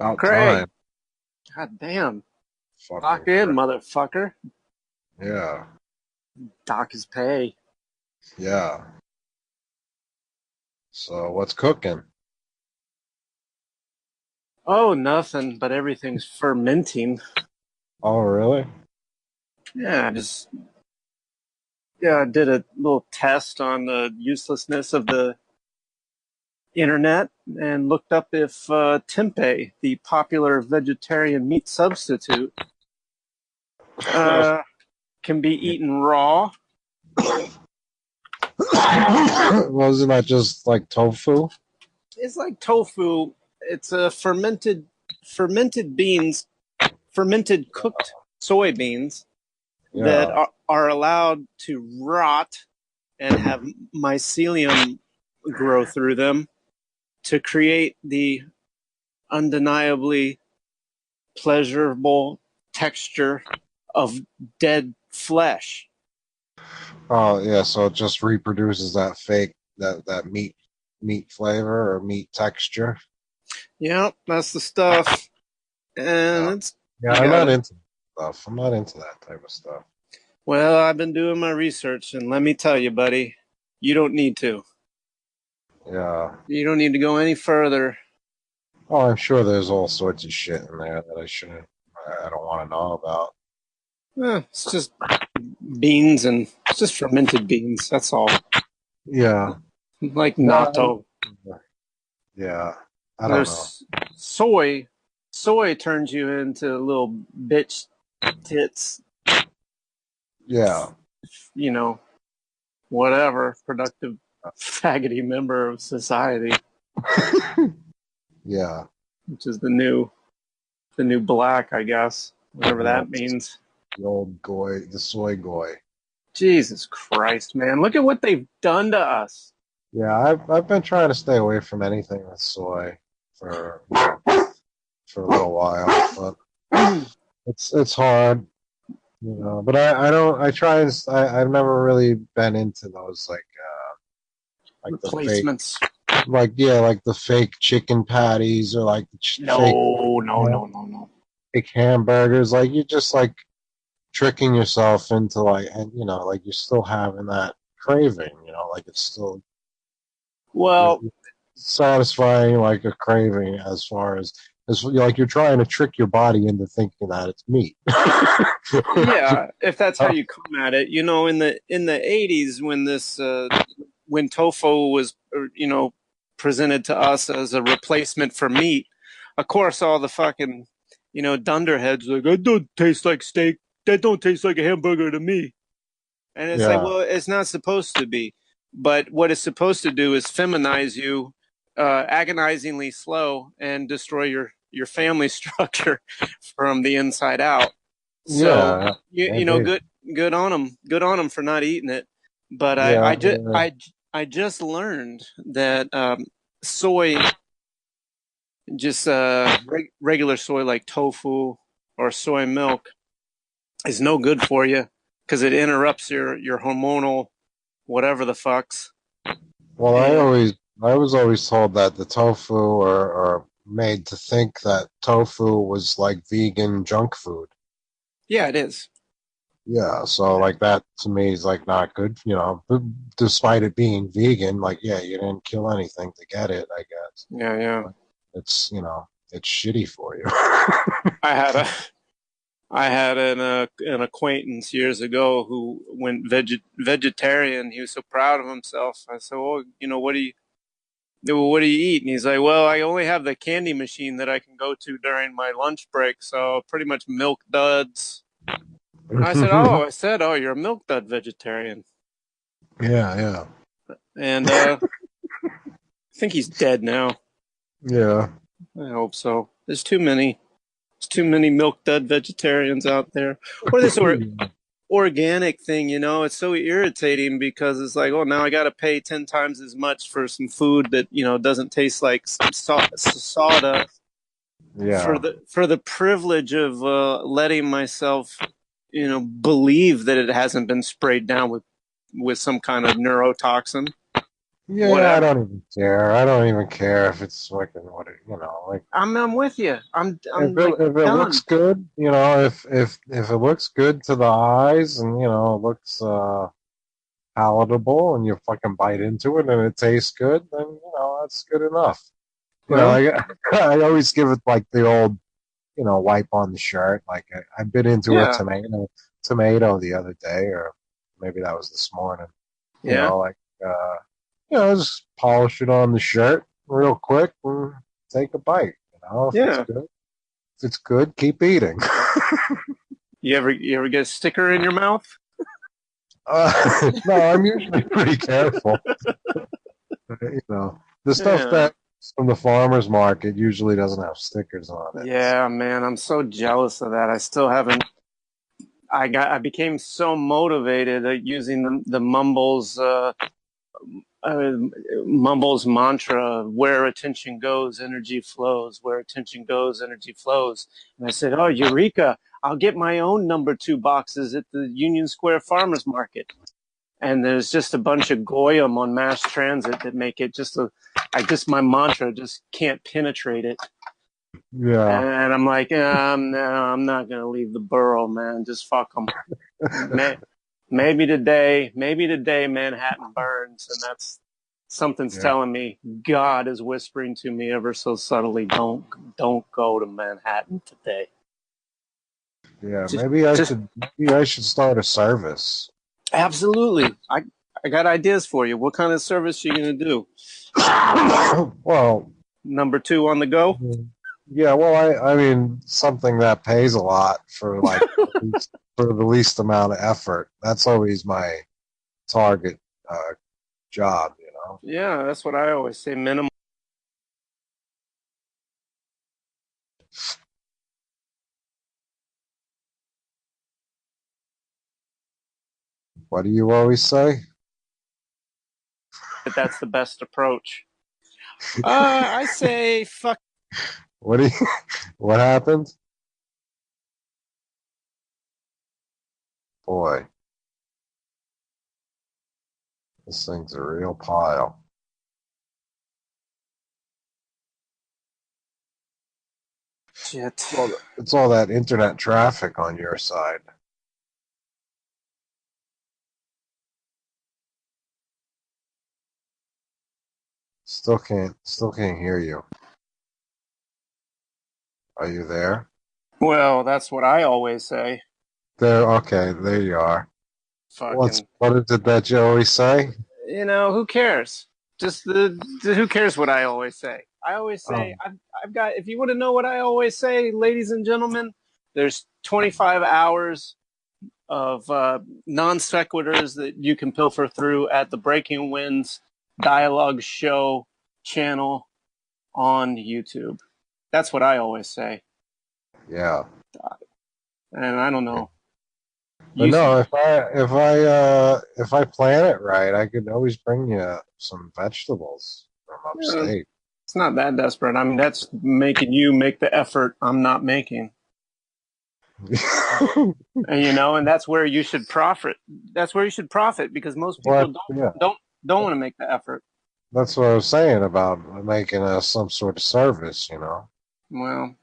About Craig, time. god damn. Lock Fucking in, crap. motherfucker. Yeah. Dock his pay. Yeah. So what's cooking? Oh, nothing, but everything's fermenting. Oh, really? Yeah, I did a little test on the uselessness of the internet and looked up if tempeh, the popular vegetarian meat substitute, uh, can be eaten raw. Wasn't that just like tofu? It's like tofu. It's a fermented beans, fermented cooked soybeans that Yeah. are allowed to rot and have mycelium grow through them to create the undeniably pleasurable texture of dead flesh. Oh, yeah. So it just reproduces that fake that meat flavor or meat texture. Yeah, that's the stuff. And Yeah. it's, Yeah. you I'm not gotta, into stuff. I'm not into that type of stuff. well, I've been doing my research, and let me tell you, buddy, you don't need to. Yeah. You don't need to go any further. Oh, I'm sure there's all sorts of shit in there that I shouldn't. I don't want to know about. It's just beans and it's just fermented beans. That's all. Yeah. Like No. natto. Yeah. I don't know. There's soy. Soy turns you into little bitch tits, Yeah. you know, whatever, productive faggoty member of society, Yeah. which is the new black, I guess, whatever Yeah. that means. The old goy, the soy goy. Jesus Christ, man. Look at what they've done to us. Yeah, I've been trying to stay away from anything with soy for for a little while, but it's hard, you know. But I don't I try and I've never really been into those like the fake Replacements. like yeah like the fake chicken patties or like the fake No, no, no, no, no. fake hamburgers. Like you're just like tricking yourself into like and you know like you're still having that craving, you know, like it's still you're Well, satisfying like a craving as like you're trying to trick your body into thinking that it's meat. yeah, if that's how you come at it, in the 80s when this when tofu was presented to us as a replacement for meat, of course all the fucking dunderheads like that don't taste like steak, that don't taste like a hamburger to me. And it's like, Yeah, well, it's not supposed to be. But what it's supposed to do is feminize you, agonizingly slow, and destroy your family structure from the inside out. So yeah, you know, maybe. good on them for not eating it. But Yeah, yeah, I just learned that soy, just regular soy like tofu or soy milk, is no good for you because it interrupts your hormonal whatever the fucks. well, And I was always told that the tofu or made to think that tofu was like vegan junk food. yeah, it is. Yeah, so like that to me is like not good, you know. Despite it being vegan, like yeah, you didn't kill anything to get it, I guess. Yeah, yeah. But it's you know it's shitty for you. I had a I had an acquaintance years ago who went vegetarian. He was so proud of himself. I said, "Well, what do you eat?" And he's like, "Well, I only have the candy machine that I can go to during my lunch break, so pretty much milk duds." I said, "Oh, you're a milk dud vegetarian." Yeah, yeah, And I think he's dead now. yeah. I hope so. There's too many milk dud vegetarians out there. Or this organic thing, it's so irritating because it's like, oh, now I got to pay 10 times as much for some food that, doesn't taste like sawdust Yeah. for the privilege of letting myself, believe that it hasn't been sprayed down with some kind of neurotoxin. I whatever. don't even care. I don't even care if it's fucking what like I'm with you. I'm if like it looks done. good, if it looks good to the eyes and it looks palatable and you fucking bite into it and it tastes good, then that's good enough. Well, I I always give it like the old wipe on the shirt. Like I bit into a yeah, tomato the other day, or maybe that was this morning. yeah, Like just polish it on the shirt real quick and take a bite. If it's yeah. good, keep eating. You ever get a sticker in your mouth? No, I'm usually pretty careful. The stuff Yeah. that from the farmers market usually doesn't have stickers on it. Yeah, man, I'm so jealous of that. I still haven't. I became so motivated at using the uh, Mumbles mantra, where attention goes, energy flows. Where attention goes, energy flows. And I said, "Oh, Eureka! I'll get my own number 2 boxes at the Union Square Farmers Market." And there's just a bunch of goyim on mass transit that make it my mantra just can't penetrate it. Yeah, And I'm like, no, I'm not gonna leave the borough, man. Just fuck them. Maybe today Manhattan burns, and that's something's yeah, telling me God is whispering to me ever so subtly, don't go to Manhattan today. yeah. Just, just Maybe I should start a service. absolutely. I got ideas for you. What kind of service are you gonna do? Well, Number 2 on the go? yeah. Well, I mean something that pays a lot for like for the least amount of effort. That's always my target job. Yeah, that's what I always say. Minimum. What do you always say? But that's the best approach. I say fuck. What do you? What happened? Boy, this thing's a real pile. Shit. It's all that internet traffic on your side. Still can't hear you. Are you there? Well, that's what I always say. There. Okay, there you are. Fucking, What is it that you always say? who cares? Just who cares what I always say? I always say Oh, I've got. If you want to know what I always say, ladies and gentlemen, there's 25 hours of non sequiturs that you can pilfer through at the Breaking Winds Dialogue Show channel on YouTube. That's what I always say. yeah. And I don't know. But You, no, if I plan it right, I could always bring you some vegetables from upstate. it's not that desperate. I mean, that's making you make the effort I'm not making. And that's where you should profit. That's where you should profit because most people What? Yeah, don't want to make the effort. that's what I was saying about making some sort of service. Well,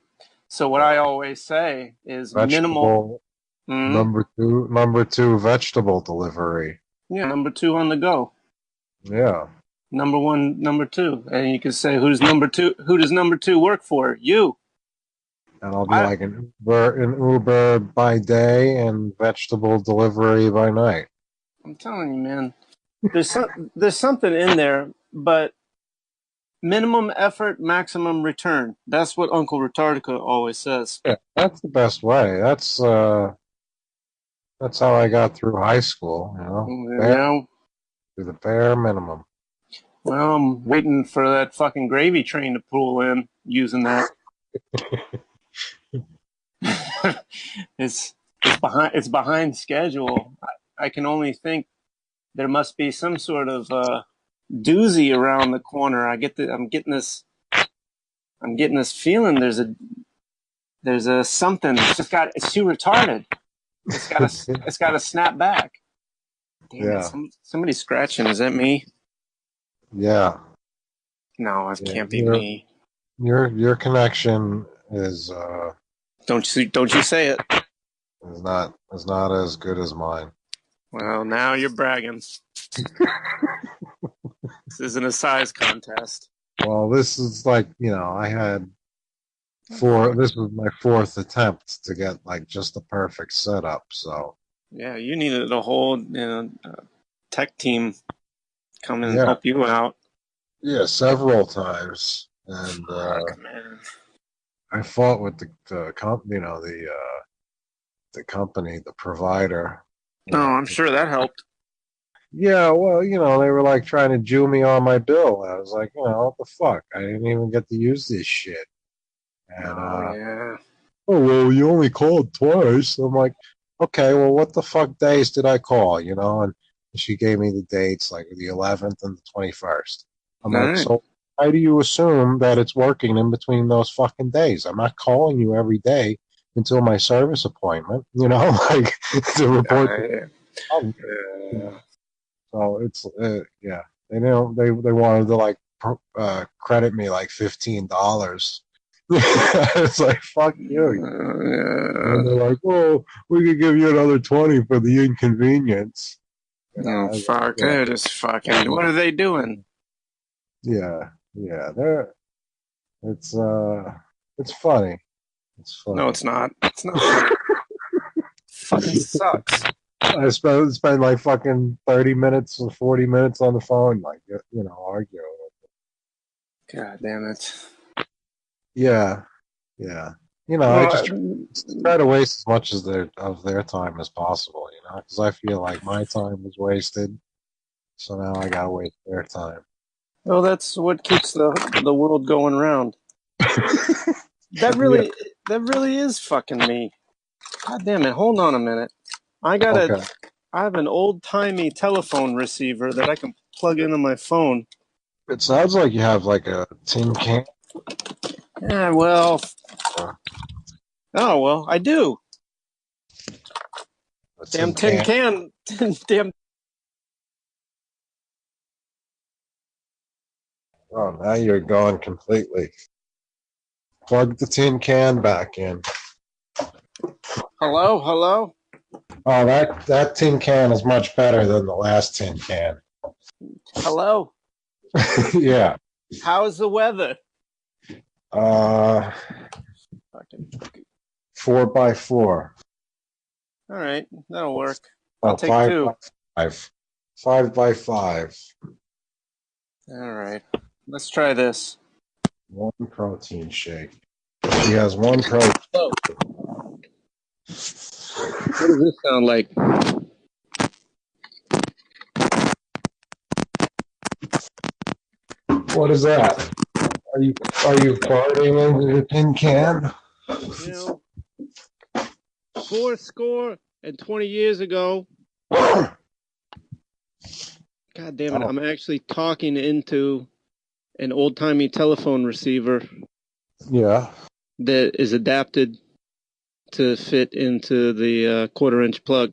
so what Uh, I always say is minimal. vegetable Mm, number two vegetable delivery. yeah, number 2 on the go. Yeah, Number 1, number 2, and you can say who's number 2? Who does number 2 work for? You. and I'll be I. like an Uber by day and vegetable delivery by night. I'm telling you, man. There's something in there, but minimum effort, maximum return. That's what Uncle Retardica always says. Yeah, that's the best way. That's how I got through high school. Bare Yeah. to the bare minimum. Well, I'm waiting for that fucking gravy train to pull in using that. It's behind schedule. I can only think there must be some sort of doozy around the corner. I'm getting this feeling there's a something. It's too retarded. It's got to snap back. Damn it! Yeah. Somebody's scratching. Is that me? Yeah. No, it Yeah. can't be me. Your connection Don't you say it. is not as good as mine. Well, now you're bragging. This isn't a size contest. Well, this is like, I had Oh, this was my fourth attempt to get like just the perfect setup. So yeah, you needed a whole tech team come in and yeah, help you out. yeah, several times, and Fuck, man. I fought with the company, the provider. Oh, I'm sure that helped. Yeah, well, they were like trying to Jew me on my bill. I was like, what the fuck? I didn't even get to use this shit. And Oh, yeah. oh well, you only called twice. I'm like, okay, well, what the fuck days did I call? And she gave me the dates, like the 11th and the 21st. I'm All like, right. so why do you assume that it's working in between those fucking days? I'm not calling you every day until my service appointment, like to report the problem. Yeah. So it's yeah, they wanted to like credit me like $15. It's like fuck you. And Yeah. they're like, "Oh, we could give you another 20 for the inconvenience." Oh, I was like, fuck. They're just fucking. What are they doing? yeah. It's funny. It's No, funny. it's not. It's not funny. Fucking sucks. I spend like fucking 30 minutes or 40 minutes on the phone, like arguing. God damn it. Yeah, yeah. I Well, just try to waste as much of their time as possible, because I feel like my time was wasted, so now I gotta waste their time. well, that's what keeps the world going round. That Yeah. really that really is fucking me. God damn it. Hold on a minute. I got a Okay. I have an old-timey telephone receiver that I can plug into my phone. It sounds like you have like a tin can. Yeah, well, uh, oh well, I do. A Damn tin tin can. can. Damn. Oh, now you're gone completely. Plug the tin can back in. Hello, hello. Oh, that tin can is much better than the last tin can. Hello. Yeah. How's the weather? Uh, Fucking. 4x4. All right, that'll work. I'll Oh, take five two. by five. 5x5. All right, let's try this. One protein shake. She has one protein. Oh, what does this sound like? What is that? Are you farting into the tin can? You know, 20 years ago. God damn it! Oh, I'm actually talking into an old-timey telephone receiver yeah. that is adapted to fit into the quarter-inch plug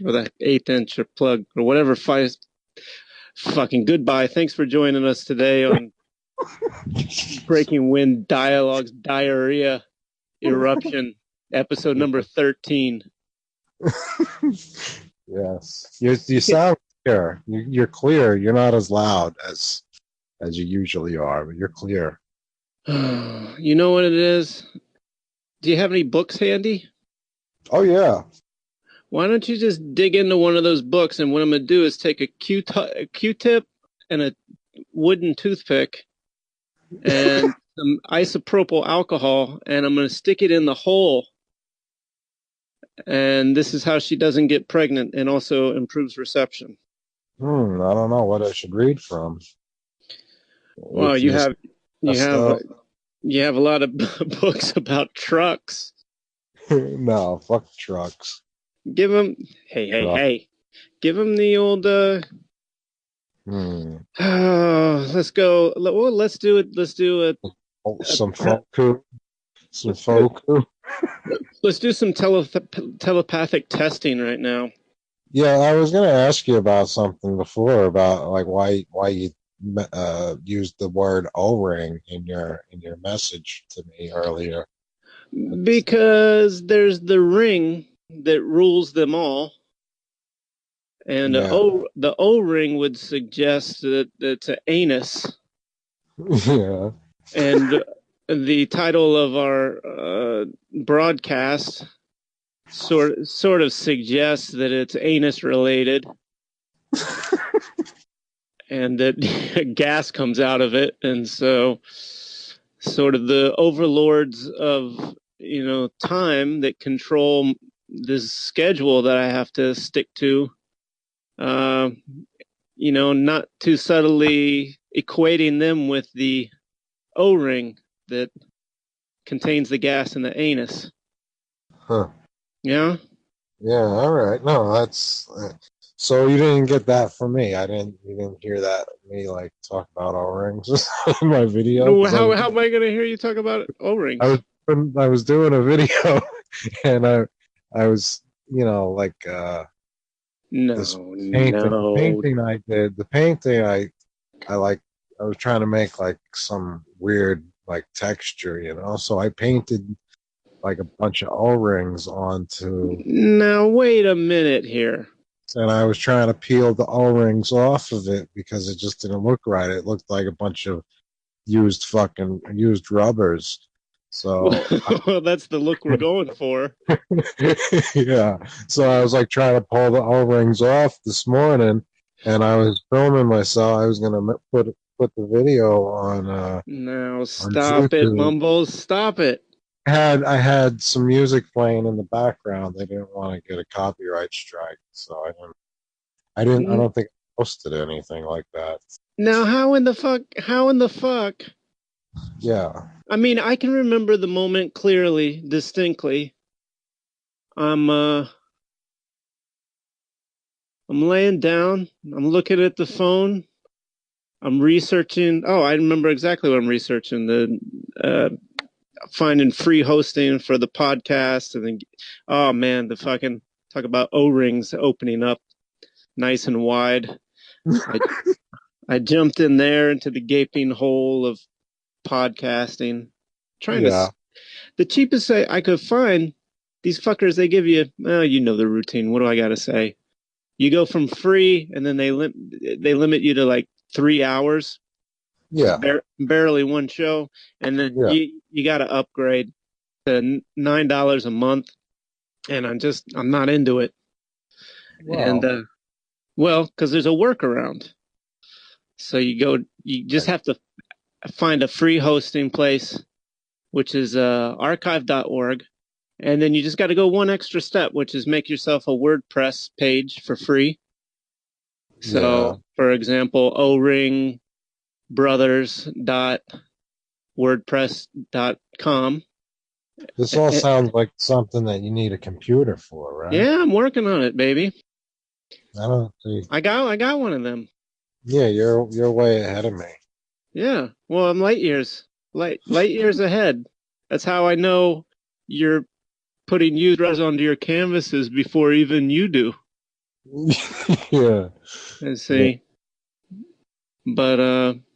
or the eighth-inch plug or whatever. Fucking goodbye. Thanks for joining us today on Breaking Wind Dialogues Diarrhea Eruption, episode number 13. Yes. You sound clear. You're clear. You're not as loud as you usually are, but you're clear. You know what it is? Do you have any books handy? Oh yeah. Why don't you just dig into one of those books? And what I'm going to do is take a Q-tip and a wooden toothpick and some isopropyl alcohol, and I'm going to stick it in the hole. And this is how she doesn't get pregnant and also improves reception. I don't know what I should read from. Well, If you you have stuff. you have a lot of books about trucks. No, fuck trucks. Give them, Truck. hey, give them the old. Hmm. Let's go. Well, let's do it. Let's do it. Oh, some folk. Some folk. Let's do some telepathic testing right now. Yeah, I was gonna ask you about something before about like why you used the word O-ring in your message to me earlier. Because there's the ring that rules them all, and Yeah. the O ring would suggest that it's an anus, Yeah. and the title of our broadcast sort of suggests that it's anus related, and that gas comes out of it, and so sort of the overlords of time that control this schedule that I have to stick to. Uh, not too subtly equating them with the O-ring that contains the gas in the anus. Huh. Yeah. Yeah. All right. No, that's so you didn't get that from me. I didn't. You didn't hear that me like talk about O-rings in my video because How am I going to hear you talk about I O-rings? was I was doing a video and I was like this No, no. painting I did the painting I like I was trying to make like some weird like texture, so I painted like a bunch of O-rings onto, Now wait a minute here. and I was trying to peel the O-rings off of it because it just didn't look right. It looked like a bunch of used rubbers. So Well, that's the look we're going for. yeah, so I was like trying to pull the O-rings off this morning, and I was filming myself. I was gonna put the video Now on stop it, YouTube. Mumbles. Stop it. I had some music playing in the background. They didn't want to get a copyright strike, so I don't think I posted anything like that. Now how in the fuck? How in the fuck? Yeah, I mean, I can remember the moment clearly, distinctly. I'm uh I'm laying down, I'm looking at the phone, I'm researching. Oh, I remember exactly what I'm researching. The finding free hosting for the podcast, and then oh man, the fucking talk about O-rings opening up nice and wide. I I jumped in there into the gaping hole of podcasting, trying yeah, to the cheapest I could find. These fuckers, they give you, oh, you know the routine. What do I got to say? You go from free, and then they limit you to like 3 hours, yeah, barely one show, and then yeah. you got to upgrade to $9 a month, and I'm not into it. And Well, well, because there's a workaround. So you just like, have to find a free hosting place, which is archive.org. And then you just got to go one extra step, which is make yourself a WordPress page for free. yeah. So, for example, oringbrothers.wordpress.com. This all sounds like something that you need a computer for, right? Yeah, I'm working on it, baby. I don't see. I got one of them. Yeah, you're way ahead of me. Yeah. Well, I'm light years ahead. That's how I know you're putting users onto your canvases before even you do. Yeah. I Yeah. see. But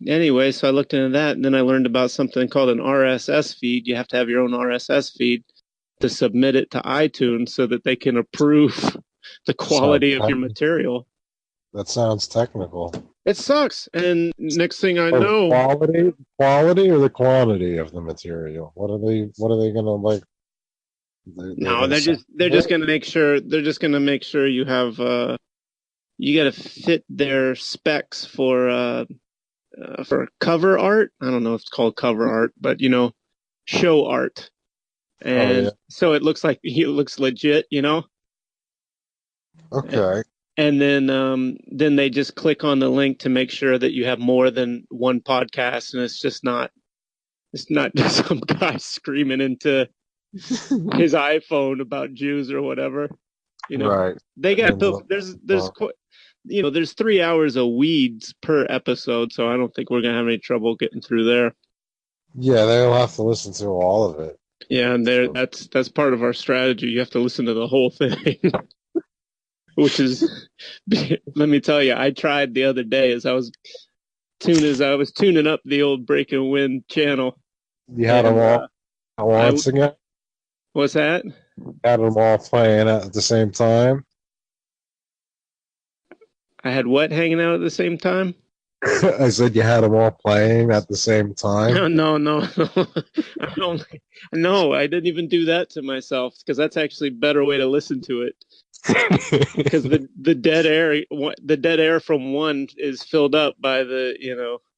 anyway, so I looked into that, and then I learned about something called an RSS feed. You have to have your own RSS feed to submit it to iTunes so that they can approve the Sounds quality of your material. that sounds technical. It sucks. And next thing I Or the know, quality or the quantity of the material? What are they gonna like? They're no, gonna say, they're just going to make sure you have you got to fit their specs for cover art. I don't know if it's called cover art, but show art. oh And yeah, so it looks legit, okay, and then they just click on the link to make sure that you have more than one podcast, and it's not just some guy screaming into his iPhone about Jews or whatever. right. They got And there's 3 hours of weeds per episode, so I don't think we're gonna have any trouble getting through there. yeah, they'll have to listen to all of it. Yeah, and So, that's part of our strategy. You have to listen to the whole thing, which is, let me tell you, I tried the other day as I was I was tuning up the old Breaking Wind channel, You had them and all I once again. what's that? Had them all playing at the same time. I had what hanging out at the same time? I said you had them all playing at the same time. No, no, no. No, I didn't even do that to myself because that's actually a better way to listen to it. Because the dead air from one is filled up by the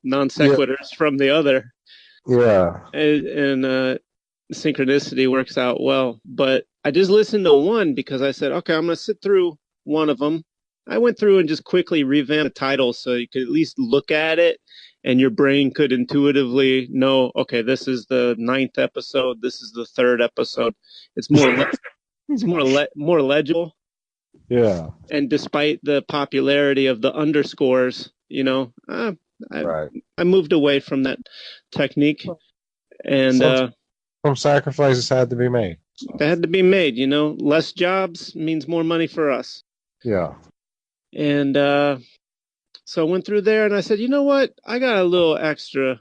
non Yeah, sequiturs from the other, yeah, and synchronicity works out well. But I just listened to one because I said, okay, I'm going to sit through one of them. I went through and just quickly revamped the title so you could at least look at it and your brain could intuitively know, okay, this is the 9th episode, this is the 3rd episode. It's more legible. yeah. And despite the popularity of the underscores, Right. I moved away from that technique, and Some sacrifices had to be made. that had to be made. Less jobs means more money for us. Yeah. And so I went through there, and I said, you know what? I got a little extra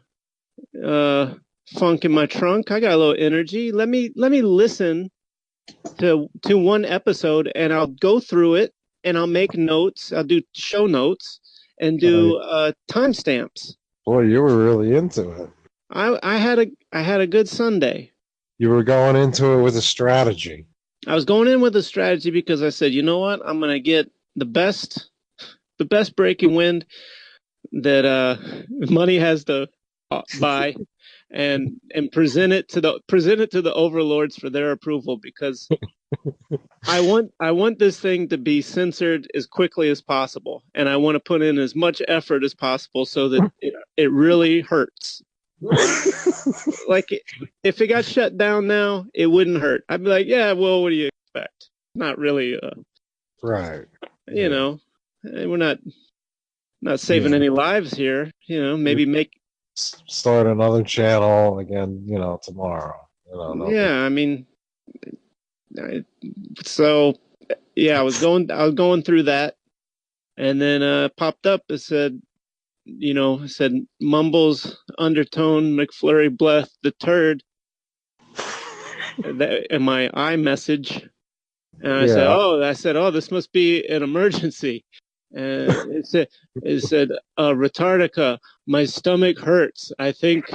funk in my trunk. I got a little energy. Let me listen to one episode, and I'll go through it, and I'll make notes. I'll do show notes and do timestamps. Boy, you were really into it. I had a good Sunday. You were going into it with a strategy. I was going in with a strategy because I said, you know what? I'm gonna get the best Breaking Wind that money has to buy, and present it to the overlords for their approval, because I want this thing to be censored as quickly as possible, and I want to put in as much effort as possible so that it really hurts. Like, if it got shut down now, it wouldn't hurt. I'd be like, yeah, well, what do you expect? Not really. Right. We're not saving any lives here. Maybe make start another channel again. Tomorrow. Yeah, I mean, so yeah, I was going through that, and then popped up. It said, Mumbles Undertone McFlurry Bleth the Turd, that in my iMessage, and I said, oh, this must be an emergency. And it said, Retardica, my stomach hurts. I think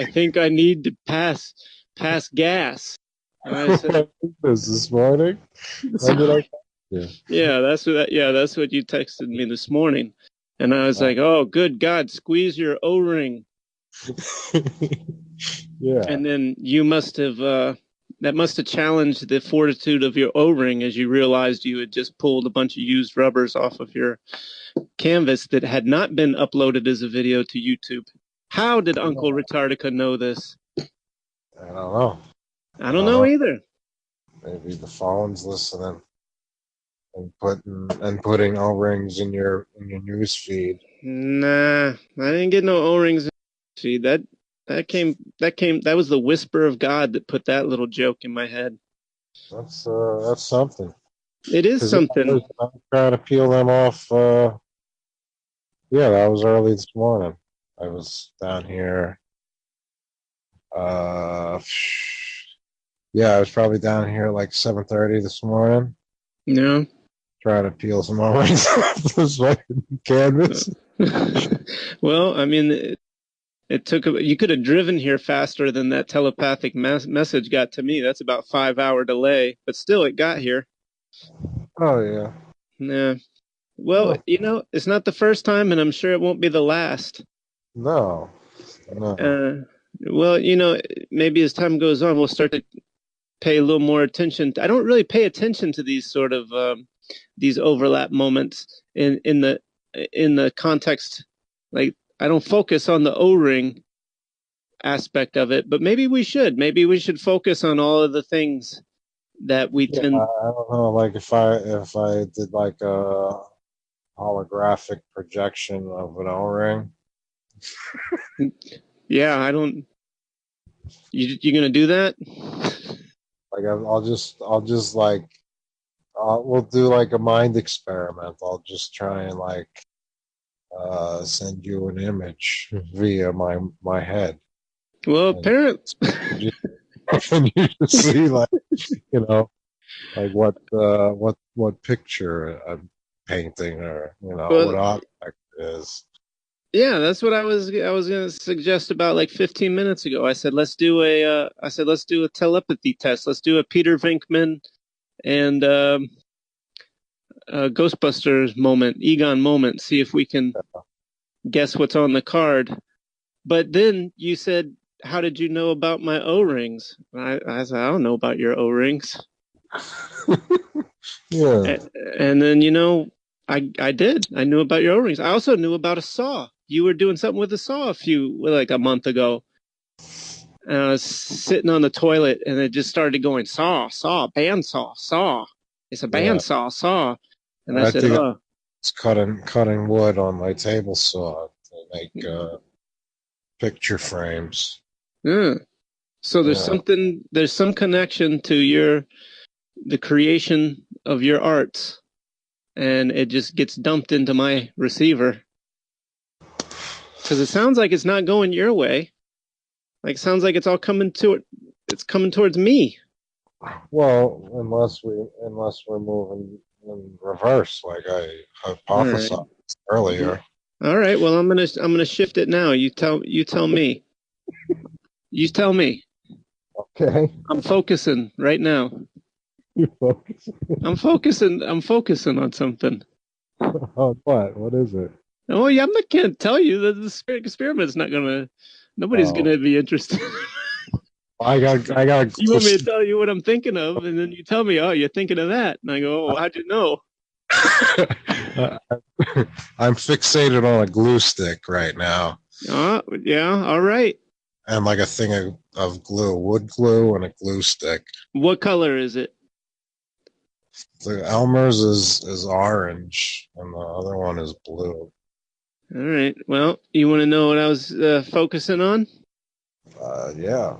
I need to pass gas. And I said, this morning. When did I? Yeah, that's what you texted me this morning. And I was like, oh, good God, squeeze your O-ring. Yeah. And then you must have, that must have challenged the fortitude of your O-ring as you realized you had just pulled a bunch of used rubbers off of your canvas that had not been uploaded as a video to YouTube. How did Uncle Retardica know this? I don't know. I don't know either. Maybe the phone's listening and putting O-rings in your news feed. Nah, I didn't get no O-rings in the feed. That was the whisper of God that put that little joke in my head. That's something. It is something. I'm trying to peel them off. Yeah, that was early this morning. I was down here. Yeah, I was probably down here like 7:30 this morning. Yeah. Trying to peel some oranges off this fucking canvas. Well, I mean, it took. You could have driven here faster than that telepathic message got to me. That's about 5-hour delay, but still, it got here. Oh yeah. Yeah. Well, it's not the first time, and I'm sure it won't be the last. No. Well, maybe as time goes on, we'll start to pay a little more attention. I don't really pay attention to these sort of these overlap moments in the context. Like, I don't focus on the O-ring aspect of it, but maybe we should. Maybe we should focus on all of the things that we tend. I don't know. Like if I did like a holographic projection of an O-ring. Yeah, I don't. You gonna do that? Like we'll do like a mind experiment. I'll just try and like send you an image via my head, Well, and parents. you, and you just see like like what picture I'm painting or what Well, object it is. yeah, that's what I was gonna suggest about like 15 minutes ago. I said let's do a telepathy test. Let's do a Peter Venkman and Ghostbusters moment, Egon moment. See if we can guess what's on the card. But then you said, "How did you know about my O-rings?" I said, "I don't know about your O-rings." Yeah. And then I did. I knew about your O-rings. I also knew about a saw. You were doing something with a saw like a month ago. And I was sitting on the toilet, and it just started going saw, saw, bandsaw, saw. It's a Yeah. bandsaw, saw. And I I said, think "Oh, it's cutting wood on my table saw to make picture frames. yeah." So Yeah. there's some connection to the creation of your arts, and it just gets dumped into my receiver because it sounds like it's not going your way. Like it sounds like it's all it's coming towards me. Well, unless we're moving in reverse, like I All right. hypothesized earlier. All right. Well, I'm gonna shift it now. You tell me. You tell me. Okay. I'm focusing right now. You focus I'm focusing on something. on what? What is it? Oh yeah, I can't tell you that the experiment's not gonna. Nobody's Oh, gonna be interested. I got You want me to tell you what I'm thinking of, and then you tell me, "Oh, you're thinking of that," and I go, "Oh, how'd you know?" I'm fixated on a glue stick right now, Oh, yeah. All right. and like a thing of glue, wood glue, and a glue stick. What color is it? The Elmer's is orange, and the other one is blue. All right. Well, you want to know what I was focusing on? Yeah.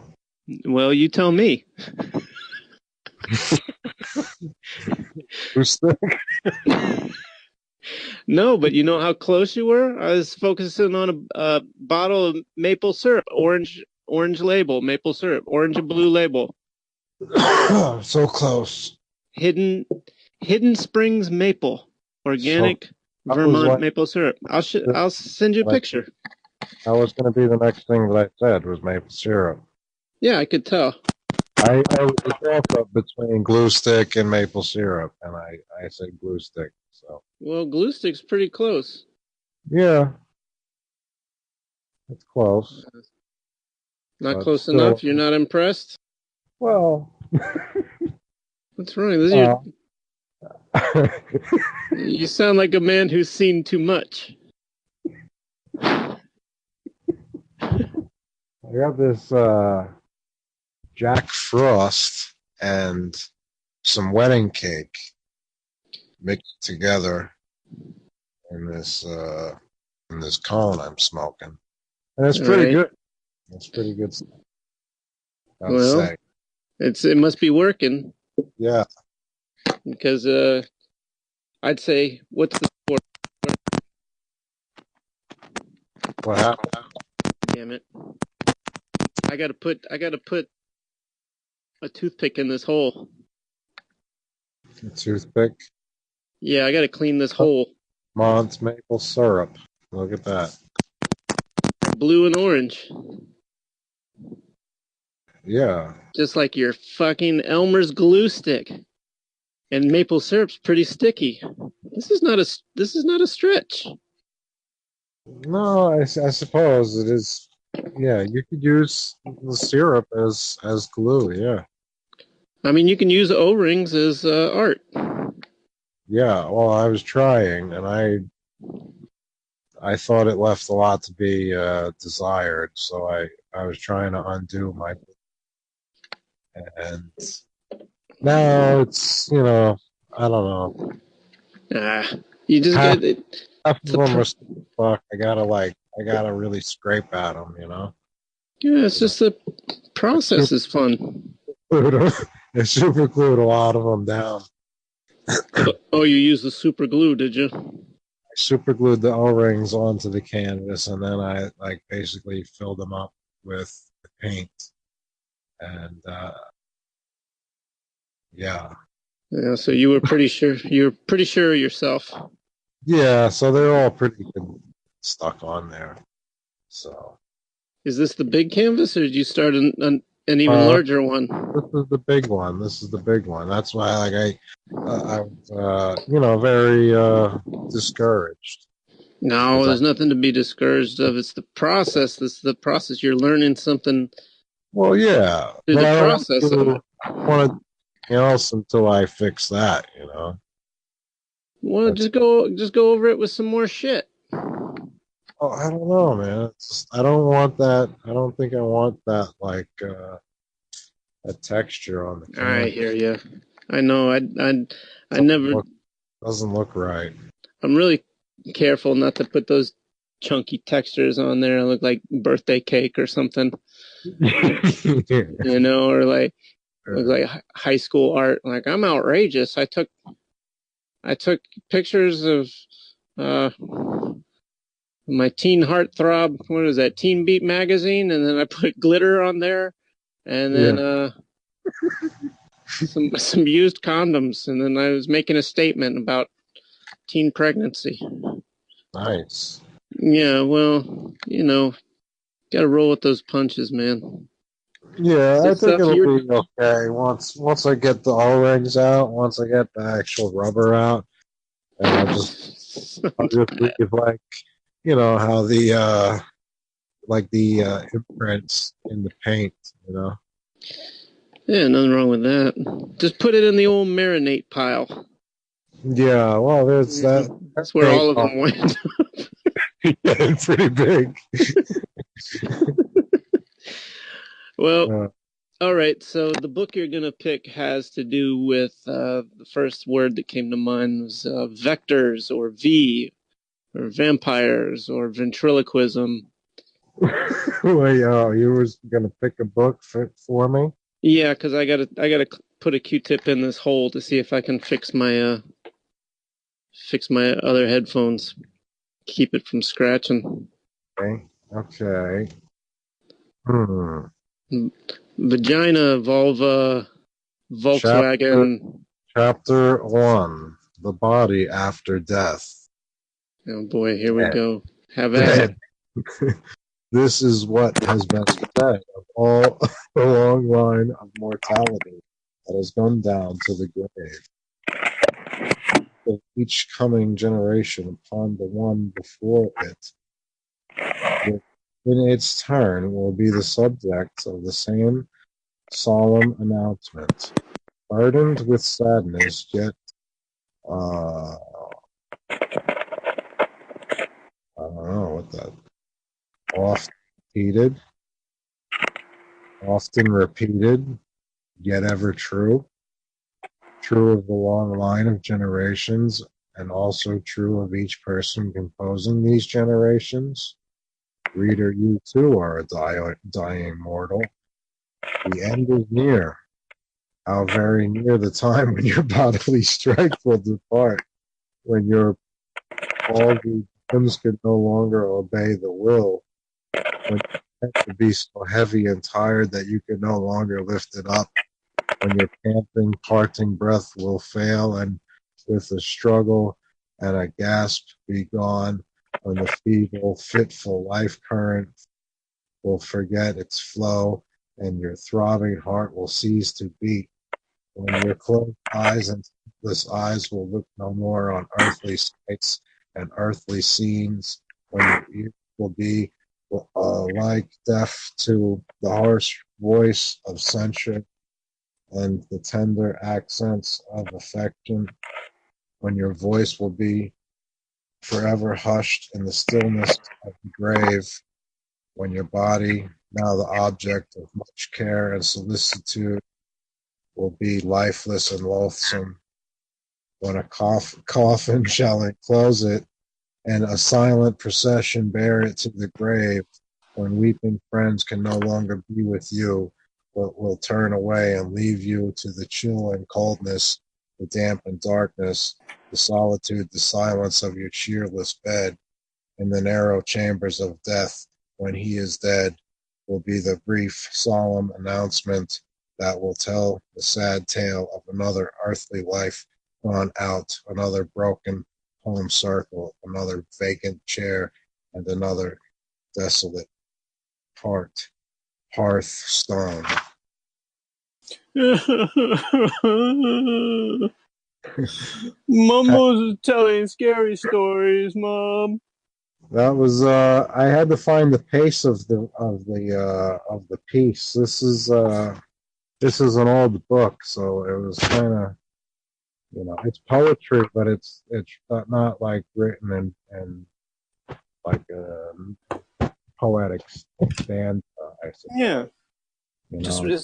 Well, you tell me. Glue stick. No, but you know how close you were? I was focusing on a bottle of maple syrup, orange label, maple syrup, orange and blue label. So close. Hidden Hidden Springs maple, So organic that was Vermont like maple syrup. I'll send you a like picture. that was going to be the next thing that I said was maple syrup. Yeah, I could tell. I was a toss up between glue stick and maple syrup, and I said glue stick. So Well, glue stick's pretty close. yeah, it's close, Not but close enough. still, You're not impressed. well, What's wrong? This is uh, you sound like a man who's seen too much. I got this Jack Frost and some wedding cake mixed together in this cone I'm smoking, and it's All pretty right. good. It's pretty good stuff, I'd Well, say. it must be working Yeah. because I'd say what's the score? What happened? Damn it! I gotta put a toothpick in this hole. A toothpick. Yeah, I gotta clean this hole. Mont's maple syrup. Look at that. Blue and orange, Yeah. just like your fucking Elmer's glue stick. And maple syrup's pretty sticky. This is not a stretch. No, I suppose it is. Yeah, you could use the syrup as glue. Yeah. I mean, you can use O-rings as art. Yeah. Well, I was trying, and I thought it left a lot to be desired, so I was trying to undo my, and now it's I don't know. Ah, you just Half get it. half It's of a them are fuck. I gotta really scrape at them. yeah. It's You know. just the It's process super is fun. glued. It's super glued a lot of them down. Oh, you used the super glue, did you? super glued the O-rings onto the canvas, and then I like basically filled them up with the paint. And yeah, Yeah, so you were pretty sure. You were pretty sure of yourself. yeah. So they're all pretty good stuck on there. So Is this the big canvas, or did you start an even uh, larger one? this is the big one. This is the big one. That's why, like, I was, very discouraged No, because I, there's nothing to be discouraged of. It's the process. This is the process. You're learning something well, yeah, through but the I don't process of it. want to do anything else until I fix that. You know, Well, that's. just go over it with some more shit. Oh, I don't know, man. It's just, I don't want that. I don't think I want that, like, a texture on the I can. hear you. I know. I Doesn't never. look, doesn't look right. I'm really careful not to put those chunky textures on there. I look like birthday cake or something, you know, or like look like high school art. Like I'm outrageous. I took pictures of uh my teen heartthrob. What is that? Teen Beat magazine, and then I put glitter on there, and then Yeah, some used condoms, and then I was making a statement about teen pregnancy. nice. Yeah, well, you know, gotta roll with those punches, man. Yeah, I This think stuff it'll you're be okay once I get the O-rings out, once I get the actual rubber out, and I'll just leave, like, how the imprints in the paint, you know. Yeah, nothing wrong with that. Just put it in the old marinate pile. Yeah, well, there's You that. know, that's where all of them went. Getting pretty big. Well, Uh, all right. So the book you're gonna pick has to do with the first word that came to mind was vectors or V or vampires or ventriloquism. Wait, you was gonna pick a book for me? Yeah, because I gotta put a Q-tip in this hole to see if I can fix my other headphones, keep it from scratching. Okay. Okay. Hmm. Vagina, vulva, Chapter Volkswagen. Chapter 1: The Body After Death. Oh boy, here we Dead. go. Have at it. Dead. This is what has been said of all the long line of mortality that has gone down to the grave of each coming generation upon the one before it, which in its turn will be the subject of the same solemn announcement, burdened with sadness, yet I don't know what that oft repeated, often repeated, yet ever true, true of the long line of generations, and also true of each person composing these generations. Reader, you too are a dying mortal. The end is near. How very near the time when your bodily strength will depart, when your palsied limbs could no longer obey the will, when you tend to be so heavy and tired that you can no longer lift it up, when your panting, parting breath will fail, and with a struggle and a gasp be gone, when the feeble, fitful life current will forget its flow, and your throbbing heart will cease to beat, when your closed eyes and sleepless eyes will look no more on earthly sights and earthly scenes, when your ears will be like deaf to the harsh voice of censure and the tender accents of affection, when your voice will be forever hushed in the stillness of the grave, when your body, now the object of much care and solicitude, will be lifeless and loathsome, when a coffin shall enclose it, and a silent procession bear it to the grave, when weeping friends can no longer be with you, but will turn away and leave you to the chill and coldness the damp and darkness, the solitude, the silence of your cheerless bed, in the narrow chambers of death, when he is dead, will be the brief, solemn announcement that will tell the sad tale of another earthly life gone out, another broken home circle, another vacant chair, and another desolate hearth stone. Mumbles telling scary stories, Mom. That was I had to find the pace of the piece. This is an old book, so it was kind of, it's poetry, but it's not like written in like a poetic stanza, I suppose. Yeah, You just know,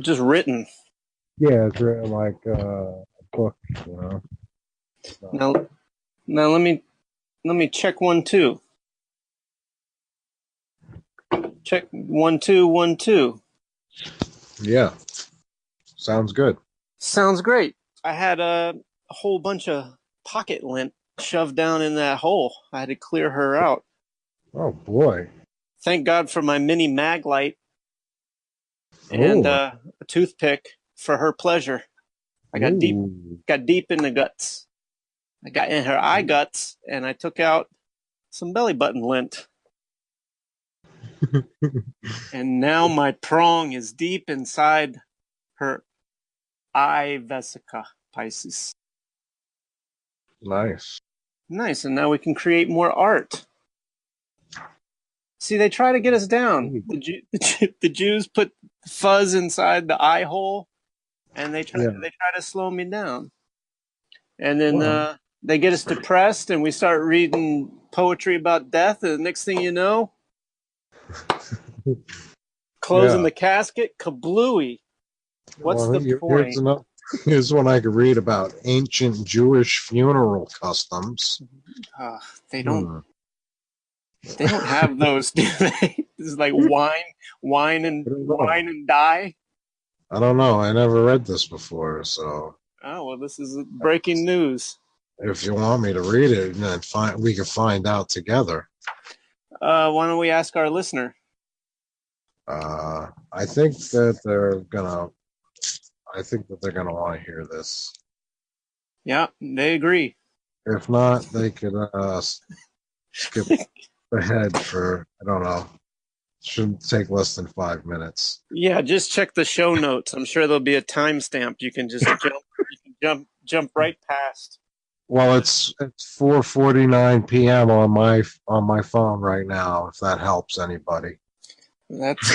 just written. yeah, it's written like a book. So. Now let me check 1 2. Check 1 2 1 2. Yeah, sounds good. Sounds great. I had a whole bunch of pocket lint shoved down in that hole. I had to clear her out. Oh boy! Thank God for my mini mag light and Oh, a toothpick for her pleasure. I got deep in the guts. I got in her eye guts, and I took out some belly button lint. And now my prong is deep inside her eye vesica Pisces. Nice. Nice, and now we can create more art. See, they try to get us down. The Jews put fuzz inside the eye hole, and they try to slow me down. And then they get us depressed, and we start reading poetry about death, and the next thing you know, closing the casket, kablooey. What's the point? Here's one I could read about ancient Jewish funeral customs. They don't have those, do they? This is like wine and die. I don't know. I never read this before, so. Oh well, this is breaking news. If you want me to read it, then we can find out together. Why don't we ask our listener? I think that they're gonna want to hear this. Yeah, they agree. If not, they could skip ahead for, I don't know. Shouldn't take less than 5 minutes. Yeah, just check the show notes. I'm sure there'll be a timestamp. You can just jump right past. Well, it's 4:49 p.m. on my phone right now. If that helps anybody. That's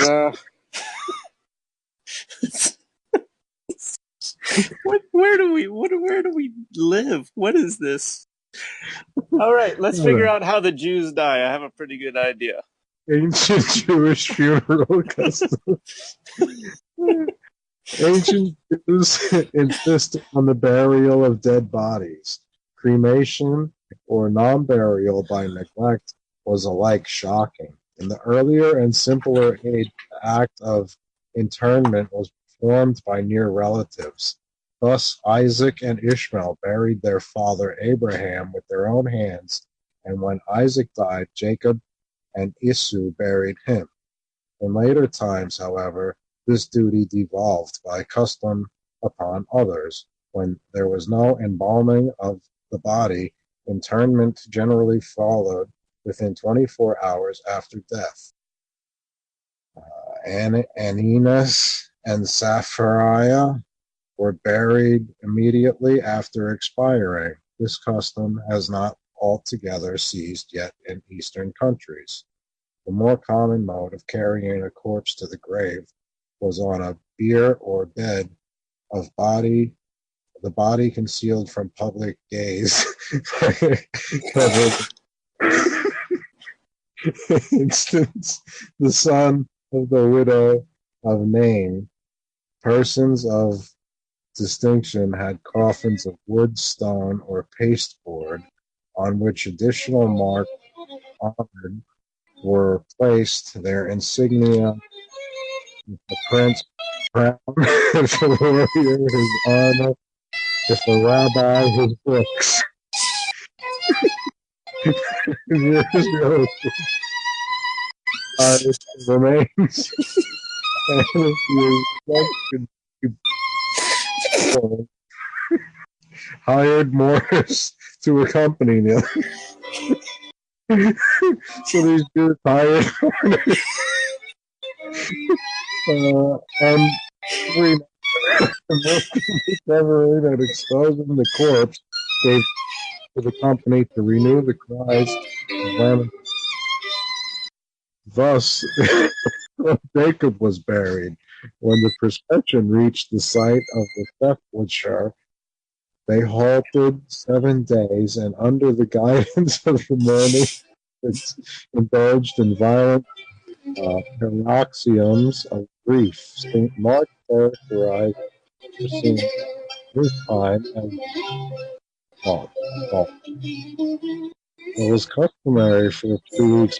where do we live? What is this? All right, let's figure out how the Jews die. I have a pretty good idea. Ancient Jewish funeral customs. Ancient Jews insisted on the burial of dead bodies. Cremation or non-burial by neglect was alike shocking. In the earlier and simpler age, the act of internment was performed by near relatives. Thus, Isaac and Ishmael buried their father Abraham with their own hands, and when Isaac died, Jacob and Esau buried him. In later times, however, this duty devolved by custom upon others. When there was no embalming of the body, internment generally followed within 24 hours after death. Ananias and Sapphira were buried immediately after expiring. This custom has not altogether ceased yet in Eastern countries. The more common mode of carrying a corpse to the grave was on a bier or bed of the body concealed from public gaze. Instance, the son of the widow of Nain. Persons of distinction had coffins of wood, stone, or pasteboard on which additional marks honored were placed, their insignia, the prince, crown, the warrior, his honor, if a rabbi his books, years ago, it remains, and if you hired Morris to accompany him. So these dudes hired and discovering and exposing the corpse gave to the company to renew the cries of lament. Thus, Jacob was buried. When the procession reached the site of the sepulchre, they halted 7 days, and under the guidance of the mourning, indulged in violent paroxysms of grief. St. Mark characterized the scene his time as fault. It was customary for 3 weeks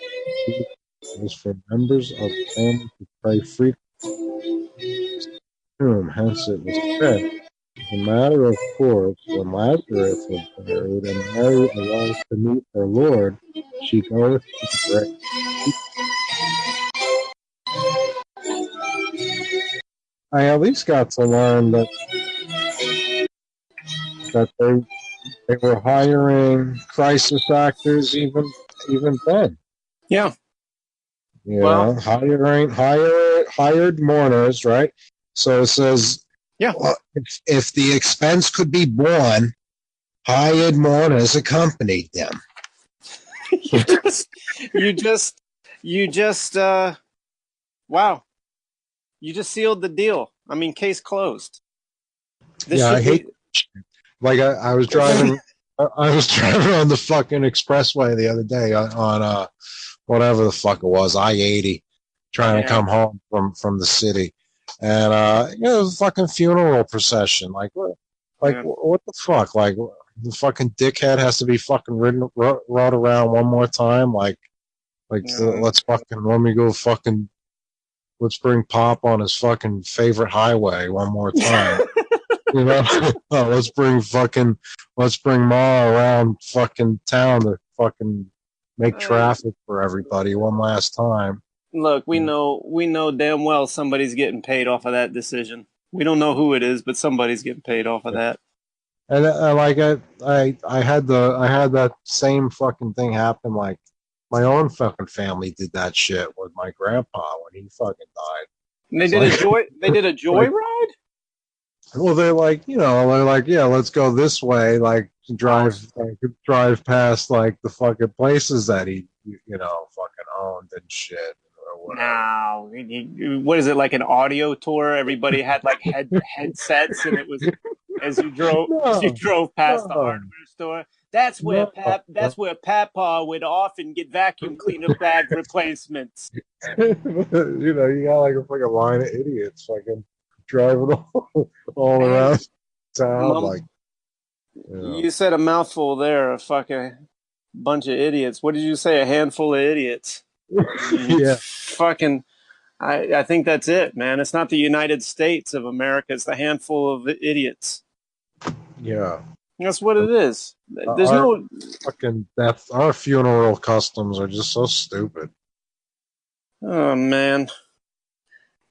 for members of the family to pray frequently, hence it was said. As a matter of course, when Lazarus was buried and Mary arrives to meet her Lord, she goeth to the grave. I at least got to learn that they were hiring crisis actors even then. Yeah. You know, hired mourners, right? So it says, yeah, if the expense could be borne, hired mourners accompanied them. you just wow. You just sealed the deal. I mean, case closed. I hate like I was driving I was driving on the fucking expressway the other day on whatever the fuck it was, I-80, trying to come home from the city. And it was a fucking funeral procession. Like what the fuck? Like the fucking dickhead has to be fucking rode around one more time. Let's bring Pop on his fucking favorite highway one more time. You know, let's bring Ma around fucking town to fucking make traffic for everybody one last time. Look, we know damn well somebody's getting paid off of that decision. We don't know who it is, but somebody's getting paid off of that. And I had that same fucking thing happen. Like my own fucking family did that shit with my grandpa when he fucking died. And they did a joyride? Well, they're like, yeah, let's go this way, like drive past like the fucking places that he, fucking owned and shit. Now, what is it, like an audio tour? Everybody had like headsets, and it was as you drove past the hardware store. That's where Papa would often get vacuum cleaner bag replacements. You got like a fucking line of idiots fucking driving all around town. You said a mouthful there, a fucking bunch of idiots. What did you say? A handful of idiots. Yeah. Fucking, I think that's it, man. It's not the United States of America. It's the handful of idiots. Yeah. That's what it is. There's our funeral customs are just so stupid. Oh, man.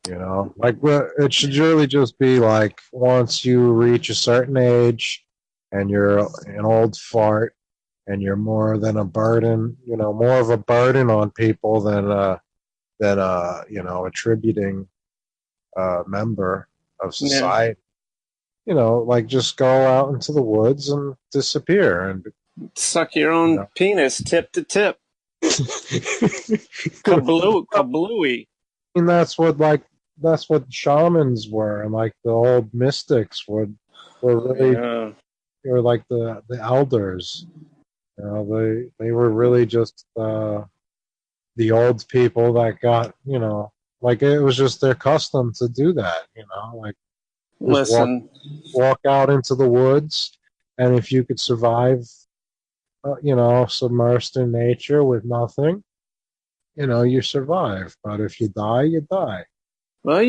Like it should really just be like once you reach a certain age and you're an old fart and you're more than a burden, more of a burden on people than attributing member of society. Like just go out into the woods and disappear and suck your own penis tip to tip. Kablooey. And that's what shamans were, and like the old mystics were really were like the elders. They were really just the old people that got, like it was just their custom to do that, like listen, walk out into the woods, and if you could survive, submersed in nature with nothing, you survive. But if you die, you die. Well,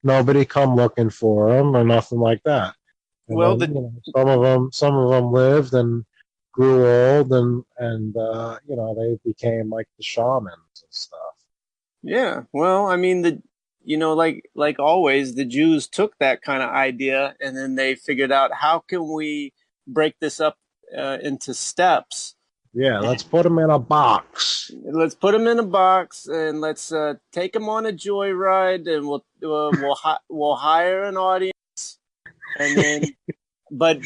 nobody come looking for them or nothing like that. And Well, then some of them lived and grew old, and they became like the shamans and stuff. yeah. Well, I mean, like always, the Jews took that kind of idea and then they figured out how can we break this up into steps. Yeah, let's put them in a box. Let's put them in a box and let's take them on a joyride, and we'll hire an audience, and then but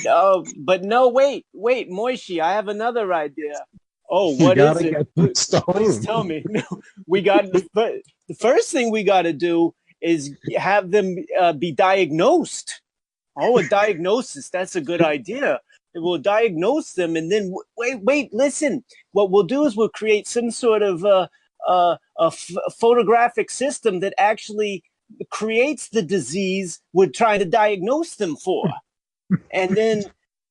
no, wait, Moishi, I have another idea. Oh, You what is gotta it? get them Please stoned. tell me. No, we got the first thing we got to do is have them be diagnosed. Oh, a diagnosis. That's a good idea. We'll diagnose them, and then wait, listen. What we'll do is we'll create some sort of photographic system that actually creates the disease we're trying to diagnose them for. And then,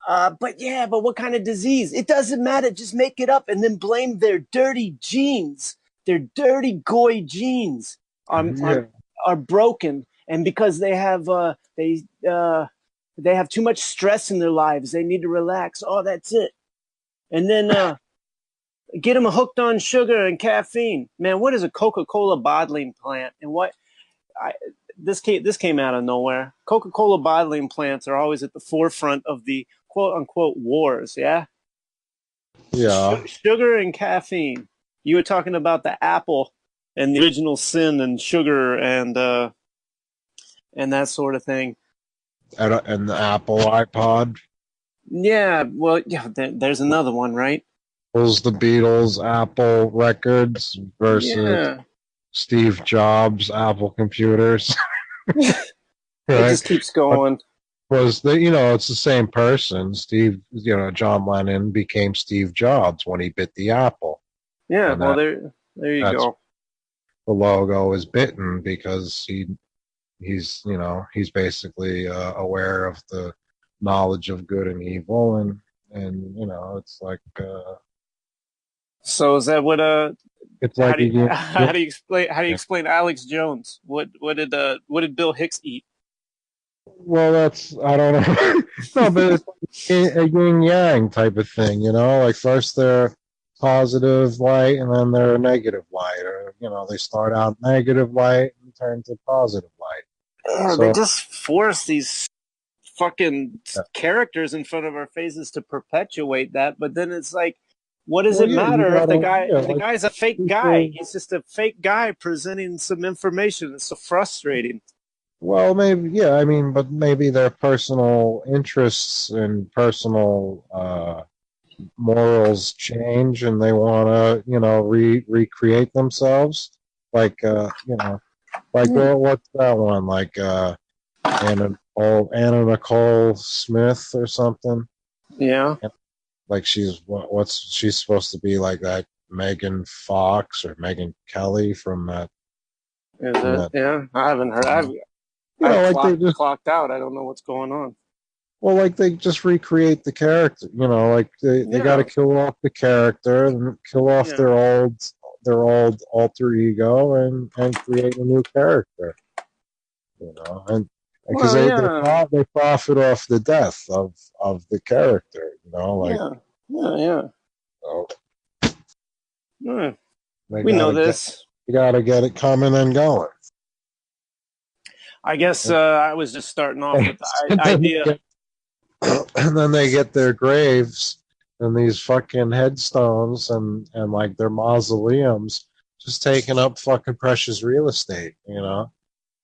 but what kind of disease? It doesn't matter. Just make it up and then blame their dirty genes. Their dirty goy genes Yeah. are broken, and because they have too much stress in their lives. They need to relax. Oh, that's it. And then get them hooked on sugar and caffeine. Man, what is a Coca-Cola bottling plant? And this came out of nowhere. Coca-Cola bottling plants are always at the forefront of the quote unquote wars. Yeah, Yeah. sugar and caffeine. You were talking about the apple and the original sin and sugar and that sort of thing. And the Apple iPod Yeah, well, yeah. There's another one, right? was the Beatles Apple records versus Yeah. Steve Jobs Apple computers. It Right? just keeps going. Was it's the same person. John Lennon became Steve Jobs when he bit the apple. Yeah, And well, there you that's go. the logo is bitten because he's basically aware of the knowledge of good and evil, and it's like So is that what it's like how do you explain Alex Jones? What did Bill Hicks eat? well, that's I don't know. No, but it's like a yin yang type of thing, like first they're positive light and then they're negative light, or they start out negative light and turn to positive light. They So just force these fucking yeah. characters in front of our faces to perpetuate that, but then it's like, what does Well, it yeah, you matter if gotta, yeah, the like guy's a fake guy? people. He's just a fake guy presenting some information. It's so frustrating. Well, maybe, yeah, I mean, but maybe their personal interests and personal morals change and they want to, recreate themselves. Like, what's that one? Like, Anna Nicole Smith or something. Yeah. Like what's she's supposed to be like that Megan Fox or Megan Kelly from that. Is it? Yeah, I haven't heard. Like they just Clocked out. I don't know what's going on. well, like they just recreate the character. Like they got to Yeah. kill off the character and kill off Yeah. their old alter ego and create a new character. And because Well, yeah. they profit off the death of the character. Like Yeah. Yeah. Yeah. so Hmm. they We know gotta get this. you gotta get it coming and going. I guess I was just starting off with the and, then idea. and then they get their graves and these fucking headstones and like their mausoleums just taking up fucking precious real estate.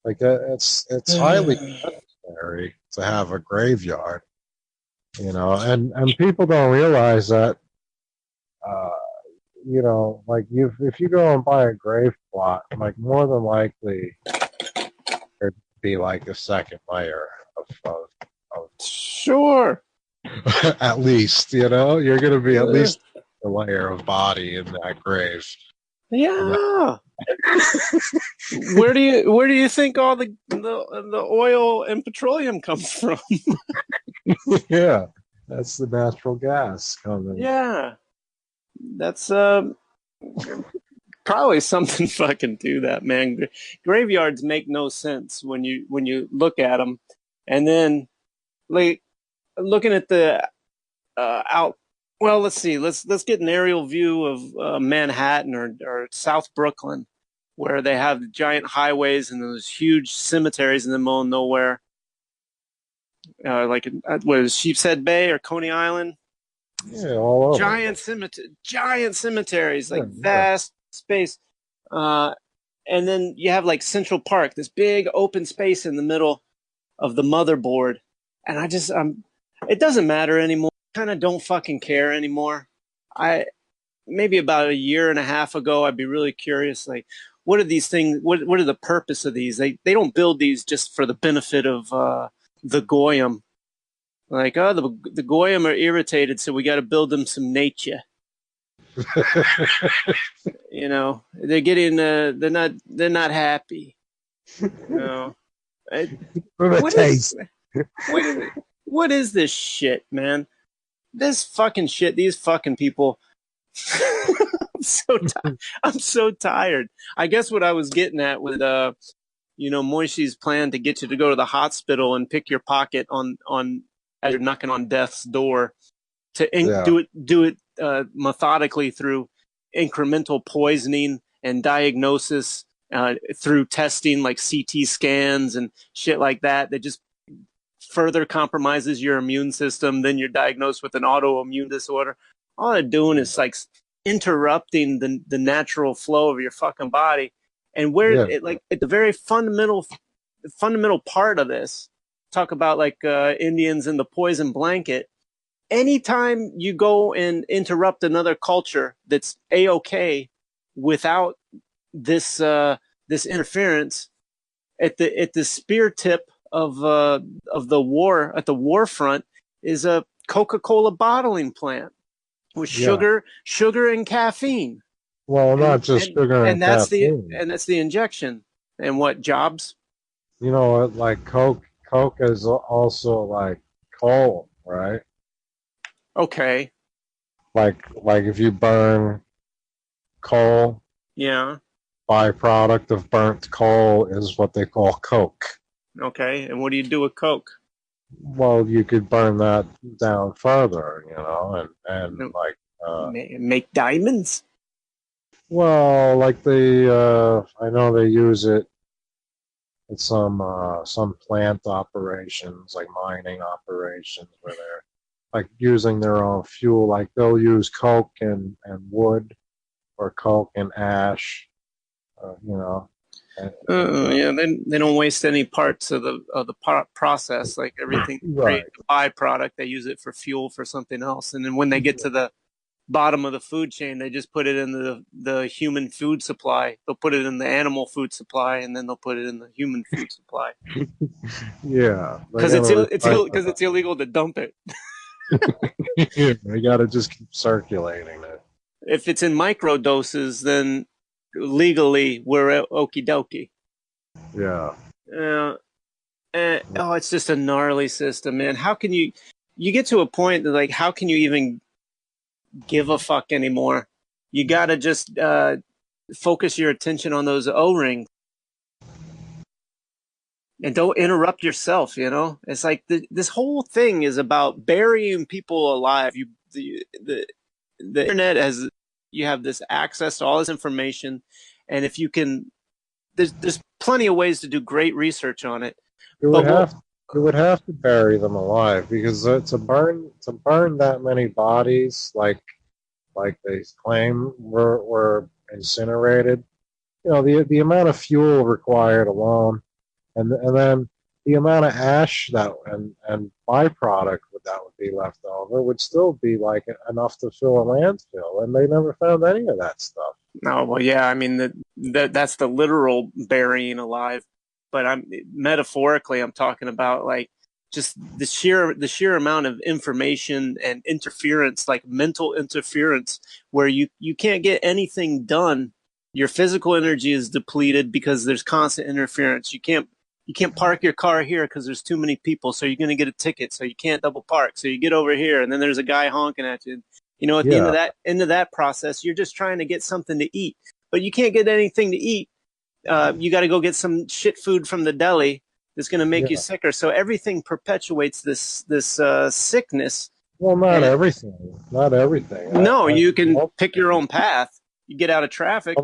Like it's highly necessary to have a graveyard. And people don't realize that. Uh, like if you go and buy a grave plot, like more than likely there'd be like a second layer of Sure. at least, you're going to be at least a layer of body in that grave. Yeah. Where do you think all the oil and petroleum comes from? Yeah, that's the natural gas coming. Yeah. That's probably something fucking to that, man. Graveyards make no sense when you look at them, and then like looking at the out. Well, let's see. Let's get an aerial view of Manhattan or South Brooklyn, where they have giant highways and those huge cemeteries in the middle of nowhere, like what is Sheepshead Bay or Coney Island? Yeah, all over. Giant cemeteries, Yeah, like yeah. vast space. Uh, and then you have like Central Park, this big open space in the middle of the motherboard. And it doesn't matter anymore. I kind of don't fucking care anymore. I maybe about a year and a half ago, I'd be really curious, like, what are these things? What are the purpose of these? They don't build these just for the benefit of the goyim. Like, oh, the goyim are irritated, so we got to build them some nature. You know, they're getting they're not happy. You know, For the what taste. what is this shit, man? This fucking shit. These fucking people. I'm so tired. I guess what I was getting at with Moishi's plan to get you to go to the hospital and pick your pocket on as you're knocking on death's door to Yeah. do it methodically through incremental poisoning and diagnosis through testing like CT scans and shit like that just further compromises your immune system. Then you're diagnosed with an autoimmune disorder. All they're doing is like interrupting the natural flow of your fucking body. And where Yeah. it like at the very fundamental part of this, talk about like Indians and the poison blanket. Anytime you go and interrupt another culture that's a-okay without this interference at the spear tip of the war at the war front is a Coca-Cola bottling plant with Yeah. sugar and caffeine. Well, not just sugar and That's caffeine. the injection. And what jobs? You know, like Coke is also like coal, right? Okay. Like if you burn coal, Yeah. byproduct of burnt coal is what they call coke. Okay. And what do you do with Coke? Well, you could burn that down further, and like Make diamonds? well, like I know they use it in some plant operations, like mining operations, where they're like using their own fuel. Like they'll use coke and wood, or coke and ash, you know. Yeah, they don't waste any parts of the process. Like everything Right. create a byproduct, they use it for fuel for something else. And then when they get to the bottom of the food chain, they just put it in the human food supply. They'll put it in the animal food supply, and then they'll put it in the human food supply Yeah, because it's illegal to dump it. they got to just keep circulating it. If it's in micro doses, then legally we're okie dokie. Yeah. It's just a gnarly system, man. How can you get to a point that like how can you even give a fuck anymore? You gotta just focus your attention on those O-rings and don't interrupt yourself. It's like this whole thing is about burying people alive. The internet you have this access to all this information, and if you can, there's plenty of ways to do great research on it. It would have to bury them alive, because to burn that many bodies, like they claim were incinerated. The amount of fuel required alone, and then the amount of ash and byproduct that would be left over would still be like enough to fill a landfill, and they never found any of that stuff. Oh, well, yeah. I mean, that's the literal burying alive, but metaphorically, I'm talking about like just the sheer amount of information and interference, like mental interference, where you can't get anything done. Your physical energy is depleted because there's constant interference. You can't park your car here because there's too many people, so you're going to get a ticket. So you can't double park. So you get over here, and then there's a guy honking at you. At the end of that process, you're just trying to get something to eat, but you can't get anything to eat. You got to go get some shit food from the deli that's going to make you Yeah. sicker. So everything perpetuates this sickness. Well, not And everything. Not everything. no, you can Well, pick your own path. You get out of traffic.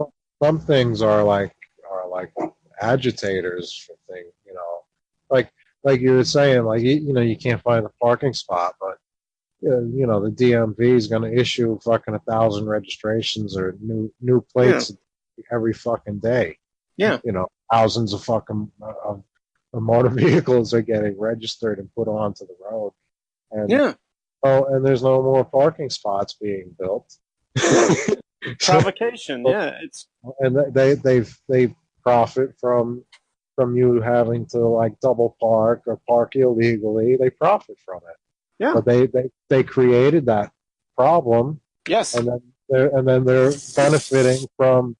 some things are like agitators for things. You know, like like you were saying, like you know, you can't find a parking spot, but you know, the DMV is going to issue fucking 1,000 registrations or new Yeah, plates every fucking day. yeah, You know, thousands of fucking of motor vehicles are getting registered and put onto the road, and yeah. and there's no more parking spots being built. Provocation. Yeah, it's And they profit from you having to like double park or park illegally. They profit from it, yeah. but they created that problem, Yes. and then they're benefiting from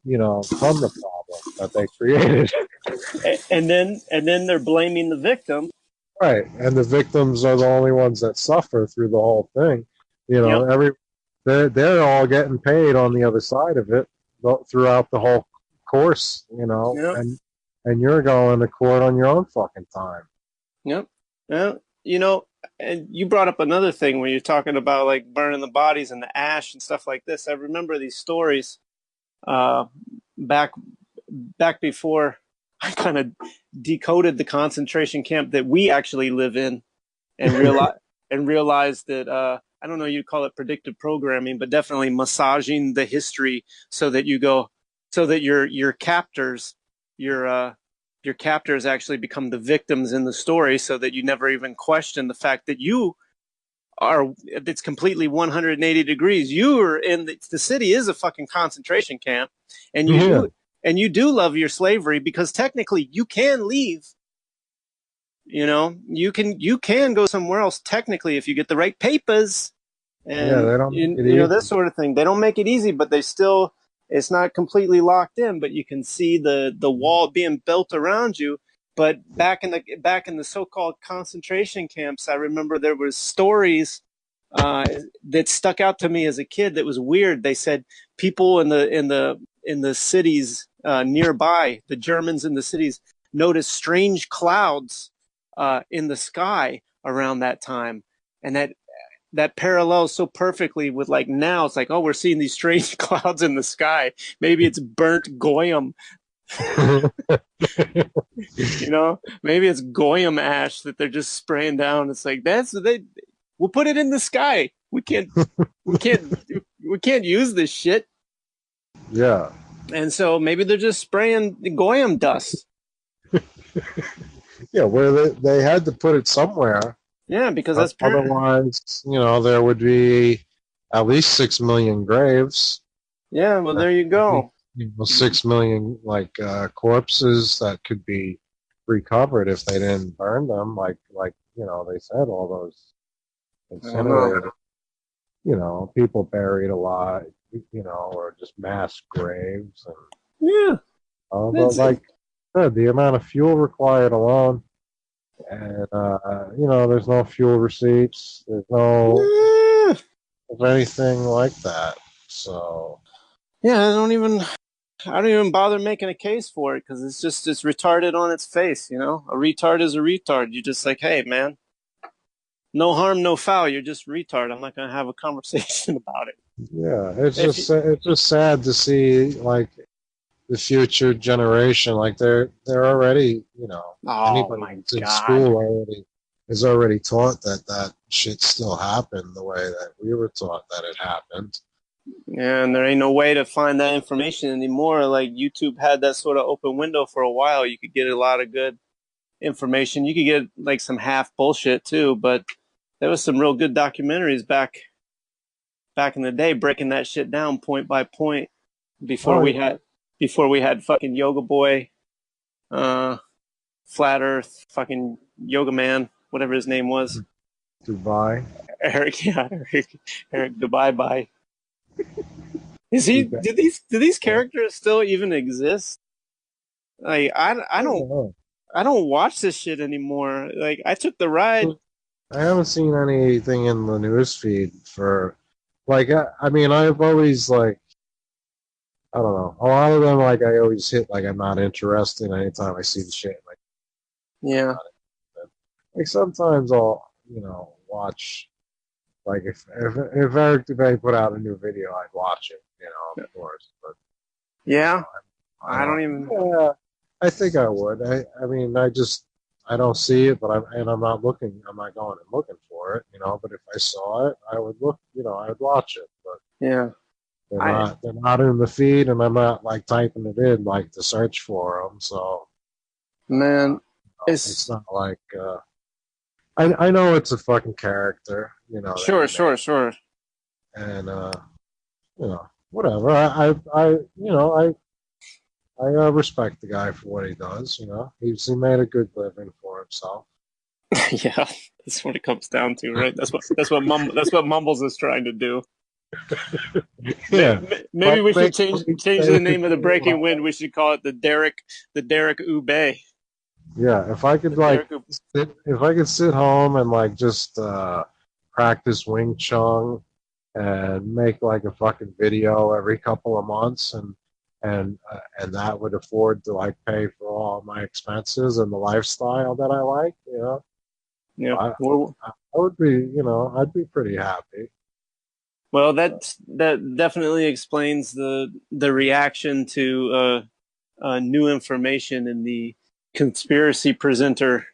you know from the problem that they created. And then they're blaming the victim. Right, and the victims are the only ones that suffer through the whole thing. You know, Yep. they're all getting paid on the other side of it throughout the whole course. You know, Yep. and you're going to court on your own fucking time. Yep. Yeah. And you brought up another thing when you're talking about like burning the bodies and the ash and stuff like this. I remember these stories uh, back back before I kind of decoded the concentration camp that we actually live in, and realized that I don't know, you'd call it predictive programming, but definitely massaging the history so that your captors your your captors actually become the victims in the story, so that you never even question the fact that you are. It's completely 180 degrees. You are in the city is a fucking concentration camp, and Yeah, you do love your slavery, because technically you can leave. You can go somewhere else technically if you get the right papers, yeah, and they don't make it easy. this sort of thing. They don't make it easy, but they still, it's not completely locked in, but you can see the wall being built around you. But back in the so-called concentration camps, I remember there was stories that stuck out to me as a kid that was weird. They said people in the cities nearby, the Germans in the cities, noticed strange clouds in the sky around that time, and that parallels so perfectly with like now. It's like, oh, we're seeing these strange clouds in the sky. Maybe it's burnt goyim. Maybe it's goyim ash that they're just spraying down. It's like we'll put it in the sky. We can't use this shit. Yeah, And so maybe they're just spraying the goyim dust. yeah, where they had to put it somewhere. Yeah, because that's Otherwise, you know, there would be at least 6 million graves. yeah. Well, there you At least, go. 6 million like corpses that could be recovered if they didn't burn them. Like you know, they said all those I don't know. incinerated. You know, people buried alive. You know, or just mass graves and Yeah, but that's it. like I said, the amount of fuel required alone. And you know, there's no fuel receipts. There's no Yeah, of anything like that. So yeah. I don't even bother making a case for it, because it's retarded on its face. A retard is a retard. You just like, hey, man, no harm, no foul. You're just a retard. I'm not gonna have a conversation about it. yeah, If you, it's just sad to see like the future generation. Like they're already you know oh anybody my that's in God. school already is already taught that shit still happened the way that we were taught that it happened. Yeah, and there ain't no way to find that information anymore. Like YouTube had that sort of open window for a while. You could get a lot of good information. You could get like some half bullshit too, but there was some real good documentaries back in the day, breaking that shit down point by point, before Oh we yeah, had before we had fucking Yoga Boy, uh, Flat Earth, fucking Yoga Man, whatever his name was. Dubai. Eric, yeah, Eric, goodbye, bye. Is he? You bet. Do these Yeah. characters still even exist? Like, I I don't don't know. I don't watch this shit anymore. Like, I took the ride. I haven't seen anything in the news feed for like I mean I've always like I don't know. A lot of them like I always hit like I'm not interested anytime I see the shit. Like Yeah. Like sometimes I'll, watch. Like if Eric Dubay put out a new video, I'd watch it. Of course. But Yeah. I I don't don't. even. Yeah, I think I would. I mean, I don't see it, but I'm not looking. I'm not going and looking for it. But if I saw it, I would look. I would watch it. But Yeah. they're I not. They're not in the feed, and I'm not like typing it in like to search for them. So man, it's it's not like. I know it's a fucking character. That sure, he made, sure, sure. and whatever. I respect the guy for what he does. He made a good living for himself. Yeah, that's what it comes down to, right? That's what Mumbles is trying to do. Yeah, Maybe but we should make change the make it name of the cool. Breaking Wind. We should call it the Derek Ube. Yeah, if I could The Derek Ube. sit home and like just practice Wing Chun and make like a fucking video every couple of months and that would afford to like pay for all my expenses and the lifestyle that I like, Yeah. I I would be, I'd be pretty happy. Well, that definitely explains the reaction to new information in the conspiracy presenter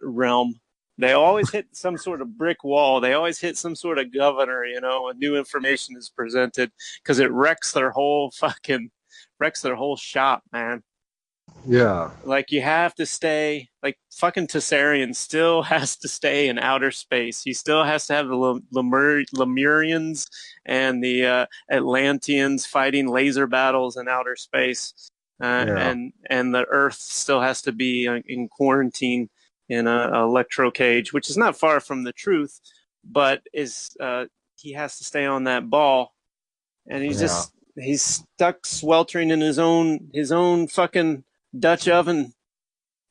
realm. They always hit some sort of brick wall. They always hit some sort of governor, when new information is presented because it wrecks their whole shop, man. Yeah, Like you have to stay, like fucking Tessarian still has to stay in outer space. He still has to have the Lemurians and the Atlanteans fighting laser battles in outer space, yeah, and the Earth still has to be in quarantine in a electro cage, which is not far from the truth, but is he has to stay on that ball, and yeah. he's stuck sweltering in his own fucking Dutch oven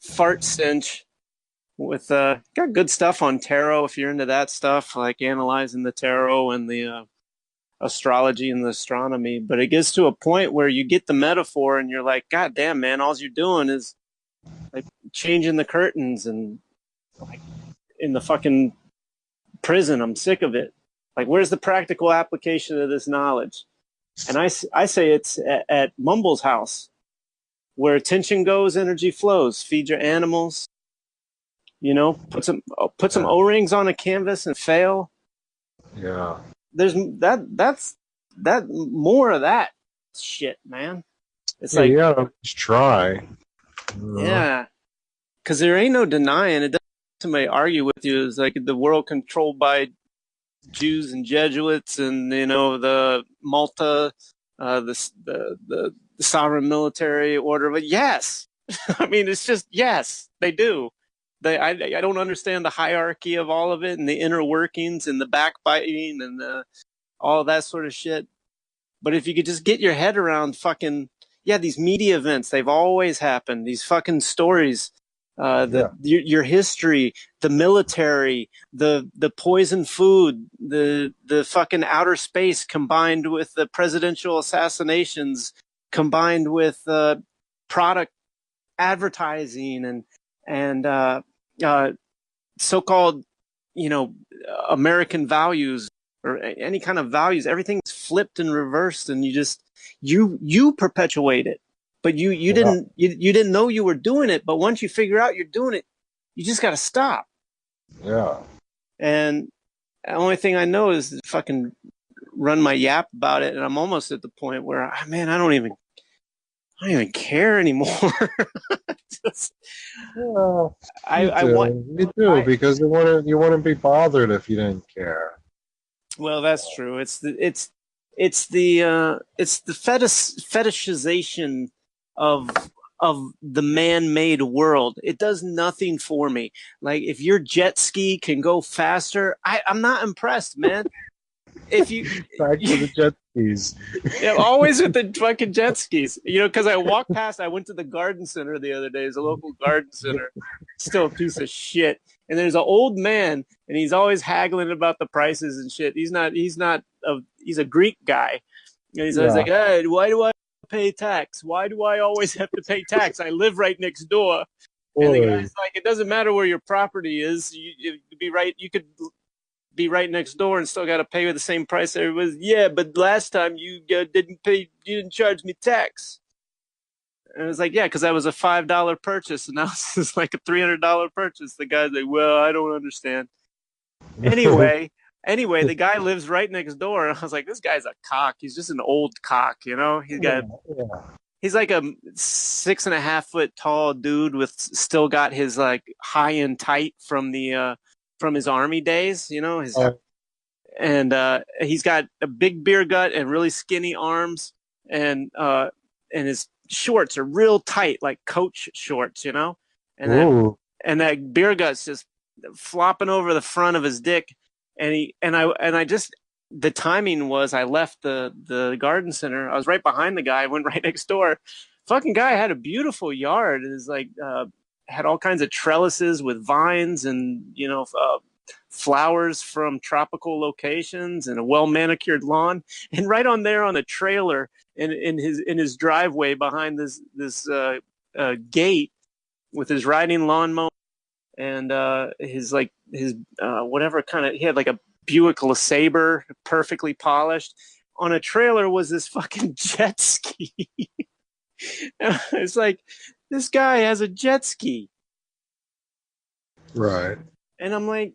fart stench with got good stuff on tarot if you're into that stuff, like analyzing the tarot and the astrology and the astronomy. But it gets to a point where you get the metaphor and you're like, God damn, man, all you're doing is like changing the curtains and like in the fucking prison. I'm sick of it. Like, where's the practical application of this knowledge? And I say it's at Mumble's house. Where attention goes, energy flows. Feed your animals. Put some Yeah, O-rings on a canvas and fail. yeah. There's that more of that shit, man. It's Yeah, you like, gotta just try. yeah, because there ain't no denying it. Somebody argue with you is like the world controlled by Jews and Jesuits, and the Malta, the sovereign military order. But yes, I mean it's just yes, they do. I don't understand the hierarchy of all of it and the inner workings and the backbiting and all that sort of shit. But if you could just get your head around fucking yeah, these media events, they've always happened. These fucking stories, Yeah, your history, the military, the poison food, the fucking outer space combined with the presidential assassinations, combined with product advertising and so-called, you know, American values or any kind of values. Everything's flipped and reversed, and you perpetuate it. But yeah, you didn't know you were doing it. But once you figure out you're doing it, you just got to stop. yeah. And the only thing I know is to fucking run my yap about it, and I'm almost at the point where, man, I don't even care anymore. Just, Well, you I want do, you do, I because you wouldn't be bothered if you didn't care. Well, that's true. It's the fetishization of the man-made world. It does nothing for me. Like if your jet ski can go faster, I'm not impressed, man. If you Back to the jet skis. Yeah, always with the fucking jet skis. Because I walked past, I went to the garden center the other day. It's a local garden center. Still a piece of shit. And there's an old man, and he's always haggling about the prices and shit. He's a Greek guy. And he's always like, Yeah, hey, why do I pay tax? Why do I always have to pay tax? I live right next door. And the Boy. guy's like, it doesn't matter where your property is. You could be right next door and still got to pay the same price everybody. Yeah, but last time you you didn't charge me tax. And it was like, yeah, because that was a $5 purchase, and now this is like a $300 purchase. The guy's like, well, I don't understand. Anyway, the guy lives right next door. And I was like, this guy's a cock. He's just an old cock, you know. Yeah, yeah. He's like a 6.5 foot tall dude with still got his like high and tight from his army days, you know. And he's got a big beer gut and really skinny arms, and his shorts are real tight, like coach shorts, you know. And that Ooh. and that beer gut's just flopping over the front of his dick. And I just the timing was I left the garden center. I was right behind the guy. I went right next door. Fucking guy had a beautiful yard. It was like had all kinds of trellises with vines and flowers from tropical locations and a well manicured lawn. And right on there on the trailer in his driveway behind this gate with his riding lawnmower and his whatever kind of, he had like a Buick LeSabre, perfectly polished. On a trailer was this fucking jet ski. It's like, this guy has a jet ski. Right. And I'm like,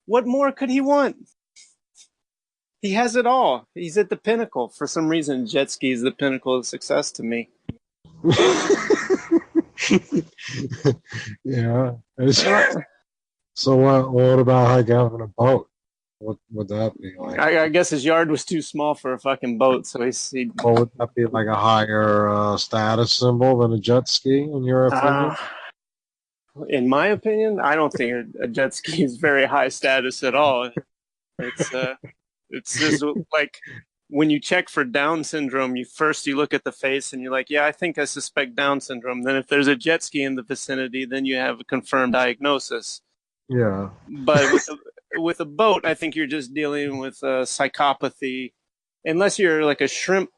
what more could he want? He has it all. He's at the pinnacle. For some reason, jet ski is the pinnacle of success to me. Yeah. So what about like having a boat? What would that be like? I guess his yard was too small for a fucking boat, so What would that be like, a higher status symbol than a jet ski, in your opinion? in my opinion, I don't think a jet ski is very high status at all. It's just like when you check for Down syndrome, you look at the face and you're like, yeah, I think I suspect Down syndrome. Then if there's a jet ski in the vicinity, then you have a confirmed diagnosis. Yeah. But with a boat, I think you're just dealing with psychopathy, unless you're like a shrimp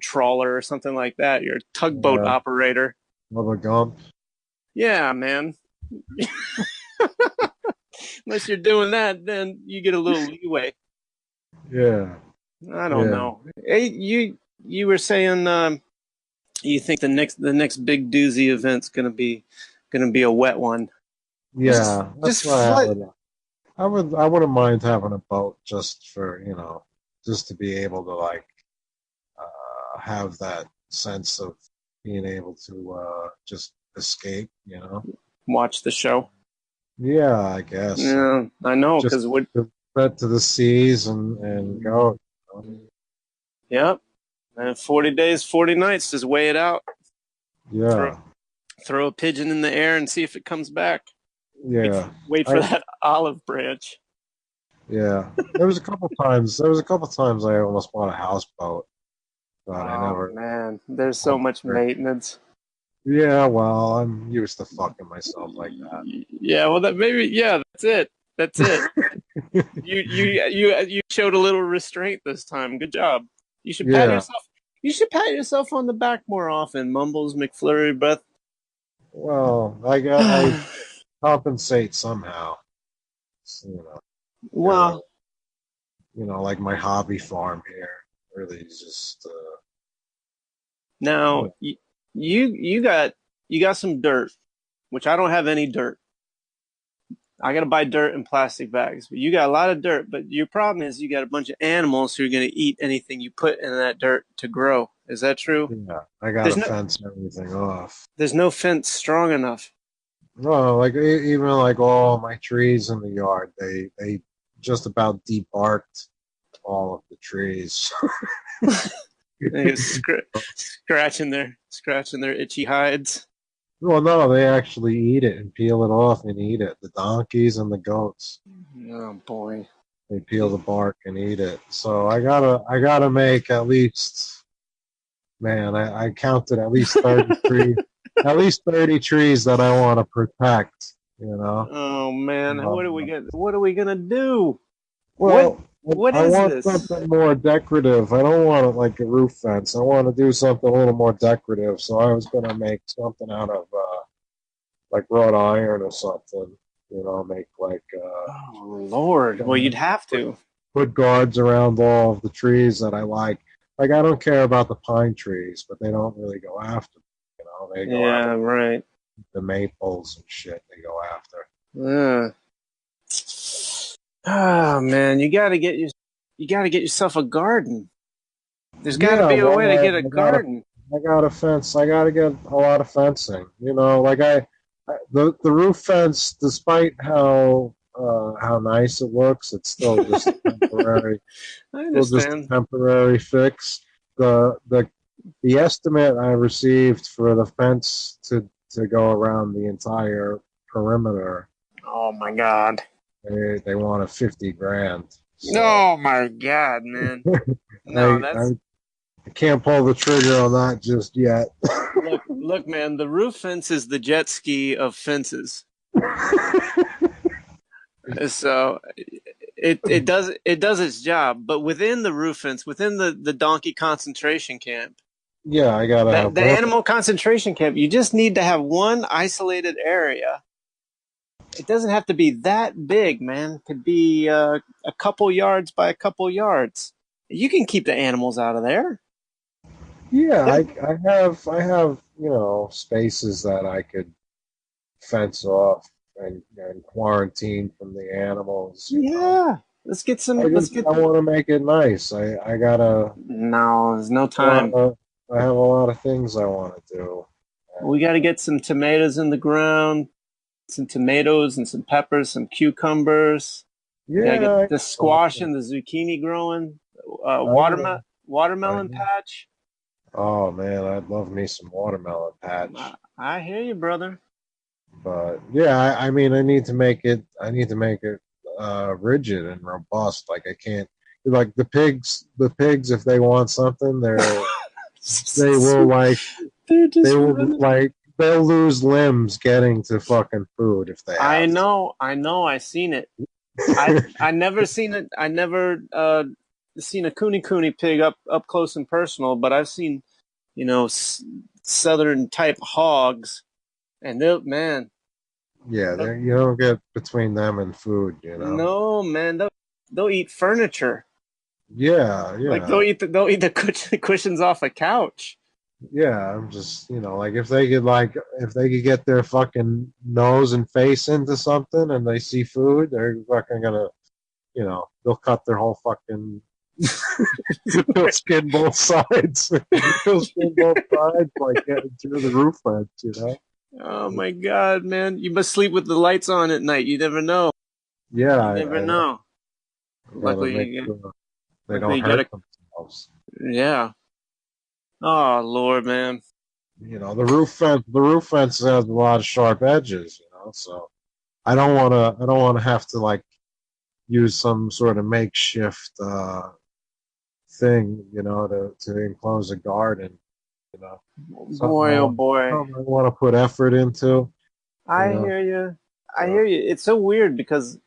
trawler or something like that. You're a tugboat operator. Rubber gump. Yeah, man. Unless you're doing that, then you get a little leeway. Yeah. I don't know. Hey, you were saying you think the next big doozy event's gonna be a wet one. Yeah. Just That's why flood. I wouldn't mind having a boat just for, just to be able to like have that sense of being able to just escape, Watch the show. Yeah, I guess. Yeah, I know, Just because head to the seas and go. Yep. And 40 days, 40 nights, just weigh it out. Yeah. Throw a pigeon in the air and see if it comes back. Yeah. Wait for that olive branch. Yeah. There was a couple times I almost bought a houseboat, but I never. Man, there's so much maintenance. Yeah, well, I'm used to fucking myself like that. Yeah, well, that's it. That's it. you showed a little restraint this time. Good job. You should pat yourself. You should pat yourself on the back more often. Mumbles McFlurry breath. Well, I compensate somehow. Well, like my hobby farm here really is just. Now you got some dirt, which I don't have any dirt. I got to buy dirt in plastic bags. But you got a lot of dirt. But your problem is you got a bunch of animals who are going to eat anything you put in that dirt to grow. Is that true? Yeah, I got to fence everything off. There's no fence strong enough. No, like even like all my trees in the yard, they just about debarked all of the trees. Scratching their itchy hides. Well, no, they actually eat it and peel it off and eat it. The donkeys and the goats. Oh boy. They peel the bark and eat it. So I gotta make at least, man, I counted at least 30 trees. At least 30 trees that I want to protect, Oh man, what are we gonna do? Well, What I is want this? something more decorative. I don't want it like a roof fence. I want to do something a little more decorative. So I was gonna make something out of like wrought iron or something. You know, make like Oh Lord! Well, you'd have put, to. put guards around all of the trees that I like. Like I don't care about the pine trees, but they don't really go after me. You know, they go after Yeah, right. the maples and shit. They go after. Yeah. Oh man, you gotta get yourself a garden. There's got to Yeah, be a way to well, get a garden. I got a fence. I got to get a lot of fencing. You know, like the roof fence, despite how nice it looks, it's still just temporary. I Still just a understand. temporary fix. The the the estimate I received for the fence to go around the entire perimeter, Oh my god. they wanted 50 grand. So Oh my god, man. No, I that's I can't pull the trigger on that just yet. look, man. The roof fence is the jet ski of fences. So it does its job, but within the roof fence, within the donkey concentration camp, Yeah, I gotta that have the room. animal concentration camp, you just need to have one isolated area. It doesn't have to be that big, man. It could be a couple yards by a couple yards. You can keep the animals out of there. Yeah, I have spaces that I could fence off and quarantine from the animals. You know, Yeah, let's get. I want to make it nice. I gotta No, there's no a lot time. of I have a lot of things I want to do. We And, got to get some tomatoes in the ground, some tomatoes and some peppers, some cucumbers. We got to get yeah, the squash and the zucchini growing. I Watermelon know. patch. Oh man, I'd love me some watermelon patch. I hear you, brother. But yeah, I mean, I need to make it. I need to make it rigid and robust. Like I can't. Like the pigs, if they want something, they will like They're they just will running. like they'll lose limbs getting to fucking food if they I have to. know, I know. I seen it. I never seen it. I never seen a cooney pig up close and personal, but I've seen you know southern type hogs, and they'll man, Yeah, they'll, you don't get between them and food, you know. no man, they'll eat furniture. Yeah, Like yeah, they'll eat the cushions off a couch. yeah. I'm just like if they could get their fucking nose and face into something and they see food, they're fucking gonna they'll cut their whole fucking they'll skin both sides. They'll skin both sides like getting through the roof vents. Oh my god, man! You must sleep with the lights on at night. You never know. Yeah, You never know. I gotta make sure they Luckily don't you got hurt a themselves. yeah. Oh Lord, man. The roof fence has a lot of sharp edges. So I don't wanna have to like use some sort of makeshift thing, to enclose a garden, you know. Something Boy, oh boy. I want to put effort into, you I know. hear you. I So, hear you. It's so weird because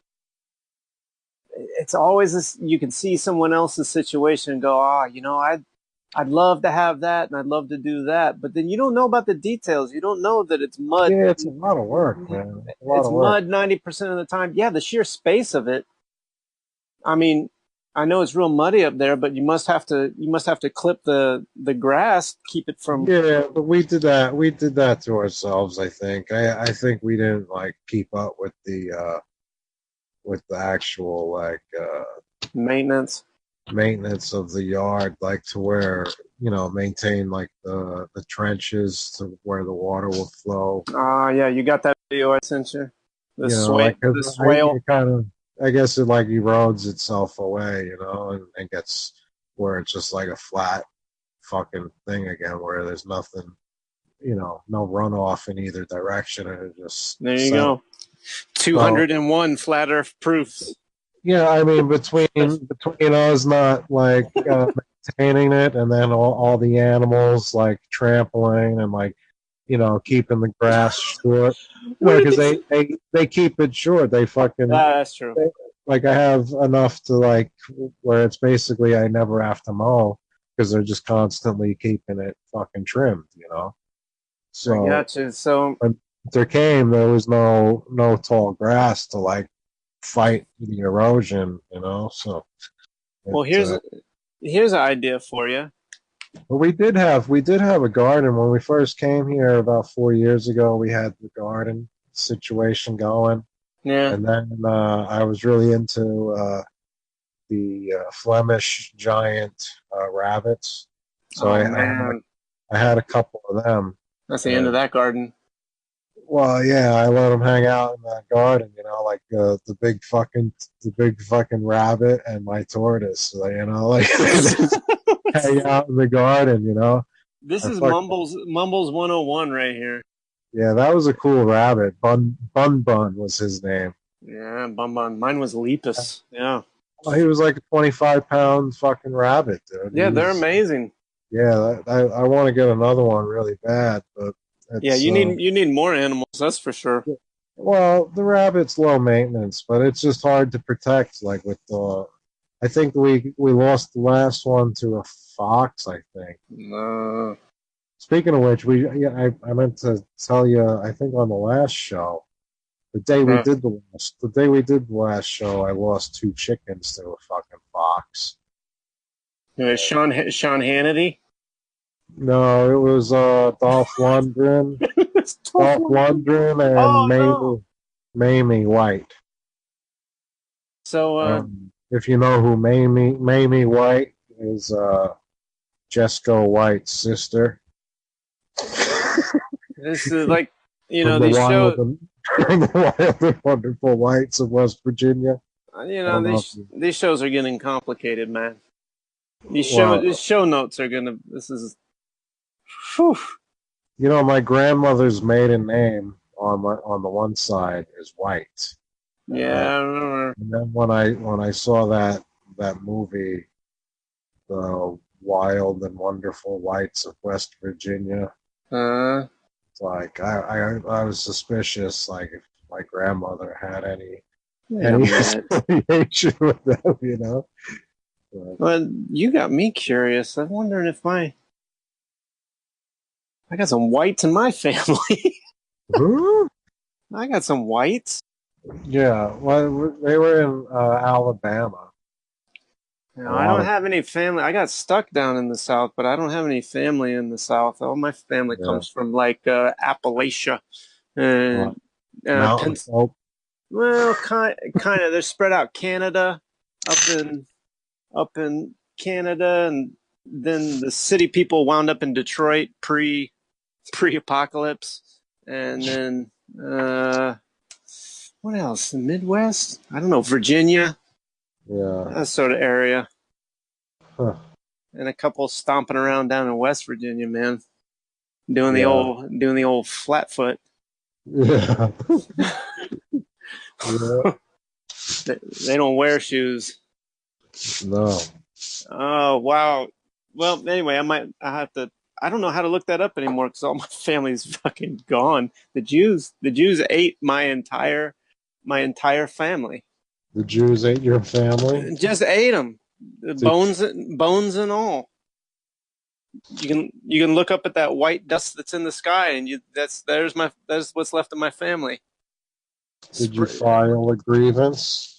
it's always this. You can see someone else's situation and go, I'd love to have that and I'd love to do that, but then you don't know about the details. You don't know that it's mud. yeah, it's a lot of work, man. It's a lot It's of work. mud 90% of the time. Yeah, the sheer space of it. I mean, I know it's real muddy up there, but you must have to clip the grass, keep it from. Yeah, but we did that. We did that to ourselves. I think. I think we didn't like keep up with the actual Maintenance. maintenance of the yard, like to where maintain like the trenches to where the water will flow. Yeah, you got that video I sent you. Like 'cause The swale. it kind of I guess it like erodes itself away, and gets where it's just like a flat fucking thing again, where there's nothing, no runoff in either direction, and it just There you settles. go. So 201 flat Earth proofs. yeah, I mean between us not like maintaining it, and then all the animals like trampling and like keeping the grass short, Where did because these? they keep it short. They fucking That's true. like I have enough to like where it's basically I never have to mow because they're just constantly keeping it fucking trimmed, you know. I So got you. So, when winter came, there was no tall grass to like fight the erosion, you know. So it, well, here's an idea for you. but we did have a garden when we first came here about 4 years ago. We had the garden situation going, Yeah. and then I was really into the Flemish giant rabbits. So Oh man, I had a couple of them. that's the end of And that garden. well, yeah, I let them hang out in that garden, you know, like the big fucking rabbit and my tortoise, you know, like just hang out in the garden, you know. This I is fuck Mumbles 101 right here. Yeah, that was a cool rabbit. Bun was his name. Yeah, Bun Bun. Mine was Lepus. Yeah. Well, he was like a 25-pound fucking rabbit, dude. Yeah, they're amazing. Yeah, I want to get another one really bad, but Yeah, it's you need more animals, that's for sure. well, the rabbit's low maintenance, but it's just hard to protect. Like with the, I think we lost the last one to a fox. I think. Uh, Speaking of which, I meant to tell you. I think on the last show, uh, the day we did the last show, I lost two chickens to a fucking fox. Sean Hannity. No, it was Dolph Lundgren, It's tough Dolph one. Lundgren, and Oh no. Mamie White. So If you know who Mamie White is, Jesco White's sister this is like from the these show wild and from the wild and wonderful whites of West Virginia. I don't know if you, these shows are getting complicated, man. These well, show notes are gonna. This is. Whew. you know, my grandmother's maiden name on the one side is White, Yeah, I remember. and then when I saw that movie, The Wild and Wonderful Whites of West Virginia, Uh, it's like I was suspicious, like if my grandmother had wait a any minute. affiliation with them, you know. But, Well, you got me curious. I'm wondering if I got some whites in my family. huh? I got some whites. Yeah, well, they were in Alabama. You A know, I don't lot of have any family. I got stuck down in the South, but I don't have any family in the South. All my family yeah, comes from like Appalachia uh, and mountain folk. well, kind of. They're spread out Canada, up in up in Canada, and then the city people wound up in Detroit pre apocalypse, and then what else? The Midwest? I don't know. Virginia, Yeah, that sort of area, huh. and a couple stomping around down in West Virginia, man, Yeah, doing the old flatfoot. yeah, yeah. They don't wear shoes. No, Oh wow. Well, anyway, I have to. I don't know how to look that up anymore because all my family's fucking gone. The Jews ate my entire family. the Jews ate your family. Just ate them, Did bones and all. You can look up at that white dust that's in the sky, and there's what's left of my family. did you file a grievance?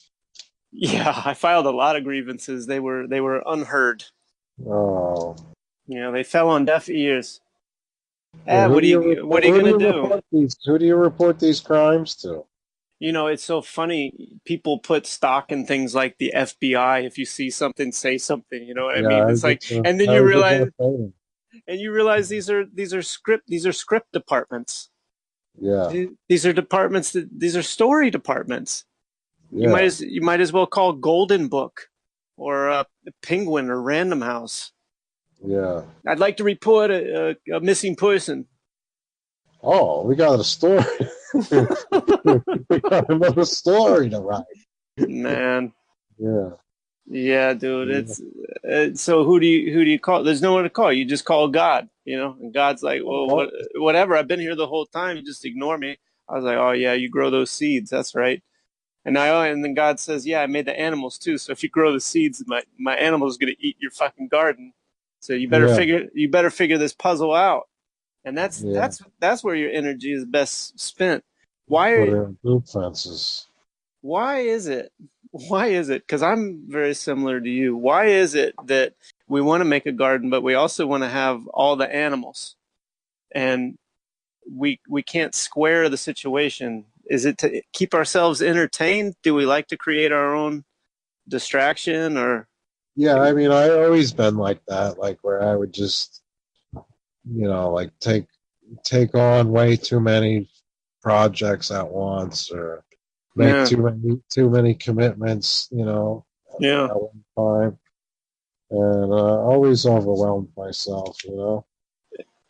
Yeah, I filed a lot of grievances. They were unheard. Oh, You know, they fell on deaf ears. yeah. What are you gonna do? Who do you report these crimes to? You know, it's so funny. People put stock in things like the FBI. If you see something, say something. You know what I Yeah, mean? It's like, and then I was just gonna say. you realize these are script departments. Yeah, These are departments these are story departments. yeah, You might as well call Golden Book or Penguin or Random House. yeah. I'd like to report a missing person. Oh, we got a story. We got another story to write. Man, Yeah, yeah, dude. yeah. It's so who do you call? There's no one to call. You just call God, you know. And God's like, well, Oh, whatever. I've been here the whole time. You just ignore me. I was like, oh yeah, you grow those seeds. That's right. And then God says, yeah, I made the animals too. So if you grow the seeds, my animal is going to eat your fucking garden. So you better Yeah. figure this puzzle out. And Yeah. that's where your energy is best spent. Put Why in loop fences. why is it? Why is it? Because I'm very similar to you. Why is it that we want to make a garden, but we also want to have all the animals, and we can't square the situation? Is it to keep ourselves entertained? Do we like to create our own distraction, or Yeah, I mean, I always been like that, like where I would just, like take on way too many projects at once, or make yeah, too many commitments, yeah? at one time, and always overwhelmed myself.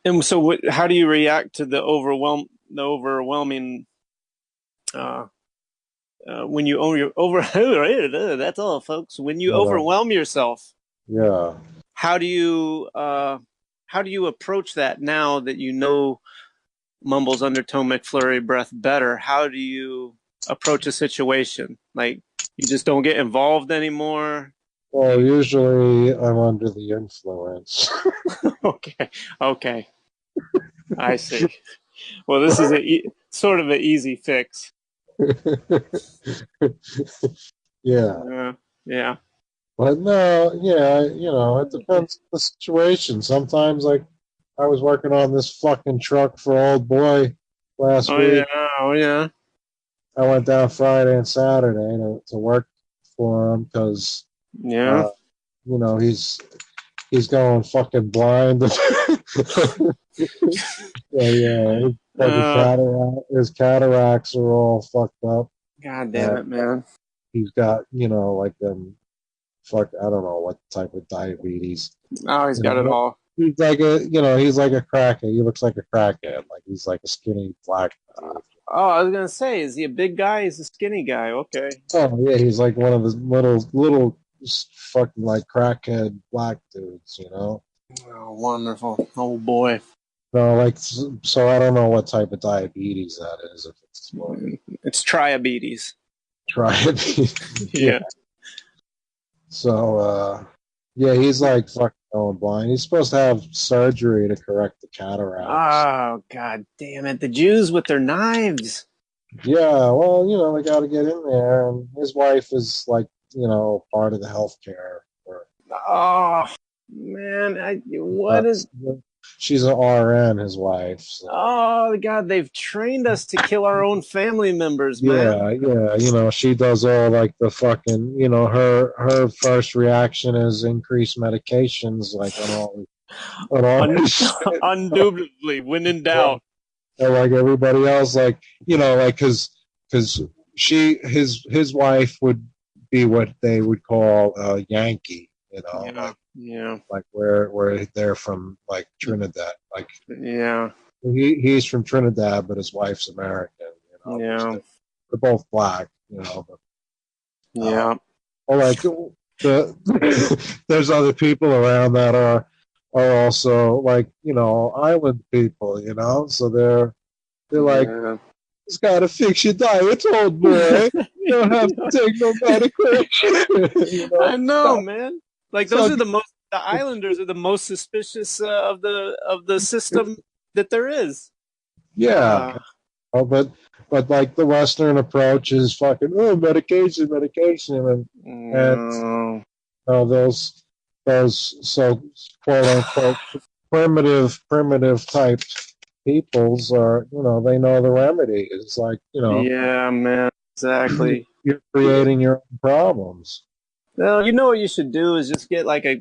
And so, how do you react to the overwhelming? Uh, when you over that's all, folks. When you Uh, overwhelm yourself, yeah. how do you approach that now that you know Mumbles Undertone McFlurry Breath better? How do you approach a situation? Like, you just don't get involved anymore? Do Well, you? usually I'm under the influence. Okay, okay, I see. Well, this is sort of an easy fix. Yeah. Yeah. But no, yeah, it depends on the situation. Sometimes, like, I was working on this fucking truck for old boy last Oh yeah. week. Oh yeah. I went down Friday and Saturday to work for him because, Yeah. uh, he's going fucking blind. Yeah, yeah, his fucking Uh, his cataracts are all fucked up, God damn and it, man. he's got, like them. Fuck, I don't know what type of diabetes. Oh, he's You got it know, all. he's like a crackhead. He looks like a crackhead. Like he's like a skinny black dude. Oh, I was gonna say, is he a big guy? He's a skinny guy. Okay. Oh yeah, he's like one of the little fucking like crackhead black dudes. Oh, wonderful. Oh boy. No, like so I don't know what type of diabetes that is. If it's what It's triabetes. diabetes. Yeah. Yeah. So yeah, he's like fucking going blind. He's supposed to have surgery to correct the cataracts. Oh, God damn it. The Jews with their knives. Yeah, well, they got to get in there, and his wife is like, part of the healthcare. Oh, man. What is. That's she's an RN, his wife. So Oh, God. They've trained us to kill our own family members, man. yeah, yeah, she does all like the fucking, her first reaction is increased medications, like on all this shit. Undoubtedly, when in Yeah. doubt. And like everybody else, like like because his wife would be what they would call a Yankee, Yeah. Yeah. like where they're from, like Trinidad. Like Yeah. he's from Trinidad, but his wife's American. Yeah. They're both black. But, Yeah. or like there's other people around that are also like island people. So they're like, Yeah. it's got to fix your diet, old boy. You don't have to take no medication. I know, man. Like, those So are the Islanders are the most suspicious of the system that there is. yeah, Uh, but like the Western approach is fucking medication, and no. those so quote unquote primitive type peoples are, they know the remedy. It's like, Yeah, man. Exactly. you're creating your own problems. Well, you know what you should do is just get like a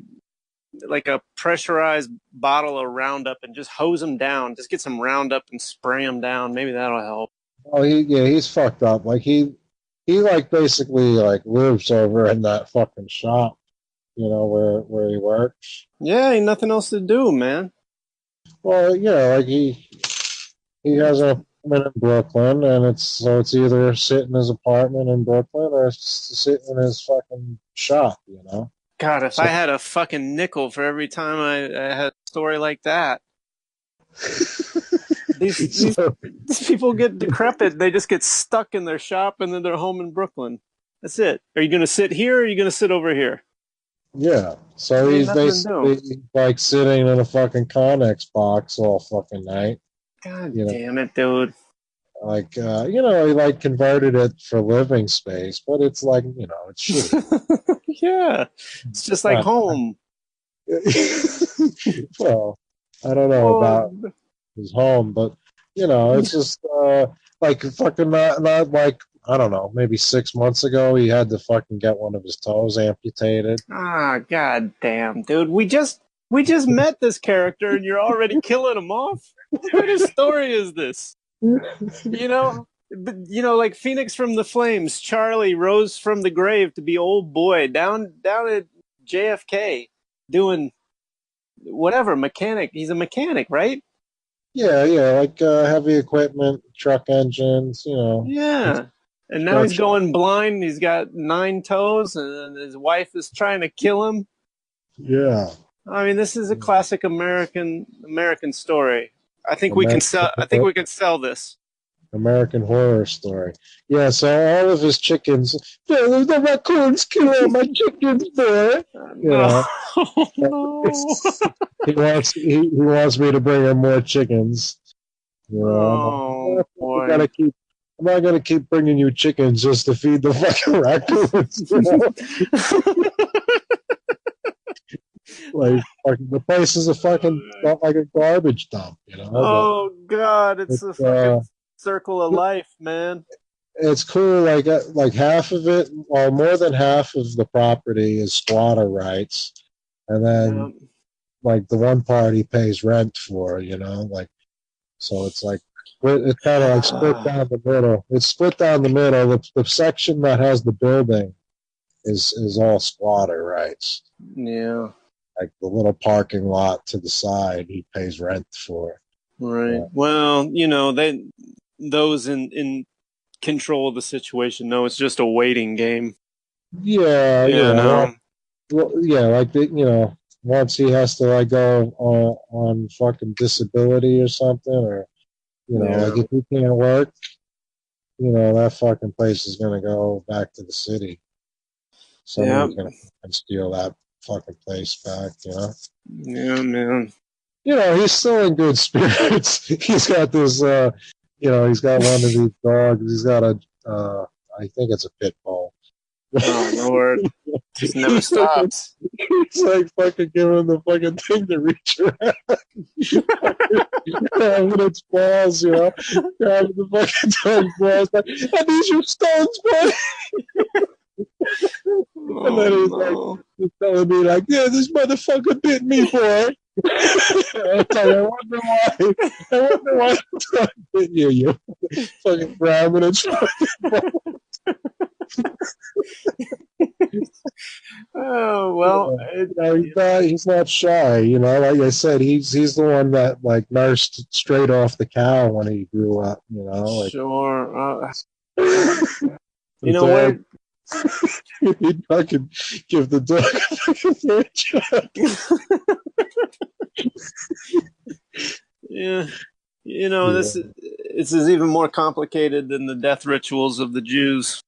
pressurized bottle of Roundup and just hose them down. Just get some Roundup and spray them down. Maybe that'll help. Oh, he's fucked up. Like he like basically like lives over in that fucking shop, where he works. Yeah, ain't nothing else to do, man. Well, like he has an apartment in Brooklyn, and it's either sit in his apartment in Brooklyn or sit in his fucking shop. God, if I So had a fucking nickel for every time I had a story like that. These so, These people get decrepit. They just get stuck in their shop, and then they're home in Brooklyn. That's it. Are you going to sit here, or are you going to sit over here? Yeah. So Ain't he's nothing to do. basically like sitting in a fucking Connex box all fucking night. God You know, damn it, dude. like he like converted it for living space, but it's like, it's shitty. Yeah. It's just like Not, home. well, I don't know Well, about his home, but it's just like fucking not like, I don't know, maybe 6 months ago he had to fucking get one of his toes amputated. god damn, dude. We just met this character and you're already killing him off? What kind of story is this? Like Phoenix from the Flames, Charlie rose from the grave to be old boy down at JFK doing whatever, mechanic. He's a mechanic, right? Yeah, like heavy equipment, truck engines, Yeah. And now he's construction. going blind. He's got 9 toes, and his wife is trying to kill him. Yeah. I mean, this is a classic American story. I think we can American sell. I think we can sell this. American Horror Story. Yeah, so all of his chickens, the raccoons kill all my chickens, boy. No, no. He wants me to bring him more chickens. Oh I boy. gotta keep. I'm not gonna keep bringing you chickens just to feed the fucking raccoons. Like the place is a fucking like a garbage dump. Oh God, it's a fucking uh, circle of life, man. it's cool. Like half of it, or more than half of the property is squatter rights, and Yeah. then like the one party pays rent for. Like so it's like it's kind of like split down the middle. It's split down the middle. The section that has the building is all squatter rights. Yeah. Like the little parking lot to the side, he pays rent for. Right. Yeah. Well, those in control of the situation know it's just a waiting game. Yeah, No. well, yeah, like once he has to like go on fucking disability or something, or like if he can't work, that fucking place is gonna go back to the city. Someone's gonna steal that fucking place back. Yeah, man. He's still in good spirits. He's got this. He's got one of these dogs. He's got a. I think it's a pit bull. Oh Lord, just never stops. He's like fucking giving him the fucking thing to reach around. Grabbing its balls, grabbing the fucking dog's balls. Like, I need your stones, boy. And then he's telling me like, yeah, this motherfucker bit me, boy. I wonder why the dog bit you. You fucking grabbing its fucking balls. Oh well, he's not shy. Like I said, he's the one that like nursed straight off the cow when he grew up. Like, sure. Dog, he'd fucking give the dog a fucking third shot. Yeah. This is even more complicated than the death rituals of the Jews.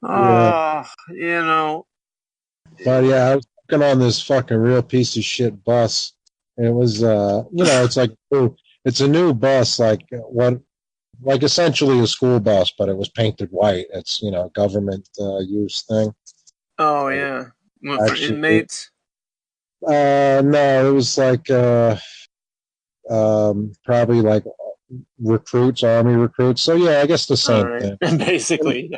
Yeah. But yeah, I was working on this fucking real piece of shit bus. It was, it's like, it's a new bus, like essentially a school bus, but it was painted white. It's, government use thing. Oh yeah, for inmates. No, it was like probably like army recruits. So yeah, I guess the same thing. Basically,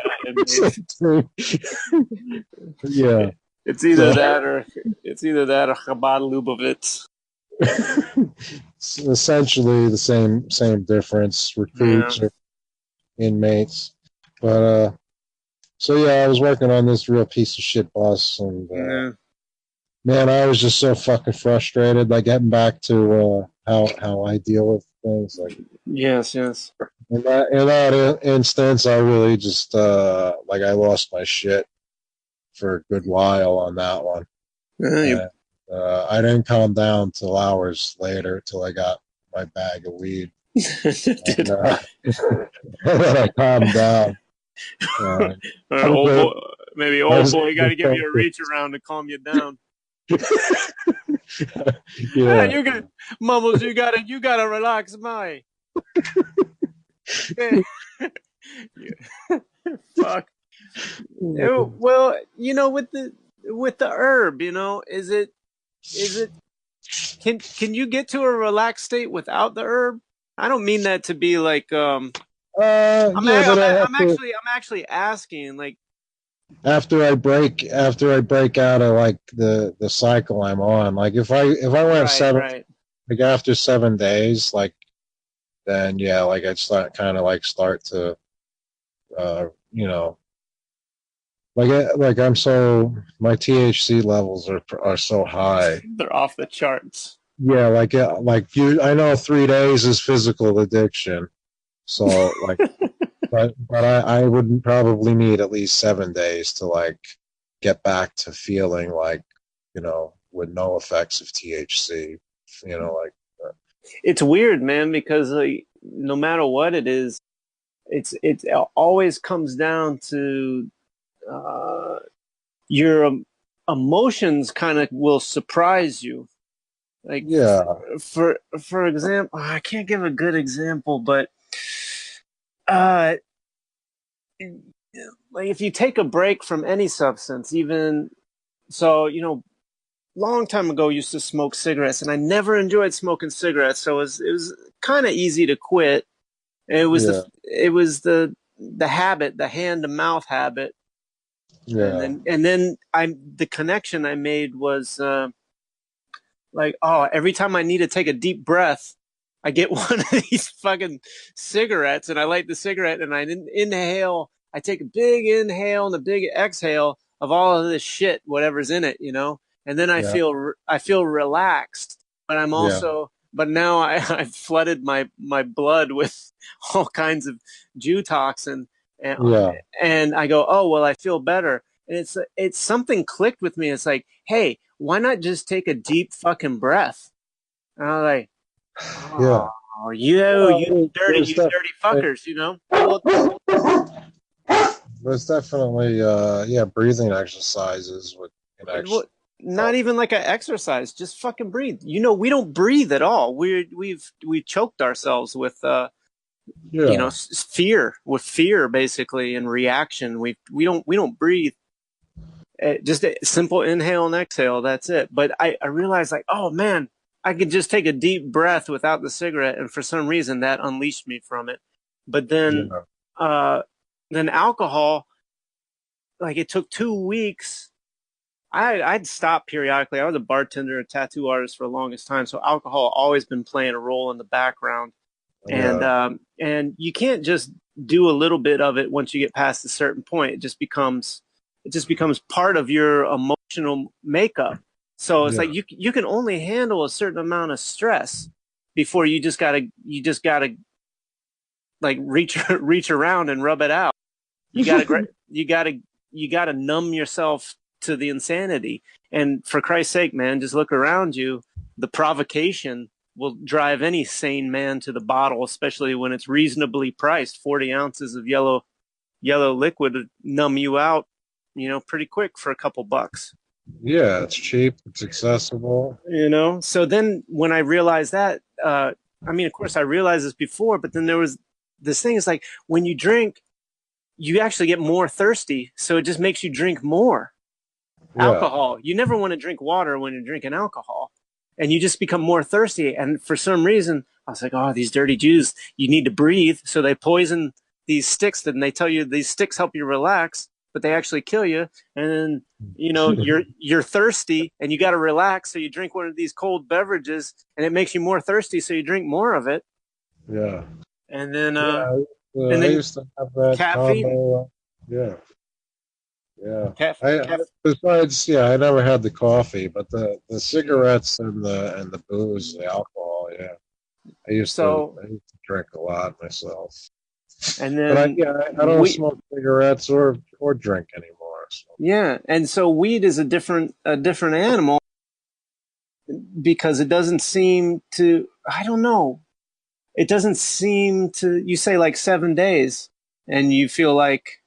yeah. It's either that or Chabad Lubavitch. It's essentially the same difference. Recruits or inmates, but so yeah, I was working on this real piece of shit bus, and man, I was just so fucking frustrated. Like getting back to how I deal with things. Like yes. In that instance, I really just like I lost my shit for a good while on that one. I didn't calm down till hours later till I got my bag of weed. And, Dude, and then I calmed down. Uh, I was old boy, able, maybe I old was boy got able to give you a to reach around to calm you down. focus. Ah, Yeah, you got Mumbles. You gotta relax, my. Yeah. Fuck. Well, with the herb, is it can you get to a relaxed state without the herb? I don't mean that to be like yeah, but I have to I'm actually asking like after I break out of like the cycle I'm on. Like if I went right, seven right. like after 7 days, like then yeah, like I'd start kind of like start to you know like I'm so my THC levels are so high. They're off the charts. Yeah, like you I know 3 days is physical addiction. So like but I would probably need at least 7 days to like get back to feeling like, with no effects of THC, like It's weird, man, because like no matter what it is, it always comes down to uh, your emotions kind of will surprise you. Like yeah, for example, I can't give a good example, but uh, like if you take a break from any substance, even so, long time ago, I used to smoke cigarettes, and I never enjoyed smoking cigarettes, so it was kind of easy to quit. And yeah, it was the habit, the hand to mouth habit, and yeah, then the connection I made was like, oh, every time I need to take a deep breath, I get one of these fucking cigarettes and I light the cigarette and I inhale. I take a big inhale and a big exhale of all of this shit, whatever's in it, and then yeah, I feel relaxed, but yeah, but now I've flooded my blood with all kinds of Jew toxin, and yeah, and I go, oh well, I feel better, and it's something clicked with me. It's like, hey, why not just take a deep fucking breath? And I'm like, yeah. oh, There's you dirty definitely fuckers, Well, there's definitely yeah, breathing exercises with can well, actually not help. even like an exercise, just fucking breathe. We don't breathe at all. We've choked ourselves with Yeah, with fear basically and reaction. We don't breathe. Just a simple inhale and exhale. That's it. But I realized like, oh man, I could just take a deep breath without the cigarette, and for some reason that unleashed me from it. But yeah, uh, then alcohol, like it took 2 weeks. I'd stop periodically. I was a bartender, a tattoo artist for the longest time, so alcohol always been playing a role in the background. And yeah, you can't just do a little bit of it once you get past a certain point. It just becomes part of your emotional makeup. So it's like yeah, you can only handle a certain amount of stress before you just gotta like reach around and rub it out. You gotta you gotta you gotta numb yourself to the insanity. And for Christ's sake, man, just look around you. The provocation will drive any sane man to the bottle, especially when it's reasonably priced. 40 ounces of yellow liquid would numb you out, pretty quick for a couple bucks. yeah. It's cheap. It's accessible. So then when I realized that, I mean, of course, I realized this before, but then there was this thing. Is like when you drink, you actually get more thirsty, so it just makes you drink more Yeah, alcohol. You never want to drink water when you're drinking alcohol, and you just become more thirsty. And for some reason, I was like, oh, these dirty Jews, you need to breathe. So they poison these sticks, and they tell you these sticks help you relax, but they actually kill you. And then, you're thirsty and you got to relax. So you drink one of these cold beverages and it makes you more thirsty. So you drink more of it. yeah, And then, yeah. and I then used to have that caffeine, combo. Yeah. Yeah. caff, I caff. besides, yeah, I never had the coffee, but the cigarettes and the booze, the alcohol, yeah. So, I used to drink a lot myself. and But then I don't we, smoke cigarettes or drink anymore. So yeah. And so weed is a different animal because it doesn't seem to, I don't know. it doesn't seem to. You say like 7 days, and you feel like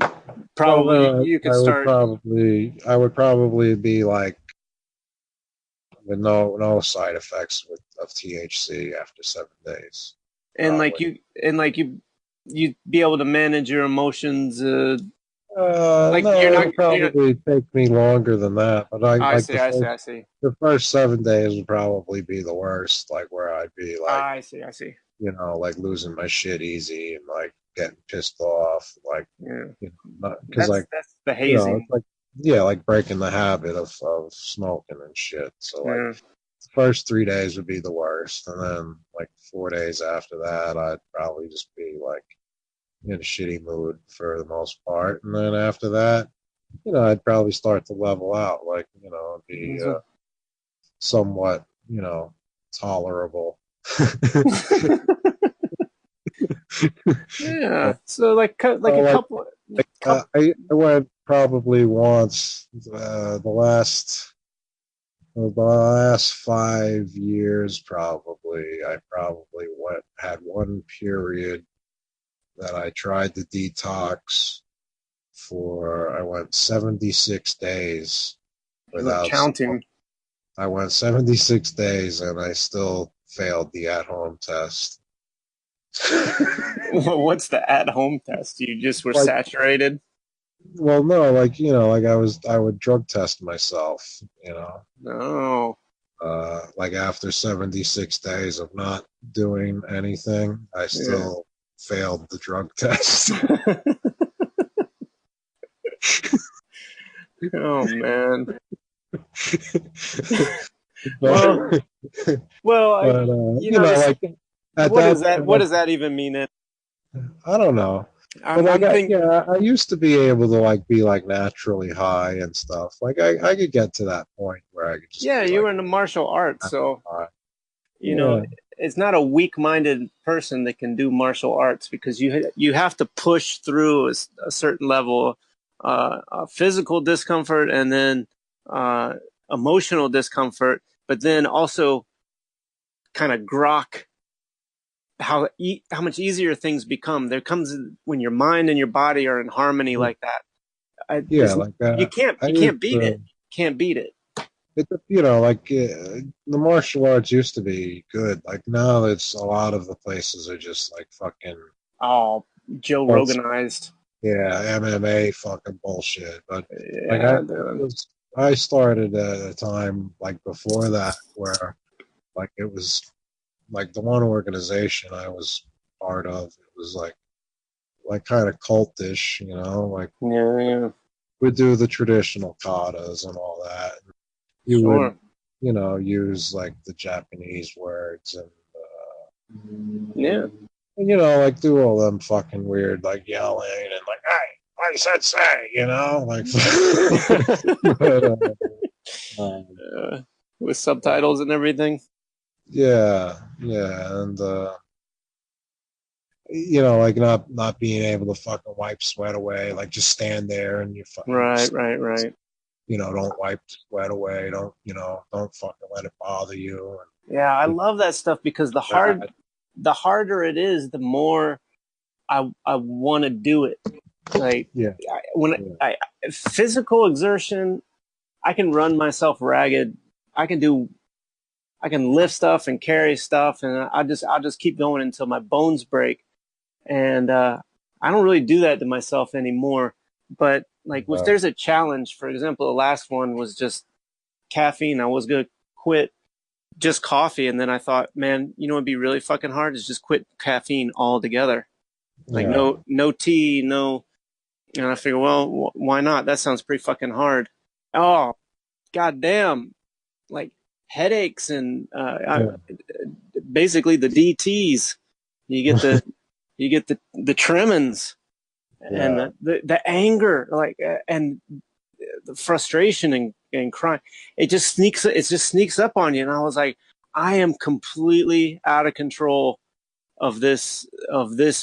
Well, probably no, you could start. I would probably be like with no side effects of THC after 7 days. And like Probably. you'd be able to manage your emotions. Like No, you're it'll not. probably take me longer than that. But I I like see. I see. I see. the first 7 days would probably be the worst. Like where I'd be like, I see. I see. like losing my shit easy and like getting pissed off, like Yeah. because like That's the it's hazing. like yeah, like breaking the habit of smoking and shit. So like Yeah. the first 3 days would be the worst, and then like 4 days after that, I'd probably just be like in a shitty mood for the most part, and then after that, I'd probably start to level out, like be somewhat tolerable. Yeah. So like a Like couple couple. I went probably once the last 5 years probably. I probably had one period that I tried to detox for. I went 76 days You were without smoking. counting. I went 76 days and I still failed the at-home test. What's the at-home test? You just were Like, saturated? well, no, like like I would drug test myself, No. like after 76 days of not doing anything, I Yeah. still failed the drug test. Oh man. Well, but, well, but this. like at What that does that? point, What like does that even mean? I don't know. But like I'm thinking. I used to be able to like be like naturally high and stuff. Like I could get to that point where I could just Yeah, be you like were in the martial arts, so high. you know Yeah, it's not a weak-minded person that can do martial arts because you have to push through a certain level of physical discomfort and then uh, emotional discomfort, but then also kind of grok how much easier things become. There comes when your mind and your body are in harmony like that. yeah. Like I You used can't beat to. it. Can't beat it. Like the martial arts used to be good. Like now, it's a lot of the places are just like fucking. Oh, Joe Roganized. Yeah, MMA fucking bullshit. But like Yeah, dude. I started at a time like before that where like it was like the one organization I was part of. It was like kind of cultish, like Yeah, yeah. we do the traditional katas and all that. You would Sure. use like the Japanese words Yeah. and like do all them fucking weird like yelling and like hey, I said say, like but, uh, with subtitles and everything. yeah, and like not being able to fucking wipe sweat away, like just stand there and Right, right, right. don't wipe the sweat away, don't fucking let it bother you. Yeah, I And love that stuff because the harder it is, the more I want to do it. Like yeah, when yeah, I physical exertion, I can run myself ragged. I can do I can lift stuff and carry stuff, and I'll just keep going until my bones break. And I don't really do that to myself anymore. But like if uh, there's a challenge, for example, the last one was just caffeine. I was gonna quit just coffee, and then I thought, man, what'd be really fucking hard is just quit caffeine altogether. Like yeah, no tea, no. And I figure, well, why not? That sounds pretty fucking hard. Oh, goddamn! Like headaches and yeah, basically the DTS. You get the tremens and yeah, the anger, like and the frustration and crying. It just sneaks up on you. And I was like, I am completely out of control of this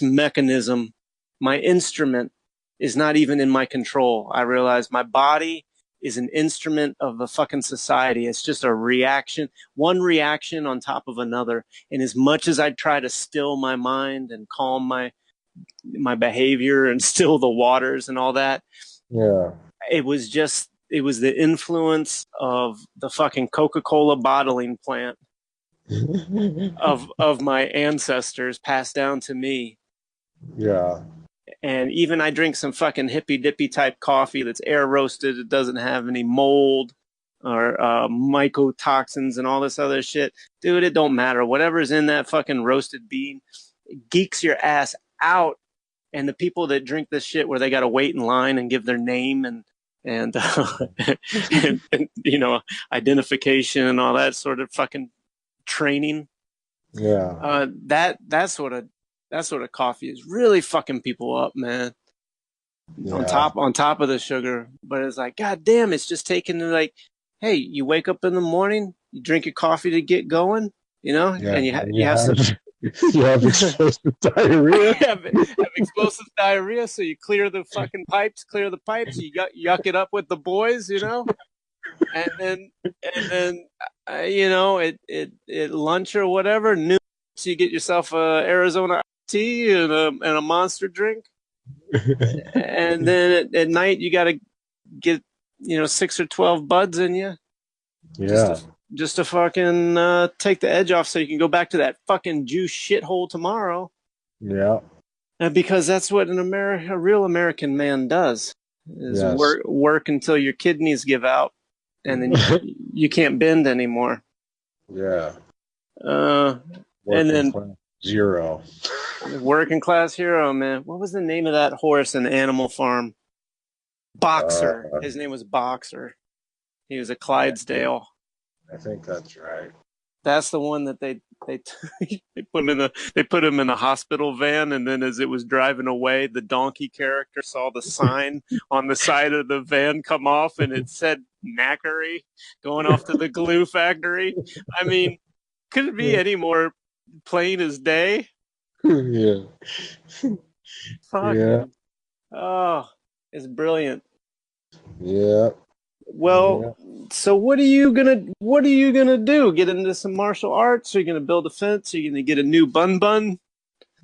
mechanism. My instrument is not even in my control. I realized my body is an instrument of the fucking society. It's just a reaction, one reaction on top of another. And as much as I try to still my mind and calm my behavior and still the waters and all that, Yeah. it was the influence of the fucking Coca-Cola bottling plant of my ancestors passed down to me. Yeah. And even I drink some fucking hippy dippy type coffee that's air roasted. It doesn't have any mold or mycotoxins and all this other shit. Dude, it don't matter. Whatever's in that fucking roasted bean geeks your ass out. And the people that drink this shit where they got to wait in line and give their name and and, you know, identification and all that sort of fucking training. Yeah. That sort of coffee is really fucking people up, man. Yeah. On top of the sugar, but it's like, god damn, it's just taking like, hey, you wake up in the morning, you drink your coffee to get going, you know, Yeah. and you have some. You have explosive diarrhea. have explosive diarrhea, so you clear the fucking pipes, you yuck it up with the boys, you know, and then you know, at lunch or whatever, noon, so you get yourself a Arizona tea and a Monster drink, and then at night you got to get, you know, 6 or 12 buds in you, Yeah. just to fucking take the edge off so you can go back to that fucking juice shithole tomorrow. Yeah. Because that's what a real American man does, is Yes. work until your kidneys give out, and then you can't bend anymore. Yeah. And then zero. working class hero, man. What was the name of that horse in Animal Farm? Boxer. His name was Boxer. He was a Clydesdale. I think that's right. That's the one that they put him in a hospital van, and then as it was driving away, the donkey character saw the sign on the side of the van come off, and it said "Knackery" going off to the glue factory. I mean, could it be any more plain as day? Yeah. Fuck. Yeah. Oh, it's brilliant. Yeah. Well, so what are you gonna do? Get into some martial arts? Are you gonna build a fence? Are you gonna get a new bun?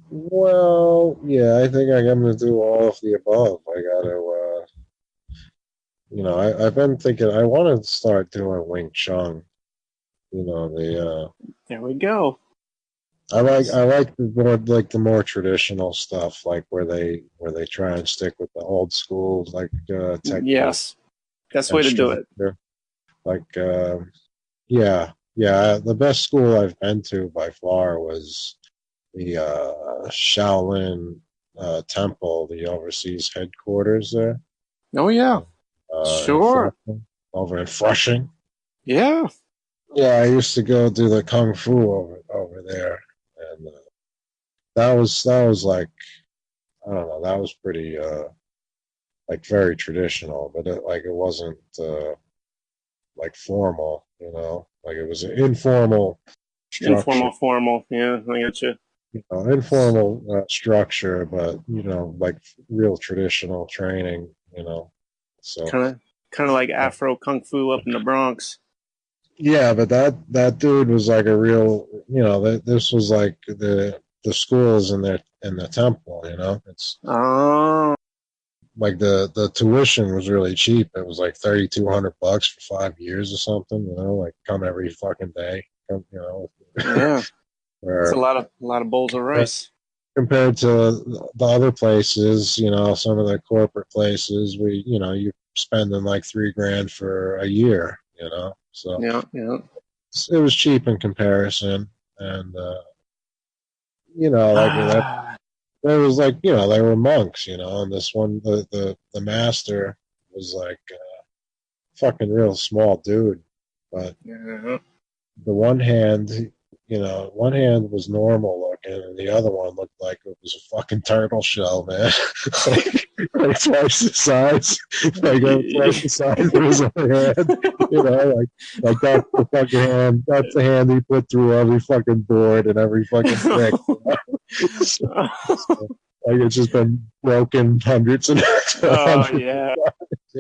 Well, yeah, I think I'm going to do all of the above. I got to, you know, I've been thinking I want to start doing Wing Chun. You know, there we go. I like the more traditional stuff, like where they try and stick with the old school technique. Yes, best way to do it. Like, yeah, the best school I've been to by far was the Shaolin Temple, the overseas headquarters there. Oh yeah, sure. Over in Flushing. Yeah. Yeah, I used to go do the kung fu over there, and that was like, I don't know, that was pretty like very traditional, but it wasn't like formal, you know, like it was an informal structure. Formal, yeah, I get you. You know, informal structure, but you know, like real traditional training, you know. So kind of like Afro kung fu up in the Bronx. Yeah, but that dude was like a real, you know, this was like the schools in the temple, you know. It's like the tuition was really cheap. It was like $3,200 for 5 years or something, you know, like come every fucking day, you know. Yeah. It's a lot of bowls of rice. Compared to the other places, you know, some of the corporate places, you know, you're spending like $3,000 for a year, you know. So yeah, it was cheap in comparison, and you know, like there was like, you know, there were monks, you know, and this one, the master was like fucking real small dude, but the one hand, you know, one hand was normal looking, and the other one looked like it was a fucking turtle shell, man. like twice the size, like twice the size of his other hand. You know, like that's the fucking hand. That's the hand he put through every fucking board and every fucking brick. You know? so, like it's just been broken hundreds and oh yeah.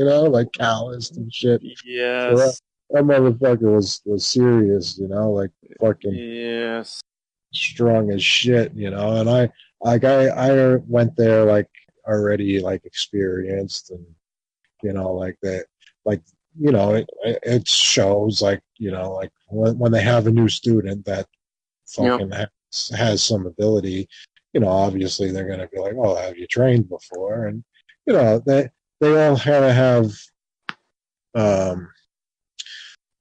like calloused and shit. So Yes. that motherfucker was serious, like fucking Yes. strong as shit, and I went there like already like experienced and like that, like it shows like like when they have a new student that Yep. fucking has some ability, obviously they're gonna be like, oh, have you trained before? And they all kind of have um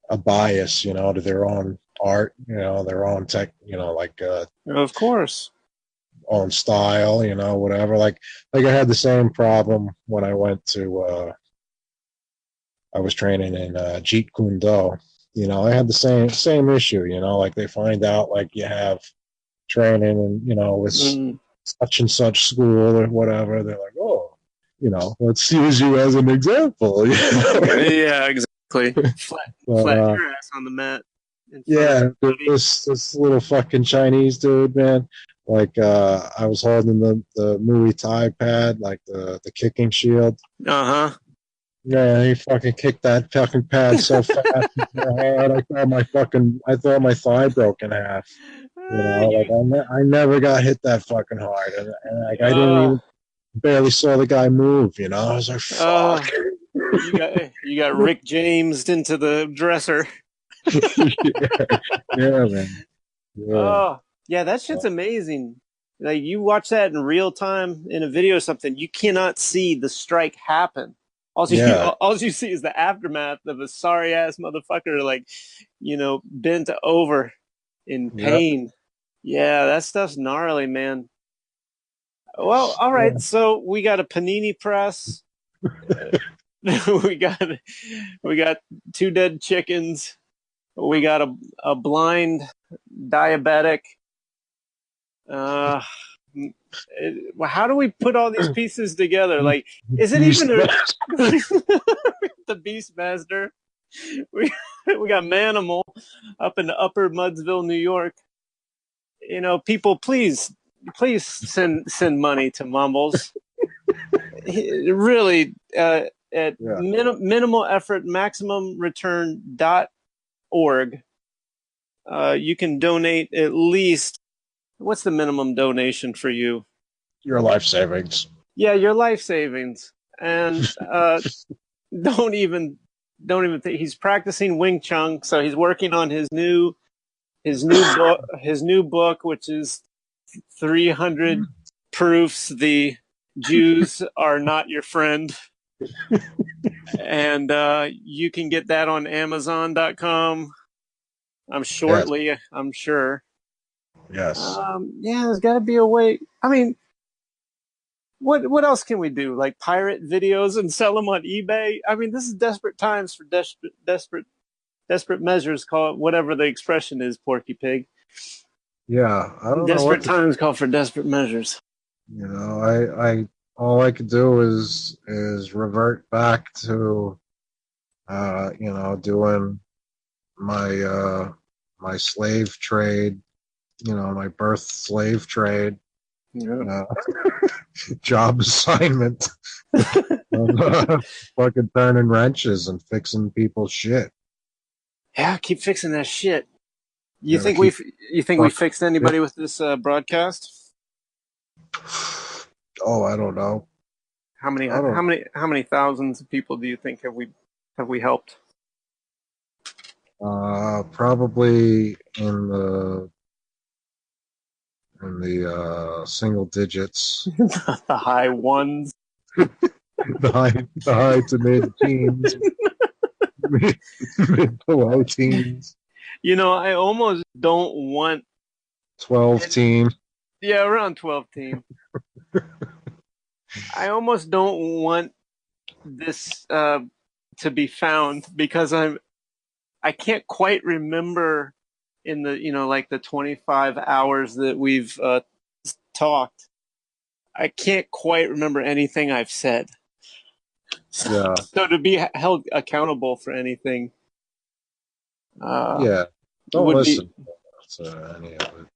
a bias, to their own art, their own tech, like Of course. own style, whatever. Like I had the same problem when I went to I was training in Jeet Kune Do. I had the same issue, like they find out like you have training and with Mm. such and such school or whatever. They're like, oh, let's use you as an example. Yeah, exactly. But, Flatten your ass on the mat in front of yeah, everybody. this little fucking Chinese dude, man. Like I was holding the Muay Thai pad, like the kicking shield. Uh huh. Yeah, he fucking kicked that fucking pad so fast and so hard. I thought my thigh broke in half. Like You. I never got hit that fucking hard, and like I didn't Uh. even barely saw the guy move. I was like, Uh. fuck. You got Rick James into the dresser. Yeah, yeah, man. Yeah, Oh, yeah, that shit's amazing. Like you watch that in real time in a video or something, you cannot see the strike happen. yeah, All you see is the aftermath of a sorry ass motherfucker, like, bent over in yeah, pain. Yeah, that stuff's gnarly, man. Well, all right. yeah. So we got a panini press. we got we got two dead chickens. We got a blind diabetic. Uh, how do we put all these pieces together? Like, is it Beast even Master. the Beastmaster? We we got Manimal up in the Upper Mudsville, New York. People, please send money to Mumbles. Really, at Yeah, minimal effort, maximum return.org. You can donate at least. What's the minimum donation for you? your life savings. Yeah, your life savings. And don't even think he's practicing Wing Chun, so he's working on his new book, which is 300 proofs the Jews are not your friend. And you can get that on Amazon.com. Yes, I'm sure. yes. Yeah, there's got to be a way. I mean, what else can we do? Like pirate videos and sell them on eBay? I mean, this is desperate times for desperate measures. Call it whatever the expression is, Porky Pig. Yeah, I don't know what Desperate to. times call for desperate measures. I all I could do is revert back to doing my my slave trade, my birth slave trade Yeah. uh, job assignment, fucking turning wrenches and fixing people's shit. Yeah, keep fixing that shit. You Gotta think keep we fucking. fixed anybody with this broadcast? Oh, I don't know. I don't. How many thousands of people do you think have we helped? Probably in the single digits, The high ones. the high to mid teens, mid to low teens, I almost don't want 12 team. yeah, around 12 team. I almost don't want this to be found because I can't quite remember in the like the 25 hours that we've talked. I can't quite remember anything I've said. Yeah, So to be held accountable for anything uh, yeah. Don't would be listen to any of it.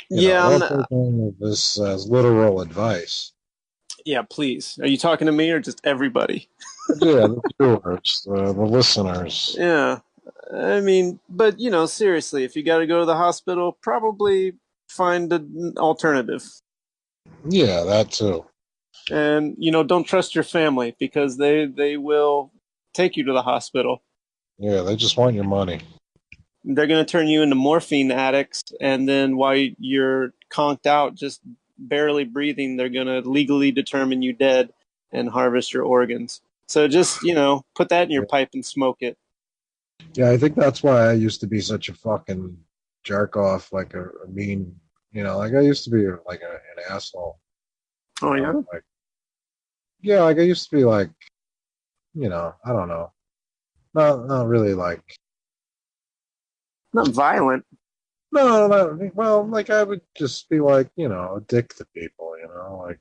yeah. Don't take any of this as literal advice. Yeah, please. Are you talking to me or just everybody? Yeah, the viewers, the listeners. Yeah. I mean, but seriously, if you got to go to the hospital, probably find an alternative. Yeah, that too. And don't trust your family because they will take you to the hospital. Yeah, they just want your money. They're going to turn you into morphine addicts, and then while you're conked out, just barely breathing, they're going to legally determine you dead and harvest your organs. So just put that in your Yeah. pipe and smoke it. Yeah, I think that's why I used to be such a fucking jerk off, like a mean, like I used to be like an asshole. Oh yeah, Like yeah, like I used to be like, I don't know, not really like not violent. no, well, like I would just be like, a dick to people, like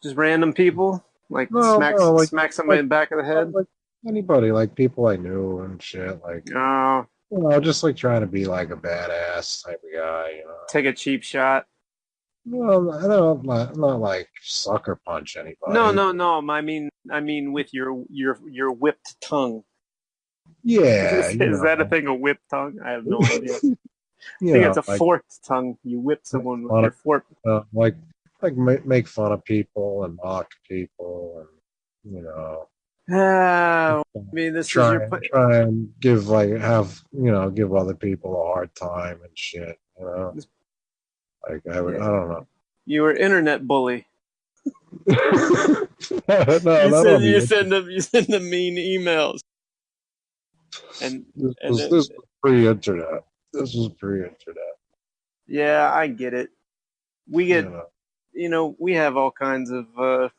Just random people, like no, smack somebody like in the back of the head. like anybody, like people I knew and shit, like Oh, just like trying to be like a badass type of guy, take a cheap shot. Well, I don't not like sucker punch No, anybody. no, no. I mean, with your whipped tongue. Yeah, Is that a thing? A whipped tongue? I have no idea. I think it's a like forked tongue. You whip make someone with fun your of, fork. make fun of people and mock people and Ah, I mean, this is your. try and give like have give other people a hard time and shit. Like I Yeah, don't know. you were internet bully. No, You not send on you the send them you send them mean emails, and and this then was pre-internet. This was pre-internet. yeah, I get it. We You get know. we have all kinds of Like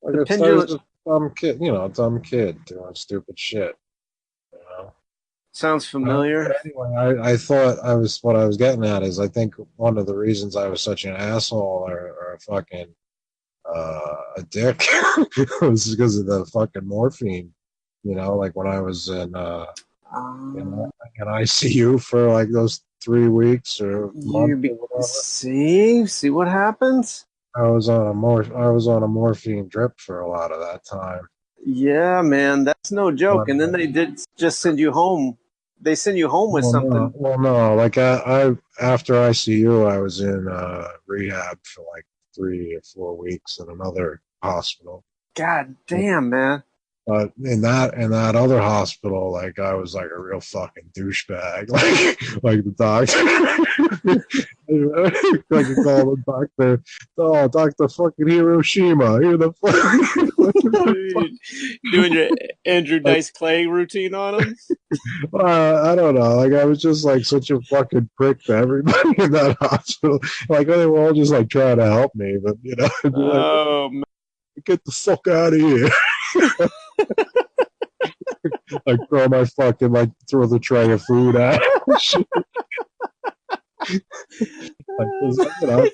the I was pendulum. just a dumb kid, a dumb kid doing stupid shit, you know. Sounds But familiar. anyway, I thought what I was getting at is I think one of the reasons I was such an asshole or a fucking a dick was because of the fucking morphine. Like when I was in, Um, in ICU for like those 3 weeks or month or whatever. see what happens. I was on a morphine drip for a lot of that time. Yeah, man, that's no joke. And then they did just send you home. They send you home with something. Well, no. Like I after ICU, I was in rehab for like 3 or 4 weeks in another hospital. God damn, man. But in that other hospital, like I was like a real fucking douchebag. Like the doctor, like you call the doctor, oh Doctor fucking Hiroshima. Here the fuck. Doing your Andrew Dice Clay routine on them. I don't know. Like I was just like such a fucking prick to everybody in that hospital. Like they were all just like trying to help me, but I'd be like, Oh man. get the fuck out of here! Like throw the tray of food out. Like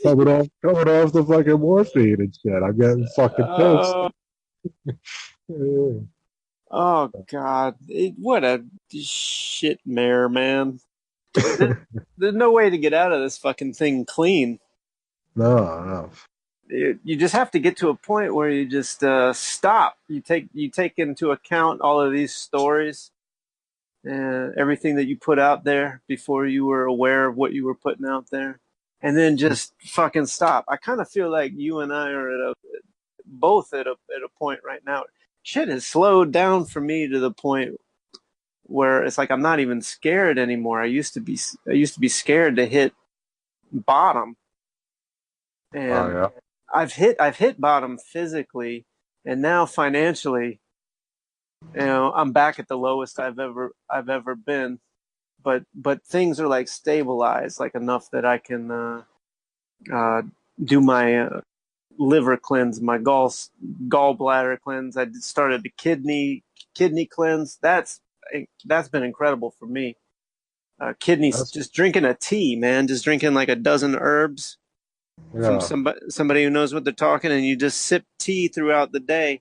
coming off the fucking morphine and shit. I'm getting fucking pissed. Oh, oh God. What a shit mare, man. There's no way to get out of this fucking thing clean. No, no. You just have to get to a point where you just stop. You take into account all of these stories and everything that you put out there before you were aware of what you were putting out there, and then just fucking stop. I kind of feel like you and I are both at a point right now. Shit has slowed down for me to the point where it's like I'm not even scared anymore. I used to be scared to hit bottom, Oh and yeah. I've hit bottom physically, and now financially, I'm back at the lowest I've ever been. But things are like stabilized, like enough that I can uh, do my liver cleanse, my gallbladder cleanse. I started the kidney cleanse. That's been incredible for me. Kidneys, That's just drinking a tea, man, just drinking like a dozen herbs from yeah. somebody who knows what they're talking, and you just sip tea throughout the day.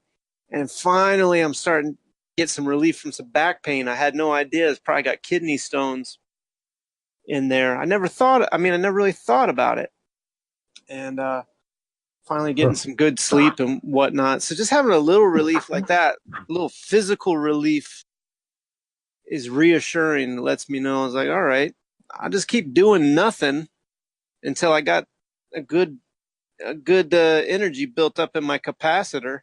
And finally, I'm starting to get some relief from some back pain. I had no idea. It's probably got kidney stones in there. I never really thought about it. And finally getting some good sleep and whatnot. So just having a little relief like that, a little physical relief is reassuring. It lets me know, I was like, all right, I'll just keep doing nothing until I got a good energy built up in my capacitor,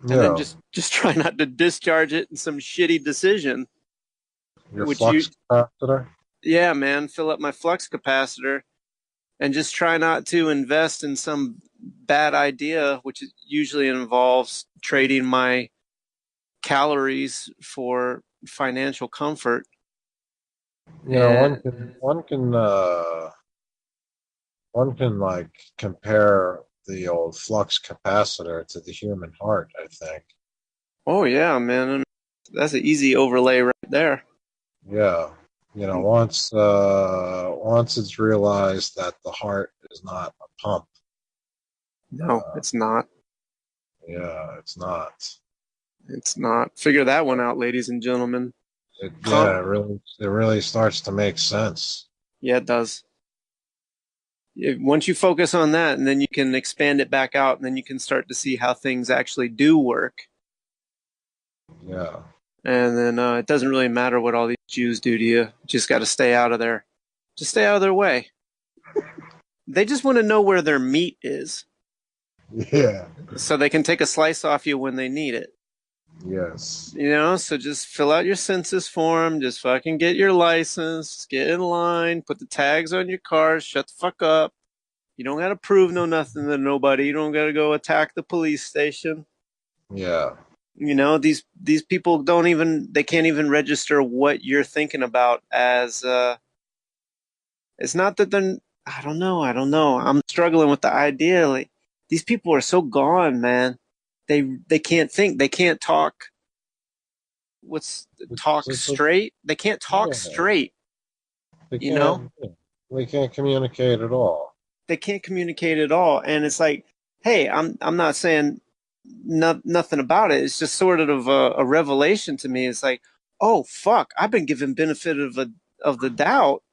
and then Yeah. just try not to discharge it in some shitty decision. Your Which you, flux capacitor? yeah, man, fill up my flux capacitor, and just try not to invest in some bad idea, which usually involves trading my calories for financial comfort. You know, And one can like compare the old flux capacitor to the human heart, I think. oh yeah, man, that's an easy overlay right there. Yeah. You know, once it's realized that the heart is not a pump, No, uh, it's not. yeah, it's not. It's not. Figure that one out, ladies and gentlemen. Yeah, it really starts to make sense. Yeah, it does. Once you focus on that, and then you can expand it back out, and then you can start to see how things actually do work. Yeah. And then it doesn't really matter what all these Jews do to you. You just got to stay out of there. Just stay out of their way. They just want to know where their meat is, Yeah. so they can take a slice off you when they need it. Yes. You know, so just fill out your census form. Just fucking get your license. Just get in line. Put the tags on your cars. Shut the fuck up. You don't got to prove no nothing to nobody. You don't got to go attack the police station. Yeah. You know, these people they can't even register what you're thinking about as it's not that they're I don't know. I'm struggling with the idea, like these people are so gone, man. They can't think, they can't talk what's talk It's a, straight. They can't talk yeah. straight, They you know? can't. They can't communicate at all. They can't communicate at all, and it's like, hey, I'm not saying nothing about it. It's just sort of a revelation to me. It's like, oh fuck, I've been given benefit of the doubt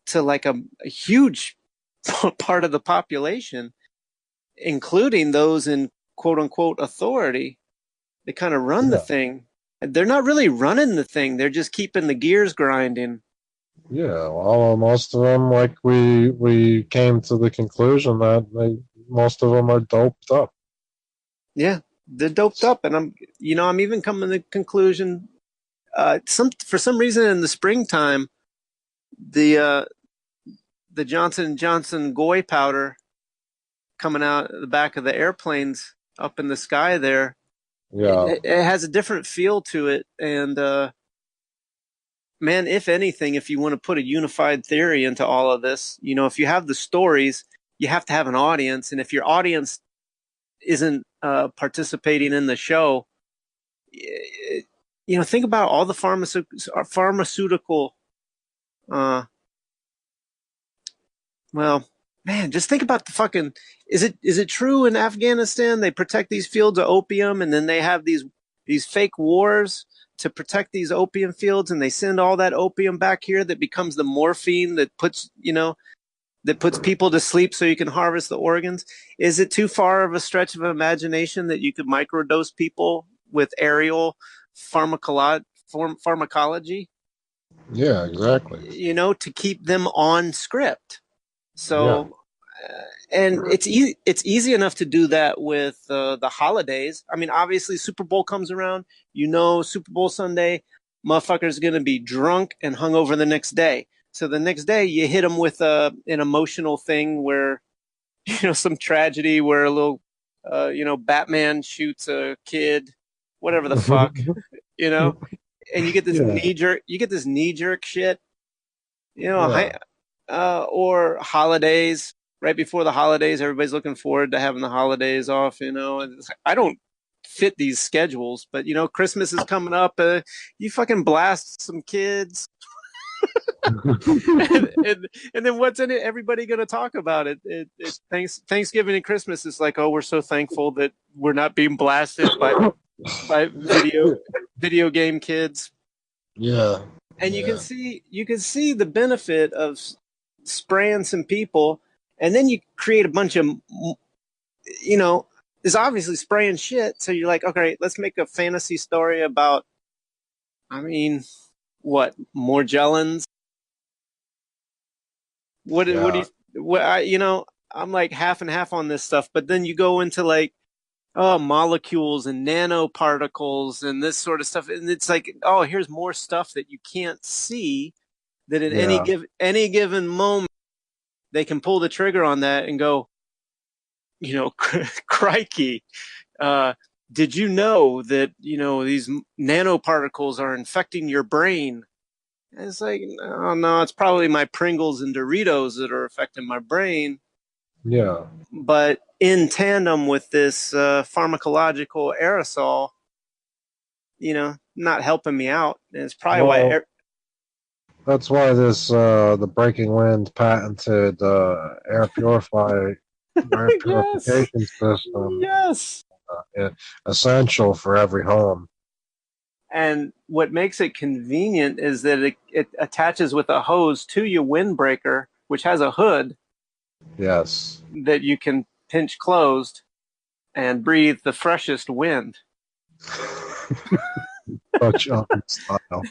to like a huge part of the population, including those in quote unquote authority. They kind of run the Yeah. thing. They're not really running the thing. They're just keeping the gears grinding. Yeah. Well, most of them, like we came to the conclusion that most of them are doped up. Yeah, they're doped up, and I'm even coming to the conclusion. For some reason in the springtime, the uh, the Johnson and Johnson Goy powder coming out the back of the airplanes up in the sky there, Yeah. it has a different feel to it. And man, if anything, if you want to put a unified theory into all of this, if you have the stories, you have to have an audience, and if your audience isn't participating in the show, think about all the pharmaceutical uh, well, man, just think about the fucking. Is it true in Afghanistan they protect these fields of opium, and then they have these fake wars to protect these opium fields, and they send all that opium back here that becomes the morphine that puts people to sleep so you can harvest the organs? Is it too far of a stretch of imagination that you could microdose people with aerial pharmacology, Yeah. Exactly. to keep them on script? Yeah. So, and it's easy enough to do that with the holidays. I mean, obviously, Super Bowl comes around. Super Bowl Sunday, motherfuckers going to be drunk and hungover the next day. So the next day, you hit them with an emotional thing where some tragedy where a little Batman shoots a kid, whatever the fuck, you know, and Yeah. you get this knee jerk shit, Yeah. or holidays. Right before the holidays, everybody's looking forward to having the holidays off. I don't fit these schedules, but Christmas is coming up. You fucking blast some kids, and then what's in it? Everybody going to talk about it. Thanksgiving and Christmas is like, oh, we're so thankful that we're not being blasted by video game kids. Yeah. And Yeah. you can see the benefit of spraying some people, and then you create a bunch of you know, is obviously spraying shit. So you're like, okay, let's make a fantasy story about, I mean, what, Morgellons? What do Yeah, you, what, I'm like half and half on this stuff, but then you go into like, oh, molecules and nanoparticles and this sort of stuff. And it's like, oh, here's more stuff that you can't see that at yeah. any given moment they can pull the trigger on that and go, crikey. Uh, did you know that, these nanoparticles are infecting your brain? And it's like, oh no, it's probably my Pringles and Doritos that are affecting my brain. Yeah. But in tandem with this pharmacological aerosol, not helping me out. And it's probably why. Well, that's why this the Breaking Wind patented air Yes, purification system yes. essential for every home. And what makes it convenient is that it attaches with a hose to your windbreaker, which has a hood Yes. that you can pinch closed and breathe the freshest wind. Such style.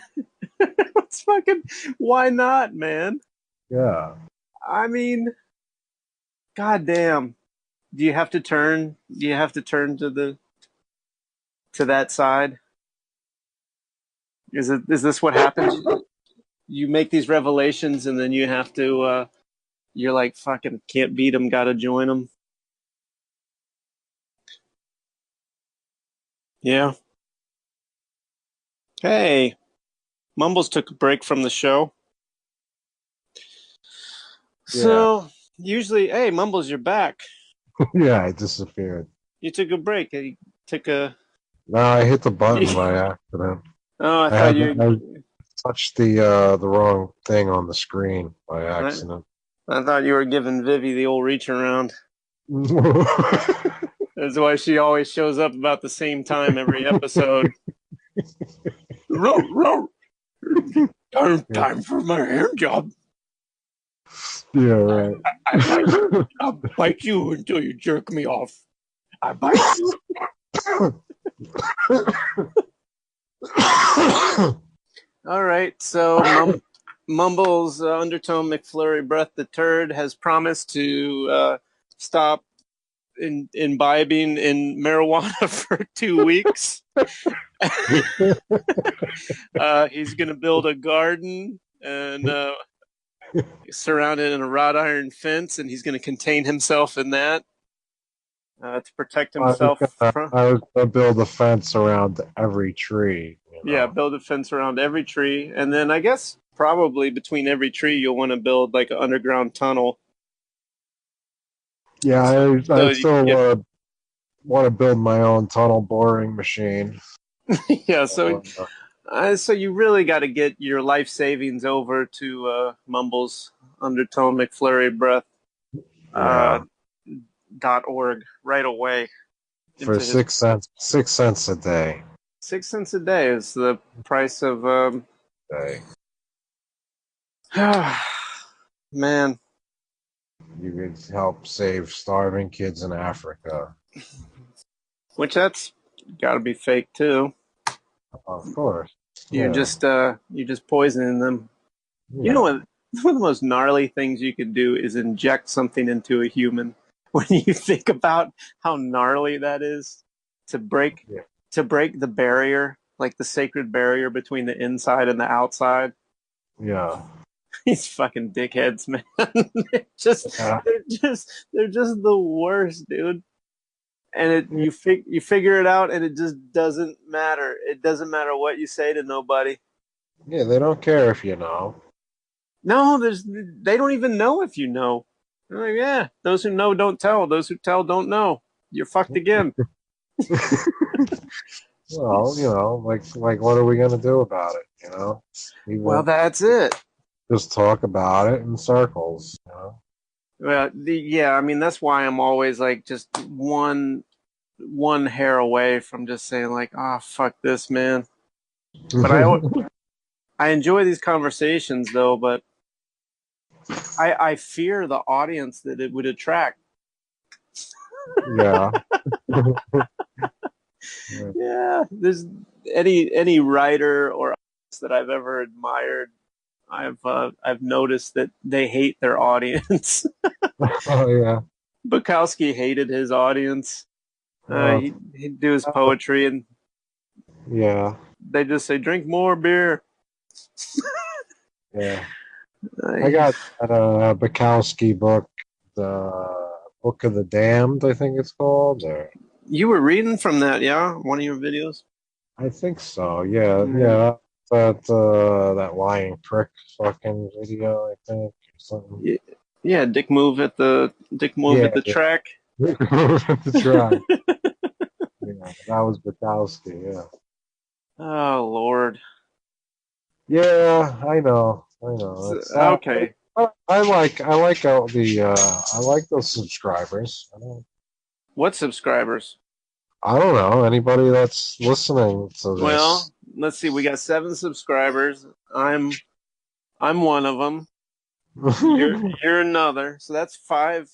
It's fucking, why not, man? Yeah. I mean, goddamn. Do you have to turn? Do you have to turn to that side? Is this what happens? You make these revelations and then you have to. You're like, fucking can't beat them, gotta join them. Yeah. Hey, Mumbles took a break from the show. Yeah. So usually, hey, Mumbles, you're back. Yeah, I disappeared. You took a break. You took a. No, I hit the button by accident. Oh, I I thought had you. I touched the wrong thing on the screen by I, accident. I thought you were giving Vivi the old reach around. That's why she always shows up about the same time every episode. Time for my hand job. Yeah, right. I'll bite you until you jerk me off. I bite you. All right, so Mumbles Undertone McFlurry Breath the Turd has promised to stop imbibing in marijuana for 2 weeks. He's going to build a garden and surrounded in a wrought iron fence, and he's going to contain himself in that to protect himself from. I was gonna build a fence around every tree. Yeah, build a fence around every tree, and then I guess probably between every tree you'll want to build like an underground tunnel. Yeah, I So you can still get want to build my own tunnel boring machine. yeah. So you really got to get your life savings over to Mumbles Undertone McFlurry Breath Yeah, .org right away. for Into his 6 cents a day. 6 cents a day is the price of Day. man. You could help save starving kids in Africa. Which that's got to be fake too. Of course. You're Yeah. just poisoning them. Yeah. You know what? One of the most gnarly things you could do is inject something into a human. When you think about how gnarly that is to break Yeah. the barrier, like the sacred barrier between the inside and the outside. Yeah. These fucking dickheads, man. they're just Yeah. they're just the worst, dude. And you figure it out, and it just doesn't matter. It doesn't matter what you say to nobody. Yeah, they don't care if you know. No, they don't even know if you know. They're like, yeah, those who know don't tell. Those who tell don't know. You're fucked again. Well, like what are we gonna do about it? Well, Even that's it. just talk about it in circles. Well, yeah, I mean that's why I'm always like just one hair away from just saying like, oh fuck this, man. But I enjoy these conversations though, but I fear the audience that it would attract. Yeah. Yeah. Yeah, there's any writer or artist that I've ever admired. I've noticed that they hate their audience. Oh yeah. Bukowski hated his audience. Uh, He'd do his poetry, and yeah. they just say, "Drink more beer." Yeah. I Uh, got that Bukowski book, the Book of the Damned, I think it's called, or you were reading from that, yeah? One of your videos? I think so. Yeah, Yeah, yeah. That lying prick fucking video, I think, or something. yeah. Dick move Yeah, at the yeah. track. That's right. Yeah, that was Bukowski. Yeah. Oh Lord. Yeah, I know. I know. It's Okay. I like all I like those subscribers. What subscribers? I don't know anybody that's listening to this. Well, let's see. We got 7 subscribers. I'm one of them. You're another. So that's 5.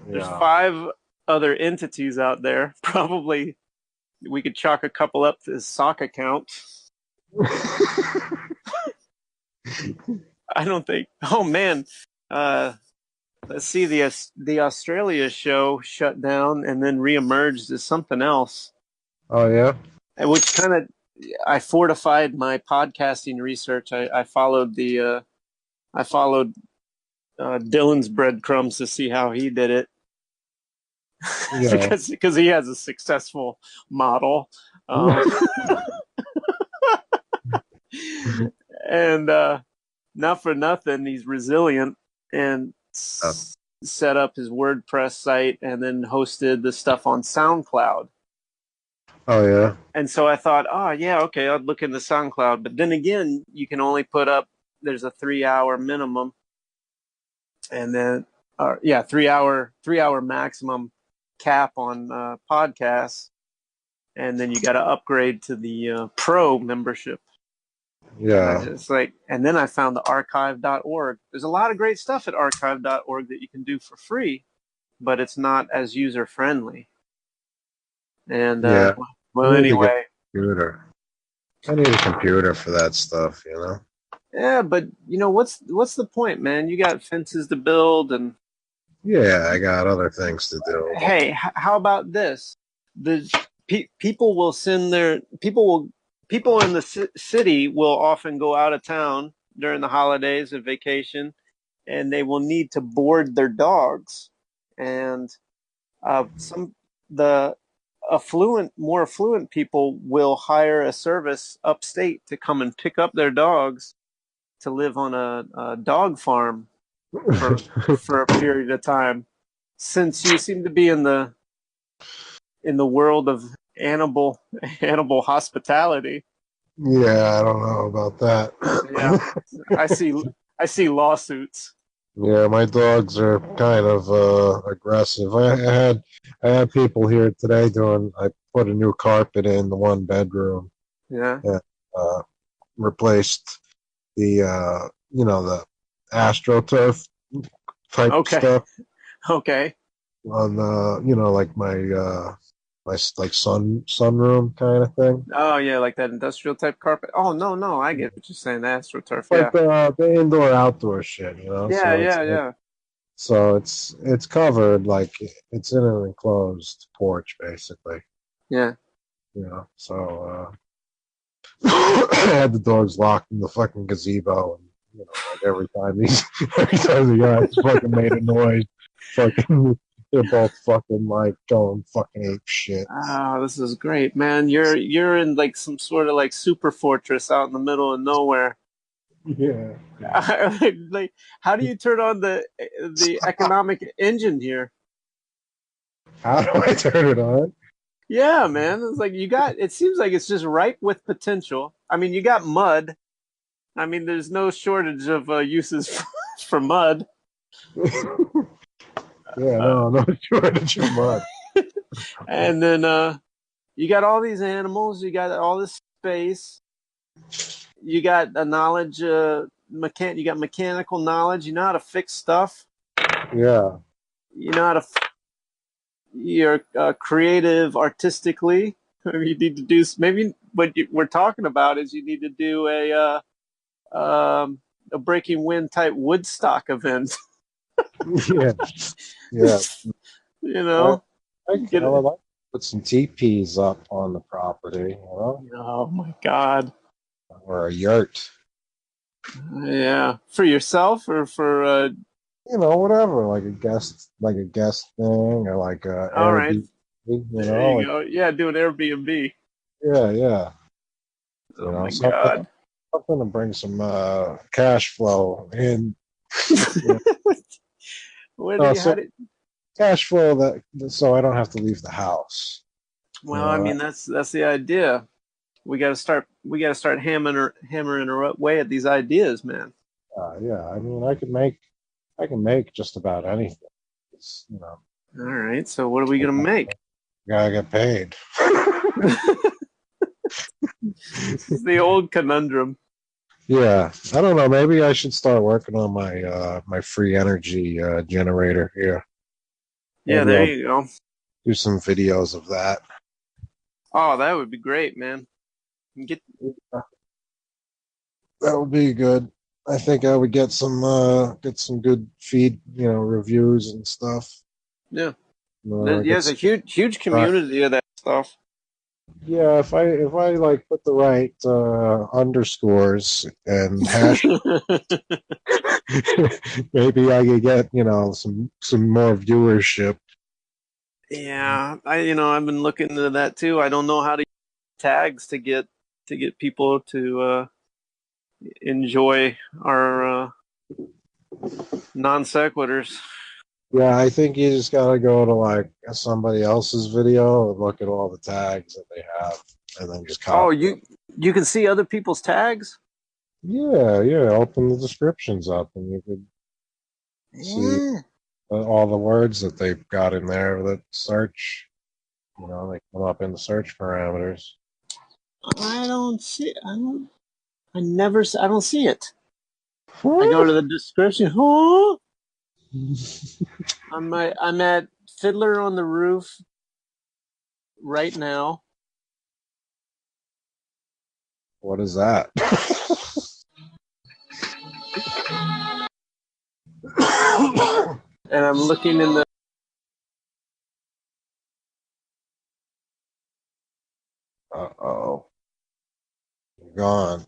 There's Yeah. 5 other entities out there. Probably we could chalk a couple up to his sock account. I don't think. Oh man. Uh, let's see. The Australia show shut down and then reemerged as something else, Oh yeah. which kind of I fortified my podcasting research. I followed Dylan's breadcrumbs to see how he did it Yeah. because he has a successful model. Um, and not for nothing, he's resilient and set up his WordPress site and then hosted the stuff on SoundCloud. Oh yeah. And so I thought, oh yeah, okay, I'd look into SoundCloud. But then again, you can only put up. There's a 3-hour minimum, and then yeah, 3-hour maximum cap on podcasts, and then you got to upgrade to the pro membership. And I Yeah. just and then I found the archive.org. There's a lot of great stuff at archive.org that you can do for free, but it's not as user friendly. And Yeah. I well, need to get anyway, a computer. I need a computer for that stuff, you know? yeah, but what's the point, man? You got fences to build, and Yeah, I got other things to do, but hey, how about this? The people will send their people in the city will often go out of town during the holidays and vacation, and they will need to board their dogs, and some the more affluent people will hire a service upstate to come and pick up their dogs to live on a dog farm for a period of time. Since you seem to be in the world of animal hospitality, yeah, I don't know about yeah, that. I see I see lawsuits. Yeah, my dogs are kind of aggressive. I had people here today doing. I put a new carpet in the one bedroom Yeah. and replaced the the AstroTurf type Okay. stuff Okay. on like my like sunroom kind of thing. Oh yeah, like that industrial type carpet. Oh no, no, I get what you're saying. The AstroTurf. Like Yeah. the indoor outdoor shit, Yeah. So Yeah. Yeah. it's covered like it's in an enclosed porch basically. Yeah. So I had the dogs locked in the fucking gazebo, and like every time the guys fucking made a noise, fucking they're both fucking like going fucking ape shit. Oh, this is great, man. You're in like some sort of like super fortress out in the middle of nowhere. Yeah. Like, how do you turn on the economic engine here? How do I turn it on? Yeah, man. It's like it seems like it's just ripe with potential. I mean, you got mud. I mean, there's no shortage of uses for mud. Yeah, Uh, no shortage of mud. and then you got all these animals, you got all this space, you got a knowledge, you got mechanical knowledge, you know how to fix stuff, Yeah. you know how to you're creative artistically. You need to do maybe what we're talking about is you need to do a Breaking Wind type Woodstock event. Yeah, yeah. You I, know, I get would it. like to put some teepees up on the property, Oh my God. or a yurt. Yeah, for yourself or for Whatever, like a guest thing, or like a all right. Airbnb. There you Like go. Yeah, do an Airbnb. yeah, yeah. Oh my Something God. to bring some cash flow in. Yeah. What do No, you so how did cash flow so I don't have to leave the house. You well, I know, mean that's the idea. We gotta start hammering away at these ideas, man. yeah. I mean, I can make just about anything. It's. All right, so what are we I gonna make? gotta get paid. This is the old conundrum. Yeah, I don't know. Maybe I should start working on my free energy generator here. Yeah, Maybe there I'll you go. do some videos of that. Oh, that would be great, man. Get That would be good. I think I would get some good feed, reviews and stuff. yeah. Get There's a some, huge right. community of that stuff. Yeah, if I like put the right underscores and hash, maybe I could get some more viewership. Yeah, I've been looking into that too. I don't know how to use tags to get people to enjoy our non sequiturs. Yeah, I think you just gotta go to like somebody else's video and look at all the tags that they have, and then just Oh, copy them. you can see other people's tags. Yeah, yeah. Open the descriptions up, and you could see Yeah, all the words that they've got in there that search. They come up in the search parameters. I don't see. I don't. I never. I don't see it. I go What? to the description. Huh? I'm at Fiddler on the Roof right now. What is that? And I'm looking in the. Uh-oh. You're gone.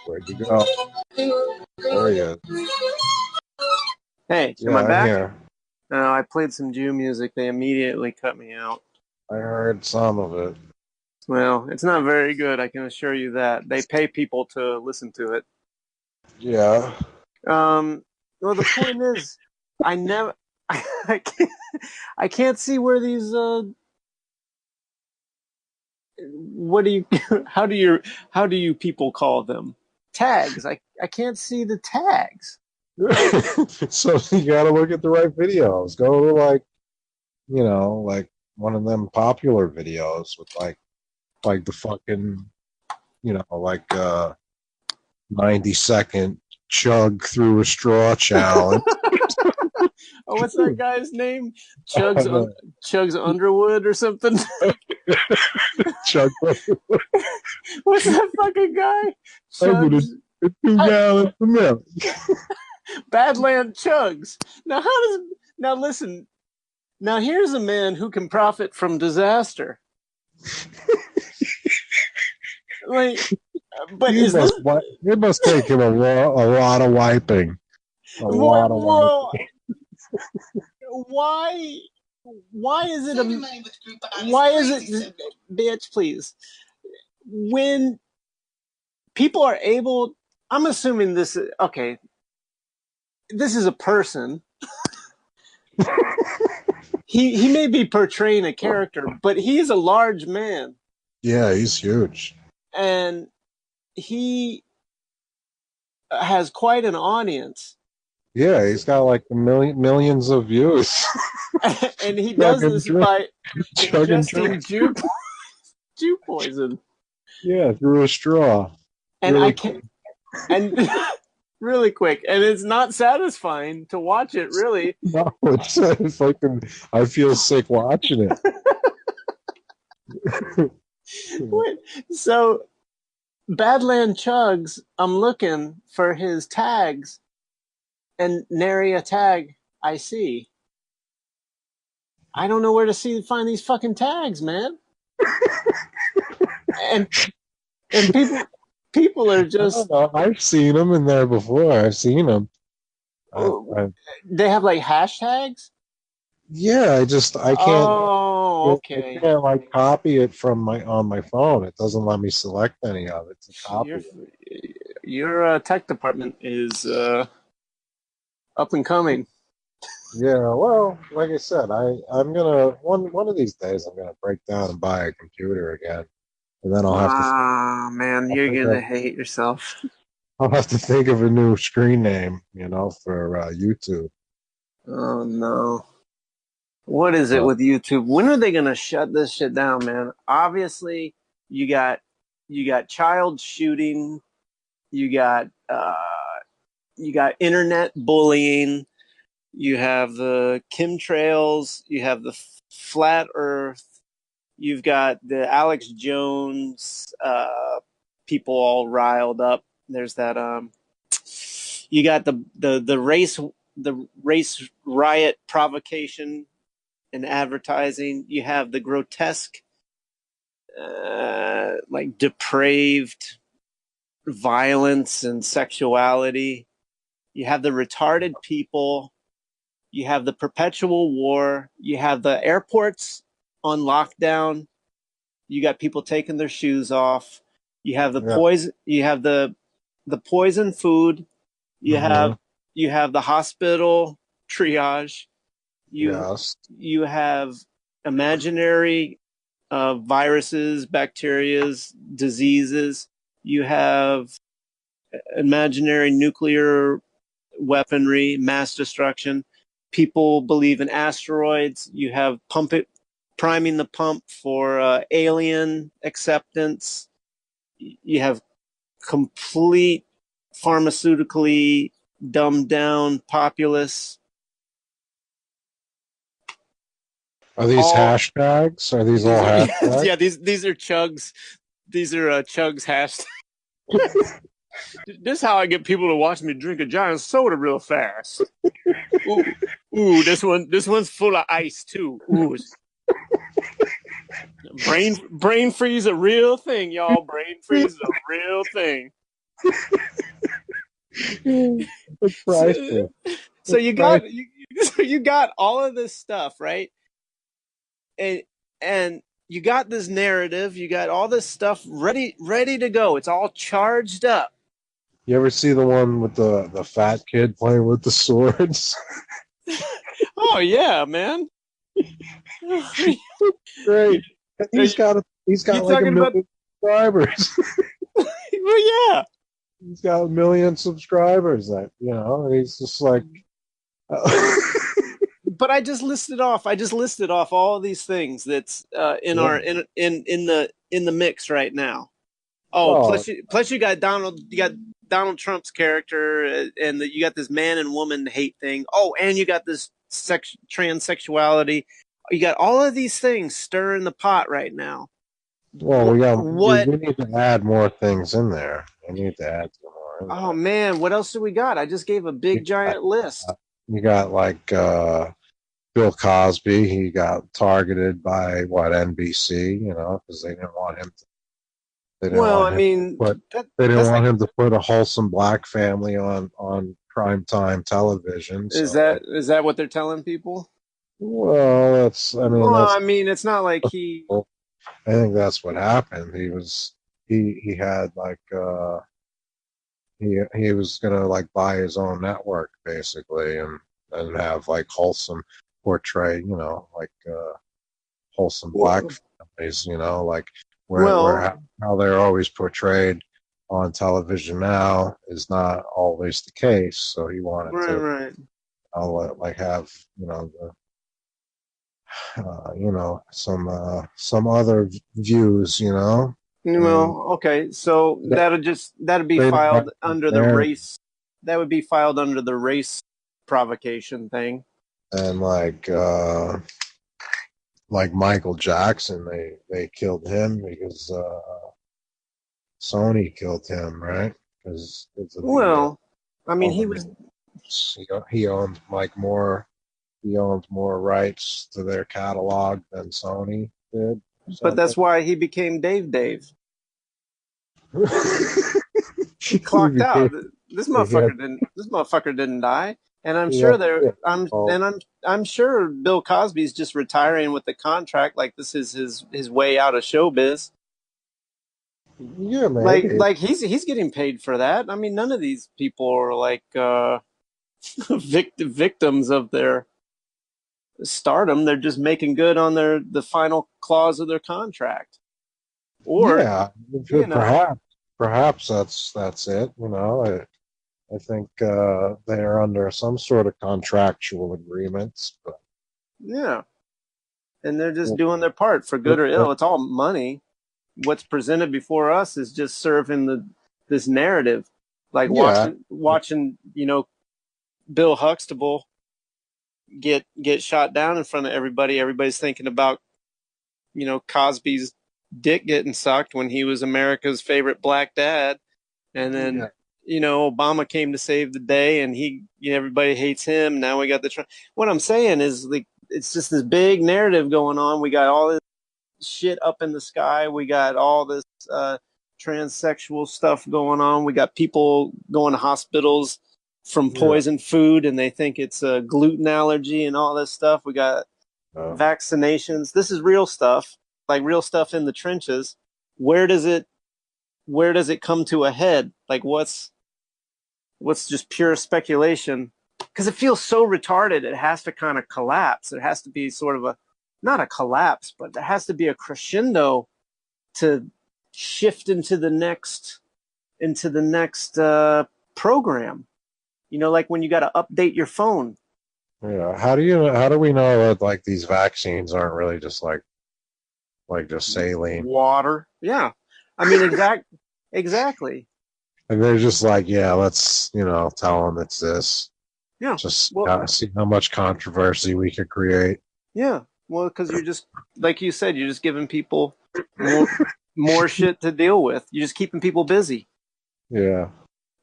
Where'd you go? There he is. Hey, am Yeah, I I'm back? here. No, I played some Jew music. They immediately cut me out. I heard some of it. Well, it's not very good. I can assure you that they pay people to listen to it. Yeah. Um, well, the point is, I never, I can't, I can't see where these. What do you? How do you people call them? Tags. I can't see the tags. So you gotta look at the right videos. Go to like one of them popular videos with like the fucking, like 90-second chug through a straw challenge. Oh, what's that guy's name? Chugs Underwood or something. Chug What's that fucking guy? with Chugs. a 2 gallons of milk. Badland Chugs. Now listen. Now here's a man who can profit from disaster. Like, but is this It must take him a lot of wiping. A lot of wiping. well? Why? Why is it why is it, bitch? Please, when people are able, I'm assuming this. Okay, this is a person. He may be portraying a character, but he's a large man, Yeah, he's huge. and he has quite an audience. Yeah, he's got like millions of views. And he Chug does and this drink. by Chug and drink. ingesting Jew poison. Yeah, through a straw. And I Really can't. And really quick, and it's not satisfying to watch it. Really, No, it's fucking. I feel sick watching it. Wait, so Badland Chugs, I'm looking for his tags, and nary a tag I see. I don't know where to find these fucking tags, man. And and people are I just don't know. I've seen them in there before. I've seen them. I, they have like hashtags. yeah, I can't. Oh, I okay. can't like copy it from my on my phone. It doesn't let me select any of it to Your copy it. your tech department is up and coming. Yeah, well, like I said, I'm gonna one of these days I'm gonna break down and buy a computer again, and then Ah, man, I'll you're think gonna of hate yourself. I'll have to think of a new screen name, for YouTube. Oh no. What is it But with YouTube? When are they gonna shut this shit down, man? Obviously, you got you got child shooting, you got you got internet bullying, you have the chemtrails, you have the flat Earth, you've got the Alex Jones people all riled up. There's that you got the race riot provocation in advertising. You have the grotesque, like depraved violence and sexuality. You have the retarded people. You have the perpetual war. You have the airports on lockdown. You got people taking their shoes off. You have the yeah, poison. You have the poison food. You have hmm you have the hospital triage. You yes, you have imaginary viruses, bacterias, diseases. You have imaginary nuclear weaponry, mass destruction. People believe in asteroids. You have priming the pump for alien acceptance. You have complete pharmaceutically dumbed down populace. are these All hashtags? Are these these all are hashtags? yeah these are chugs. These are chugs hashtags. This is how I get people to watch me drink a giant soda real fast. Ooh, ooh, this one's full of ice too. Ooh, brain freeze a real thing, y'all. Brain freeze is a real thing. It's So, priceless. so It's you priceless. got so you got all of this stuff, right? And and you got this narrative, you got all this stuff ready to go. It's all charged up. You ever see the one with the fat kid playing with the swords? Oh yeah, man. you, Great. And he's you got like a talking about? million subscribers. Well, yeah. He's got a million subscribers. And he's just like, But I just listed off all of these things that's in yeah. our in the mix right now. Oh, Well, plus you got Donald Trump's character, and you got this man and woman hate thing. Oh, and you got this transsexuality. You got all of these things stirring the pot right now. well, What? we need to add more things in there. We need to add some more in Oh there. man, what else do we got? I just gave a You big got, giant list. you got like Bill Cosby. He got targeted by what NBC, because they didn't Well, want I him to mean, put that they didn't that's want like, him to put a wholesome black family on prime time television. So is that what they're telling people? well, Well, I mean, it's not like he. I think that's what happened. He had like he was gonna like buy his own network basically and have like wholesome portray, like wholesome black Well, families, like where well, how they're always portrayed on television now is not always the case. So he wanted right, to, right. like have some other views, and Well, okay, so they that'll be didn't filed want under the there. race. that would be filed under the race provocation thing. And like Michael Jackson, they killed him because Sony killed him, right? Because of the Well, I mean, he was, he owned like more he owns more rights to their catalog than Sony did or but something. that's why he became Dave Dave. He he clocked out. became This he had, motherfucker didn't. This motherfucker didn't die. And I'm he sure had, there. yeah, I'm oh, and I'm sure Bill Cosby's just retiring with the contract. Like this is his way out of showbiz. yeah, maybe. Like he's getting paid for that. I mean, none of these people are like victims of their stardom. They're just making good on the final clause of their contract. Or Yeah, you know, perhaps that's it. I think they're under some sort of contractual agreements, but yeah, and they're just doing their part for good or but ill. It's all money. What's presented before us is just serving this narrative, like yeah, watching Bill Huxtable get shot down in front of everybody. Everybody's thinking about Cosby's dick getting sucked when he was America's favorite black dad, and then yeah, Obama came to save the day, and everybody hates him. Now we got the what I'm saying is like it's just this big narrative going on. We got all this shit up in the sky. We got all this transsexual stuff going on. We got people going to hospitals from yeah. poisoned food, and they think it's a gluten allergy and all this stuff. We got Uh, vaccinations. This is real stuff, like real stuff in the trenches. Where does it come to a head? Like what's just pure speculation? Because it feels so retarded. It has to kind of collapse. It has to be sort of a not a collapse, but there has to be a crescendo to shift into the next program. Like when you got to update your phone. yeah. How do we know that like these vaccines aren't really just like just saline? Water. Yeah. I mean, exactly. And they're just like, yeah, let's tell them it's this. Yeah. Just Well, see how much controversy we could create. yeah. Well, because you're just like you said, you're just giving people more shit to deal with. You're just keeping people busy. Yeah.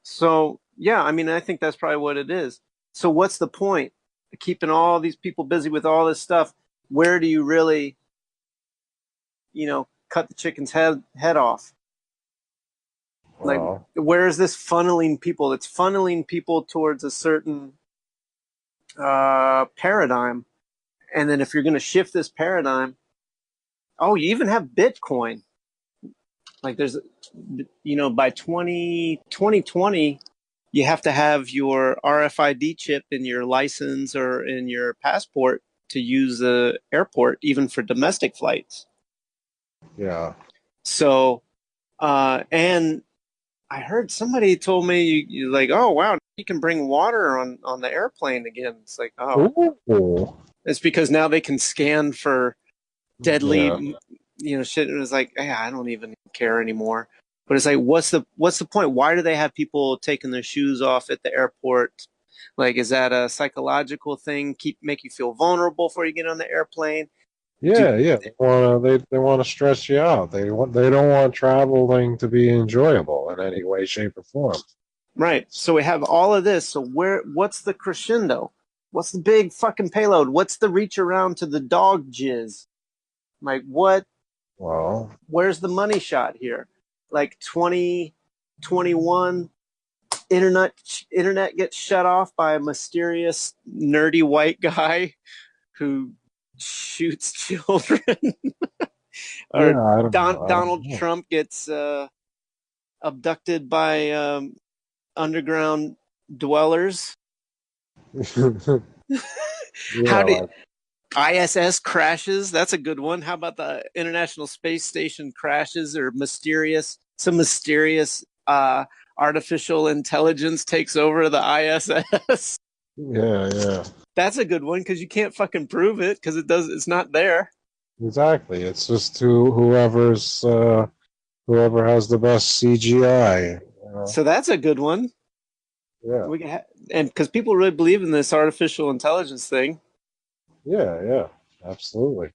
So yeah, I mean, I think that's probably what it is. So what's the point of keeping all these people busy with all this stuff? Where do you really, cut the chicken's head off? Like, Well, where is this funneling people? It's funneling people towards a certain paradigm, and then if you're going to shift this paradigm, oh, you even have Bitcoin. Like, there's, by 2020, you have to have your RFID chip in your license or in your passport to use the airport, even for domestic flights. yeah. So, and I heard somebody told me you like, oh wow, you can bring water on the airplane again. It's like, oh, Ooh. it's because now they can scan for Yeah. deadly, shit. And it's like, yeah, I don't even care anymore. But it's like, what's the point? Why do they have people taking their shoes off at the airport? Like, is that a psychological thing? Make you feel vulnerable before you get on the airplane? Do Yeah, yeah. They want to stress you out. They don't want traveling to be enjoyable in any way, shape, or form. right. So we have all of this. So what's the crescendo? What's the big fucking payload? What's the reach around to the dog jizz? Like Well, where's the money shot here? Like 2021 internet gets shut off by a mysterious nerdy white guy who shoots children. Or yeah, I don't know. I don't Donald know. Trump gets abducted by underground dwellers. Yeah, How do like ISS crashes? That's a good one. How about the International Space Station crashes or some mysterious artificial intelligence takes over the ISS? yeah, yeah. That's a good one because you can't fucking prove it because it's not there. Exactly. It's just whoever has the best CGI. So that's a good one. Yeah. And because people really believe in this artificial intelligence thing, Yeah. Yeah. Absolutely.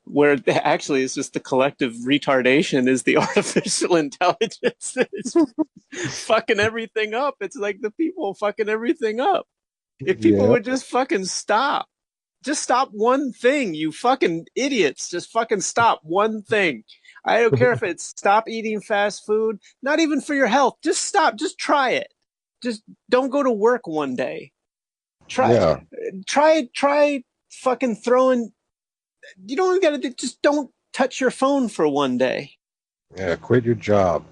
where actually it's just the collective retardation is the artificial intelligence that is fucking everything up. It's like the people fucking everything up. If people Yeah. would just fucking stop. Just stop one thing, you fucking idiots. Just fucking stop one thing. I don't care if it's stop eating fast food, not even for your health. Just stop. Just try it. Just don't go to work one day. Try, Yeah. try fucking throwing. You don't even gotta, just don't touch your phone for one day. Yeah. Quit your job.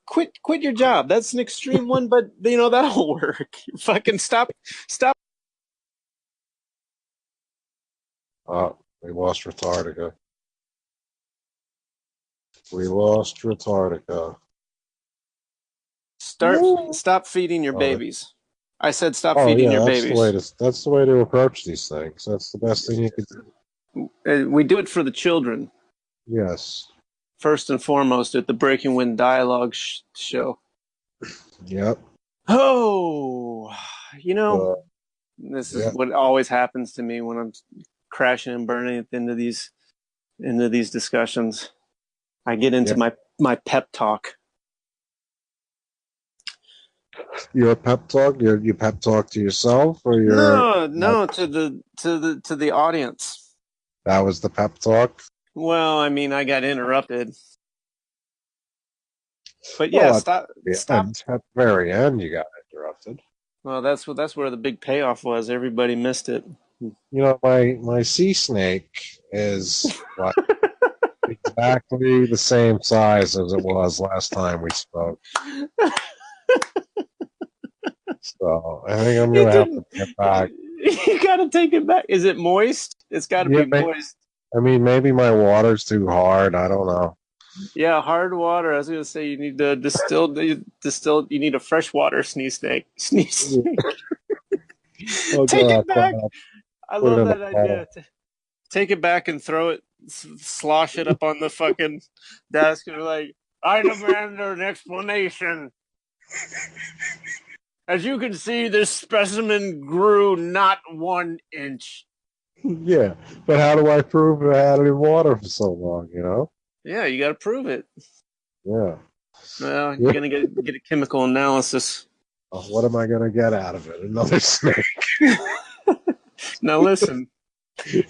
Quit your job. That's an extreme one, but you know, that'll work. Fucking stop. We lost Retardica. We lost Retardica. Stop feeding your Oh, babies. I said stop oh feeding yeah, your that's the way babies. to approach these things. That's the best thing you could do. We do it for the children, Yes. first and foremost, at the Breaking Wind Dialogue show. Yep. Oh, you know, Uh, this is yeah. what always happens to me when I'm crashing and burning into these discussions. I get into Yeah. my pep talk. Your pep talk. You pep talk to yourself, or your No, to the audience. that was the pep talk. Well, I mean, I got interrupted, but yeah, Well, stop. at the very end, you got interrupted. Well, that's where the big payoff was. Everybody missed it. You know, my sea snake is like exactly the same size as it was last time we spoke. So I think I'm You gonna have to didn't. get back. You got to take it back. Is it moist? It's got to Yeah, be moist. I mean, maybe my water's too hard. I don't know. Yeah, hard water. I was gonna say you need to distill. You need a freshwater sneeze snake. Sneeze snake. Oh Take god, it back. I put it love in the that idea. bottle. Take it back and throw it, slosh it up on the fucking desk, and like, I demand an explanation. As you can see, this specimen grew not 1 inch. Yeah, but how do I prove it had any water for so long? You know? Yeah, you got to prove it. Yeah. Well, Yeah. you're gonna get a chemical analysis. What am I gonna get out of it? Another snake? Now listen,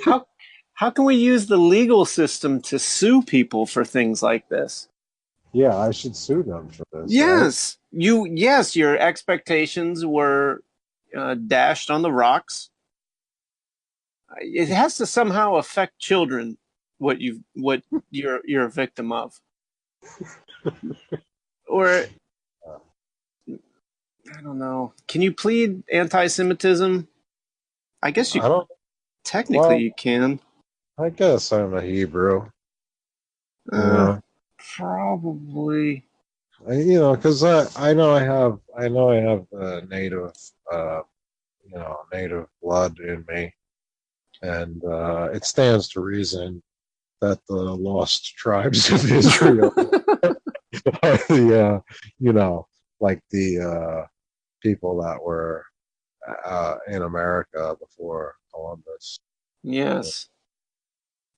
how how can we use the legal system to sue people for things like this? Yeah, I should sue them for this, right? Yes, your expectations were dashed on the rocks. It has to somehow affect children what you're a victim of, or I don't know. Can you plead anti-Semitism? I guess you I don't. technically Well, you can. I guess I'm a Hebrew. You Uh, know, Probably. because I know I have native, uh, native blood in me, and it stands to reason that the lost tribes of Israel are you know, like the people that were in America before Columbus. Yes.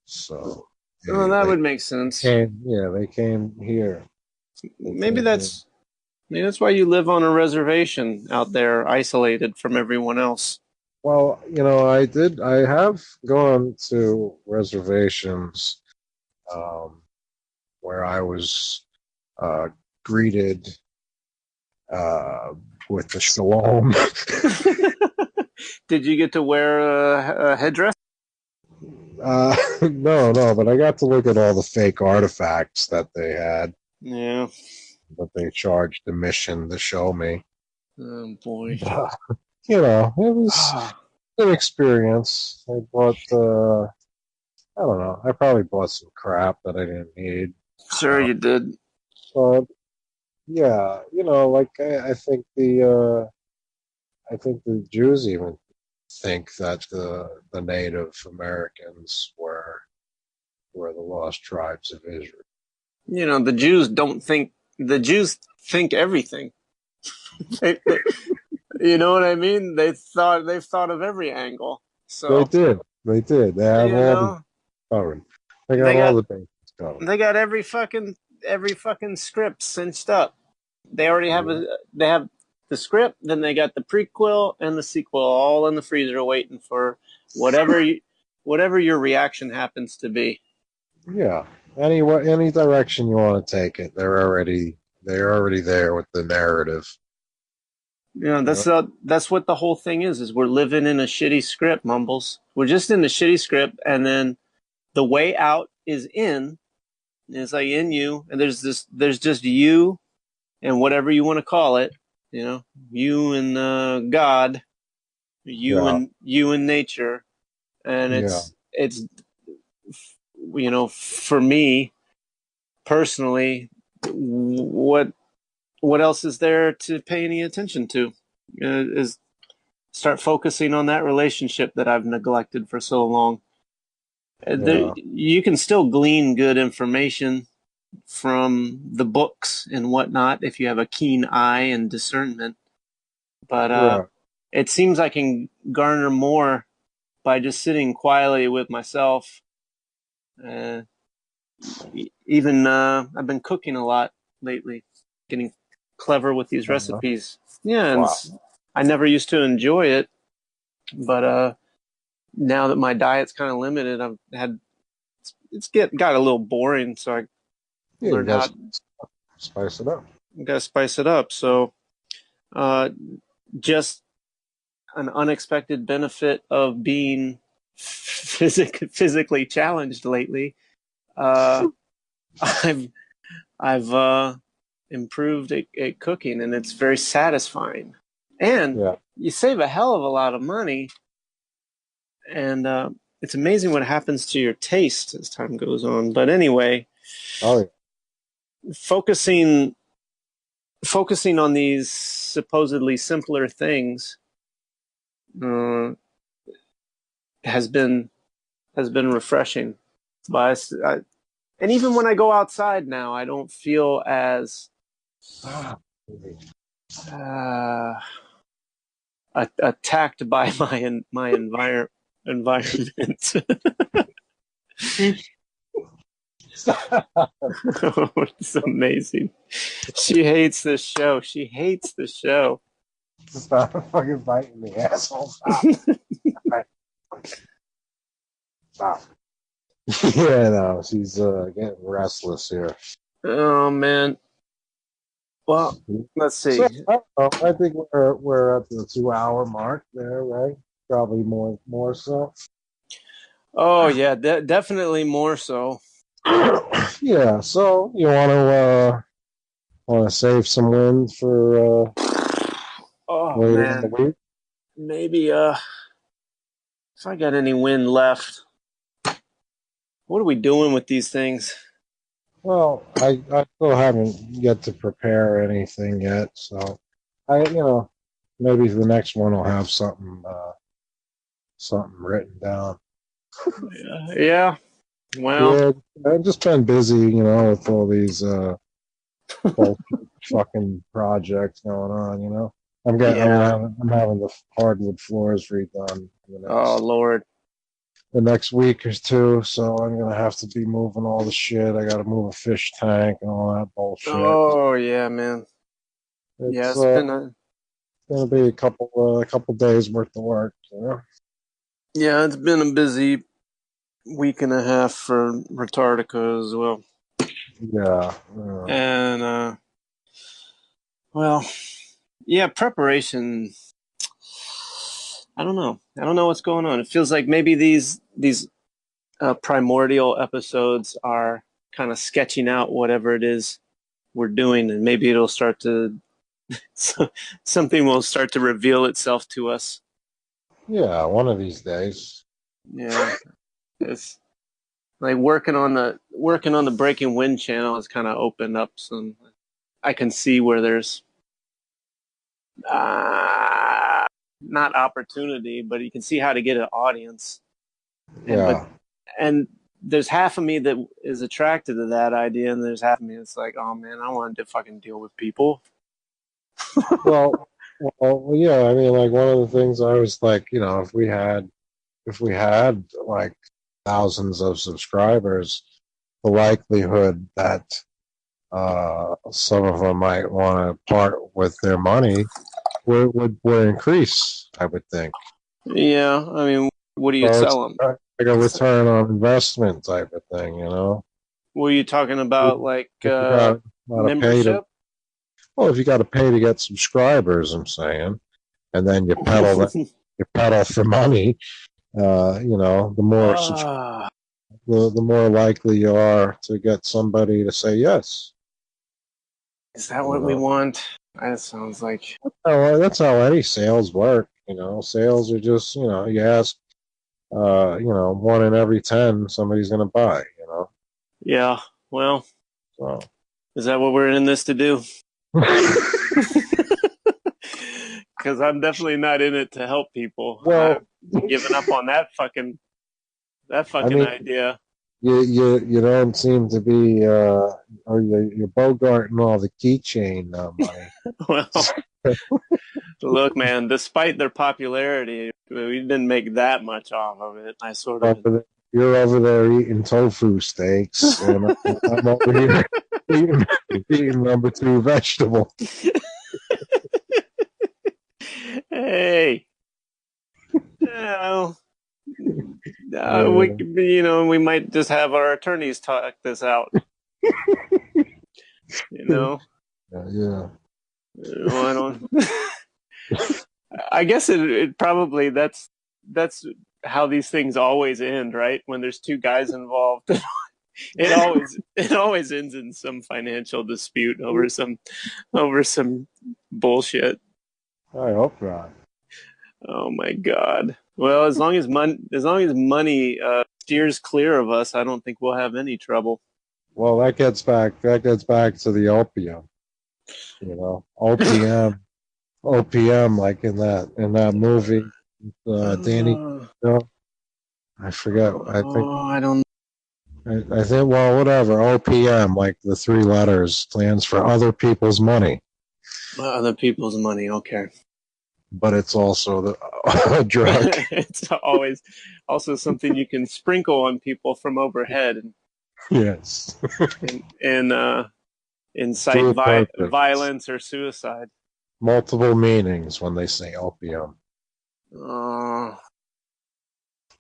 So Well, that would make sense. they came here. They Maybe came here. that's maybe that's why you live on a reservation out there, isolated from everyone else. Well, I have gone to reservations where I was uh, greeted with the shalom. Did you get to wear a headdress? No, but I got to look at all the fake artifacts that they had, Yeah. that they charged admission to show me. Oh boy. It was Ah, an experience. I don't know, I probably bought some crap that I didn't need. sure Uh, you did. but yeah, like I think the Jews even think that the Native Americans were the lost tribes of Israel. The Jews think everything. You know what I mean? They've thought of every angle. They So did. They did. They have you all the know, covered. They got they all got the bases covered. they got every fucking script cinched up. They already have Yeah. they have the script, then they got the prequel and the sequel all in the freezer waiting for whatever whatever your reaction happens to be. Yeah. Any direction you want to take it, they're already there with the narrative. You know, You know? that's what the whole thing is we're living in a shitty script, Mumbles. We're just in the shitty script, and then the way out is in. It's like in you, and there's just you and whatever you want to call it, you know, you and God, Yeah. you and nature, and Yeah. it's you know, for me personally, what else is there to pay any attention to? Is start focusing on that relationship that I've neglected for so long. Yeah. You can still glean good information from the books and whatnot if you have a keen eye and discernment. But Right. it seems I can garner more by just sitting quietly with myself. Uh, Even I've been cooking a lot lately, getting clever with these recipes. Yeah, and Wow. I never used to enjoy it, but now that my diet's kind of limited, I've had got a little boring, so I Yeah, you learned guys how spice it up. got to spice it up. So uh, just an unexpected benefit of being physically challenged lately. Uh, I've I've improved at cooking, and it's very satisfying. And Yeah. you save a hell of a lot of money, and it's amazing what happens to your taste as time goes on. But anyway, Oh yeah. focusing focusing on these supposedly simpler things uh, has been refreshing. But and even when I go outside now, I don't feel as Ah, uh, attacked by my environment. It's amazing. She hates this show. She hates the show. Stop fucking biting me, asshole. Stop. Stop. Yeah, no, she's getting restless here. Oh man. Well, let's So see. I don't know. I think we're at the 2 hour mark there, right? Probably more so. Oh yeah, definitely more so. Yeah. So you want to save some wins for Oh later in the man, week? maybe if I got any wind left, what are we doing with these things? Well, I still haven't yet to prepare anything yet, so maybe the next one will have something written down. Yeah. Well. Yeah, I've just been busy, with all these bullshit fucking projects going on. Yeah. I'm having the hardwood floors redone in Oh Lord. the next week or two, so I'm gonna have to be moving all the shit. I got to move a fish tank and all that bullshit. Oh yeah, man. Yeah, It's it's been a gonna be a couple days worth of work. yeah, it's been a busy week and a half for Retardica as well. Yeah, yeah, And well, yeah, preparation. I don't know. I don't know what's going on. It feels like maybe these primordial episodes are kind of sketching out whatever it is we're doing, and maybe it'll start to something will start to reveal itself to us. yeah. One of these days. Yeah, it's like working on the Breaking Wind channel has kind of opened up some. I can see where there's not opportunity, but you can see how to get an audience. And but Yeah, and there's half of me that is attracted to that idea, and there's half of me that's like, oh man, I wanted to fucking deal with people. Well, yeah. I mean, like one of the things I was like, if we had like thousands of subscribers, the likelihood that some of them might want to part with their money would increase, I would think. Yeah, I mean, what do you So it's tell them? like a return on investment type of thing, Were you talking about like If you got to pay to, membership? well, if you got to pay to get subscribers, I'm saying, and then you pedal for money, Ah, the more likely you are to get somebody to say yes. is that You what we know, want? That sounds like that's how any sales work. Sales are just, you ask, one in every 10, somebody's going to buy, yeah. Well, so. is that what we're in this to do? Because I'm definitely not in it to help people. I've Well, given up on that I fucking mean, idea. you don't seem to be, or you're bogarting all the keychain money. Well, look, man. Despite their popularity, we didn't make that much off of it. I sort of. You're over there eating tofu steaks, and I'm over here eating, eating number two vegetable. Hey, well, we, Yeah, we might just have our attorneys talk this out. You know, yeah. well, I don't. I guess it probably that's how these things always end, right? When there's two guys involved, it always ends in some financial dispute over some bullshit. I hope not. Oh my god. Well, as long as money steers clear of us, I don't think we'll have any trouble. Well, that gets back to the opium. OPM, OPM, like in that movie, Danny. Uh, I forget. I don't. I think. Well, whatever. OPM, like the three letters, stands for other people's money, Other people's money. Okay. but it's also a drug. It's always also something you can sprinkle on people from overhead Yes. and incite Dual purpose. violence or suicide. Multiple meanings when they say opium. Oh,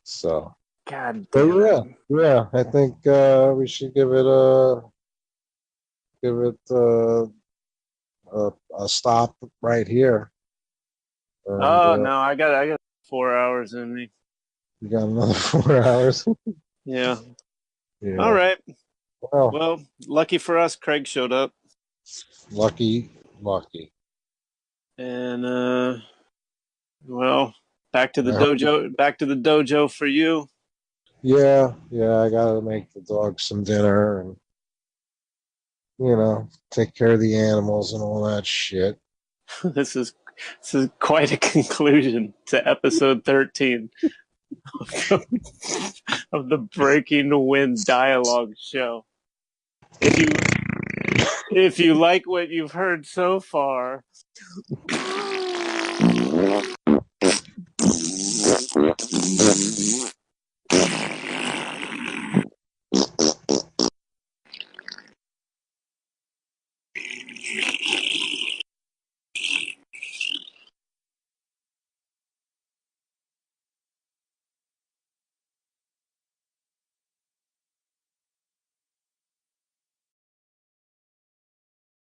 So, god but damn it. yeah, I think we should give it a stop right here, and Oh no, I got 4 hours in me. we got another 4 hours. Yeah. All Yeah. right. Well, Well, lucky for us, Craig showed up, lucky, lucky. and well, back to the I hope, dojo. Back to the dojo for you. yeah. I gotta make the dog some dinner and take care of the animals and all that shit. This is this is quite a conclusion to episode 13 of the Breaking Wind Dialogue Show. If you like what you've heard so far,